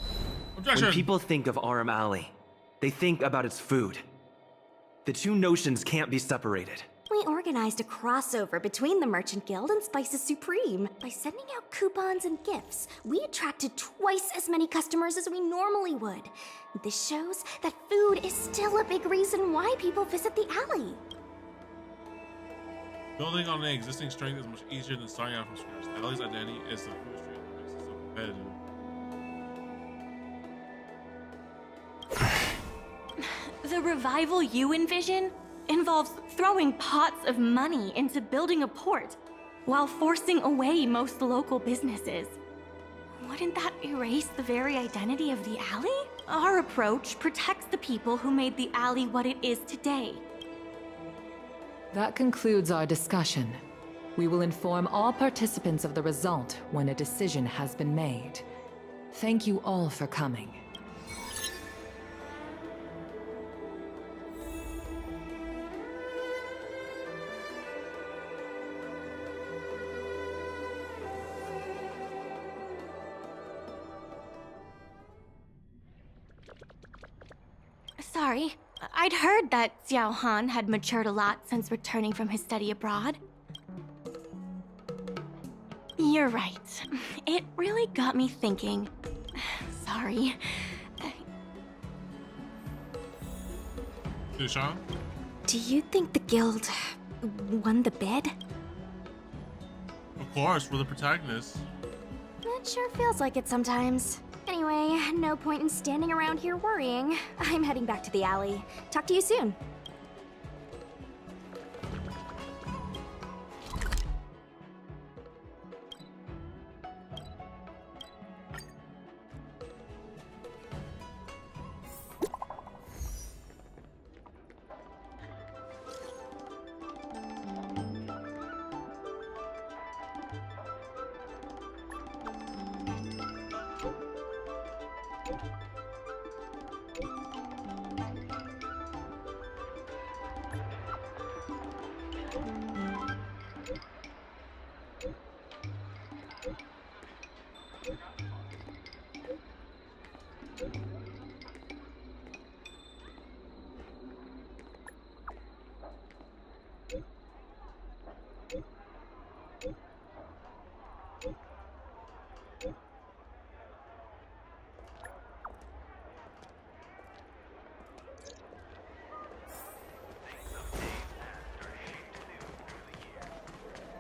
When people think of Aurum Alley, they think about its food. The two notions can't be separated.
We organized a crossover between the Merchant Guild and Spices Supreme. By sending out coupons and gifts, we attracted twice as many customers as we normally would. This shows that food is still a big reason why people visit the alley.
Building on an existing strength is much easier than starting out from scratch. The alley's identity is the food street that makes it so competitive.
The revival you envision involves throwing pots of money into building a port while forcing away most local businesses. Wouldn't that erase the very identity of the alley? Our approach protects the people who made the alley what it is today.
That concludes our discussion. We will inform all participants of the result when a decision has been made. Thank you all for coming.
sorry. I'd heard that Xiao Han had matured a lot since returning from his study abroad. You're right. It really got me thinking. Sorry.
Sushang?
Do you think the guild won the bid?
Of course, we're the protagonists.
It sure feels like it sometimes. Anyway, no point in standing around here worrying. I'm heading back to the alley. Talk to you soon.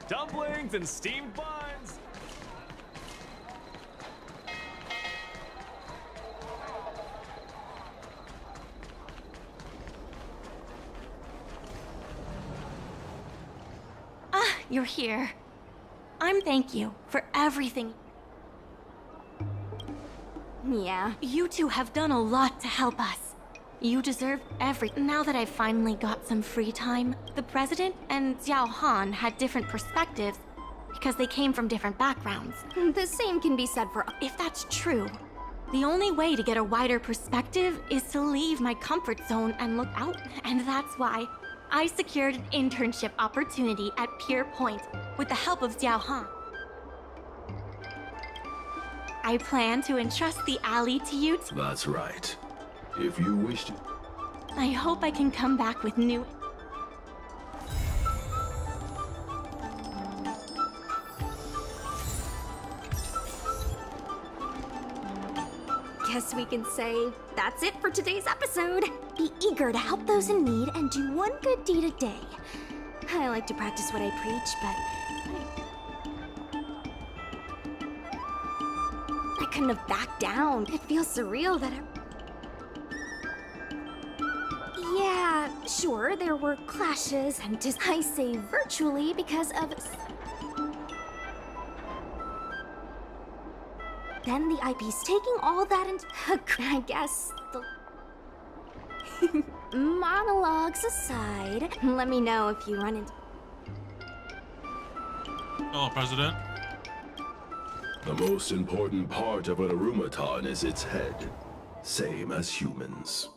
Dumplings and steamed buns!
Ah, you're here. Thank you for everything.
Yeah.
You two have done a lot to help us. You deserve Now that I've finally got some free time, the president and Xiao Han had different perspectives because they came from different backgrounds.
The same can be said for...
If that's true, the only way to get a wider perspective is to leave my comfort zone and look out. And that's why I secured an internship opportunity at Pier Point with the help of Xiao Han. I plan to entrust the alley to you.
That's right. If you wish to.
I hope I can come back with new...
Guess we can say that's it for today's episode. Be eager to help those in need and do one good deed a day. I like to practice what I preach, but I couldn't have backed down. It feels surreal that Yeah, sure, there were clashes and I say virtually because of... Then the IP's taking all that into... I guess the... Monologues aside, let me know if you run into...
Hello, President.
The most important part of an Aurumaton is its head. Same as humans.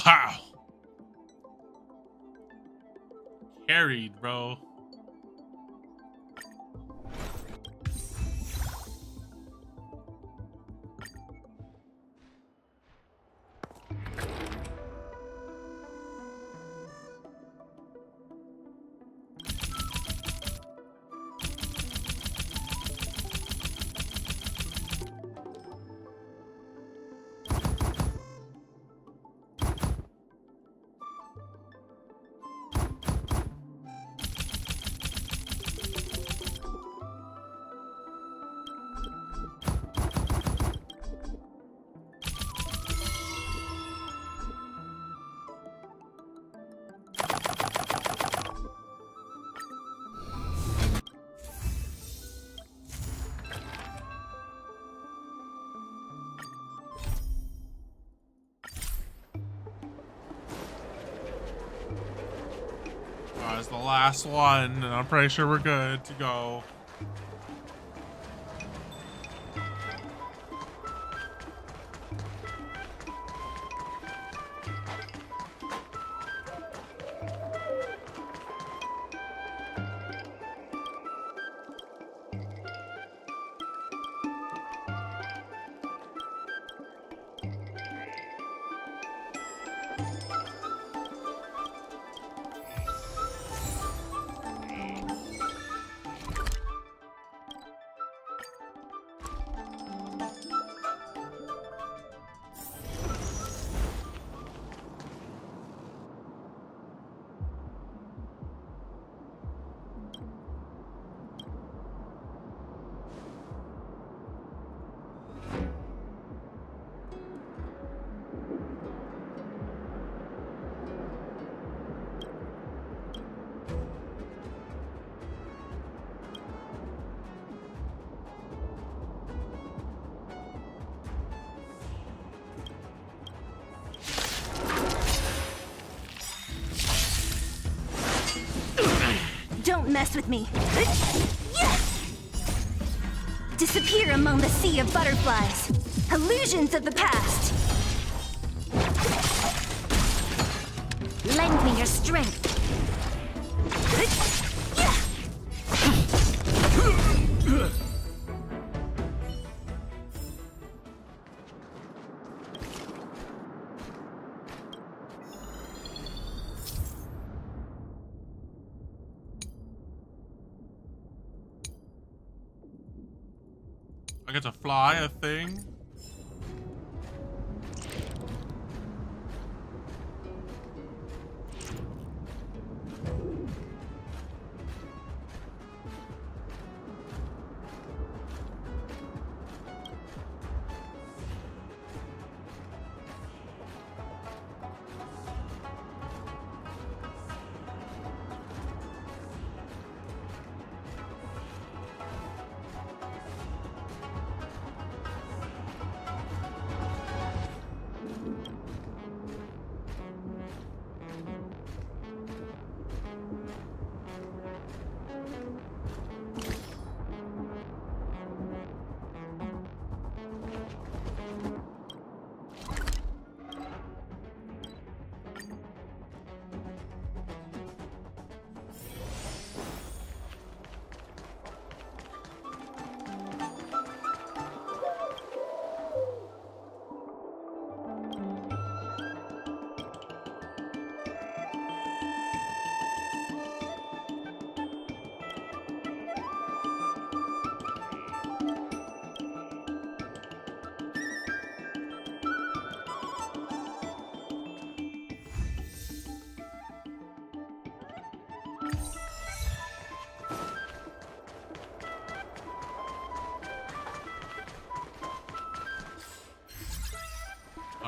Wow. Carried, bro. It's the last one, and I'm pretty sure we're good to go.
Don't mess with me. Disappear among the sea of butterflies. Illusions of the past. Lend me your strength.
I get to fly a thing.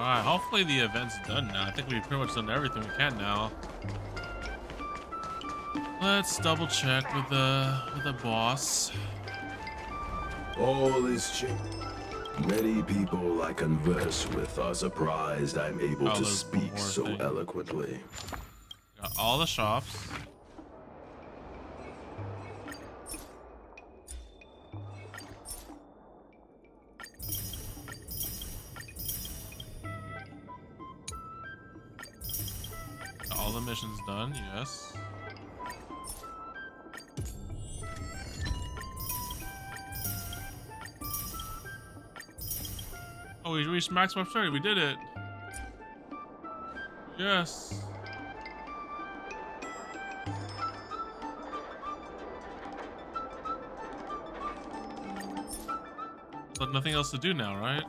Alright, hopefully the event's done now. I think we've pretty much done everything we can now. Let's double check with the boss.
All is changed. Many people I converse with are surprised I'm able to speak so eloquently.
Got all the shops. Got all the missions done, yes. Oh, we reached maximum 30. We did it. Yes. But nothing else to do now, right?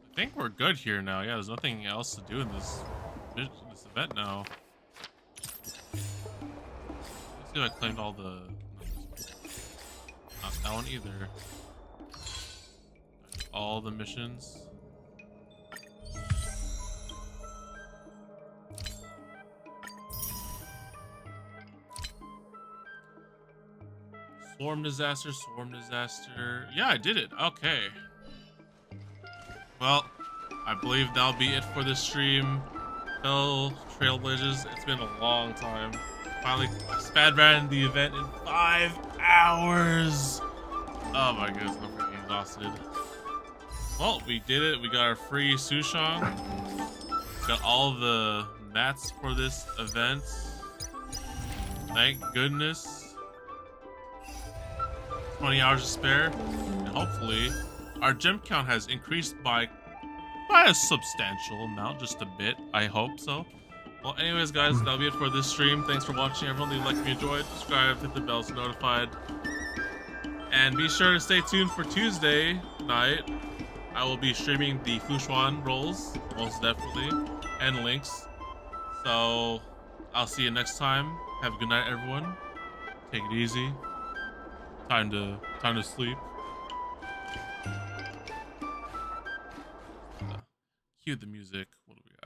I think we're good here now. Yeah, there's nothing else to do in this event now. Let's see if I claimed all the... Not that one either. All the missions. Swarm disaster, swarm disaster. Yeah, I did it. Okay. Well, I believe that'll be it for this stream. Fellow Trailblazers, it's been a long time. Finally spad ran the event in 5 hours. Oh my goodness, I'm freaking exhausted. Well, we did it. We got our free Sushang. Got all the mats for this event. Thank goodness. 20 hours to spare. And hopefully our gem count has increased by a substantial amount, just a bit. I hope so. Well, anyways, guys, that'll be it for this stream. Thanks for watching, everyone. Leave a like if you enjoyed, subscribe, hit the bell so notified, and be sure to stay tuned for Tuesday night. I will be streaming the Fushuan rolls, most definitely, and links. So I'll see you next time. Have a good night, everyone. Take it easy. Time to sleep. Cue the music. What do we got?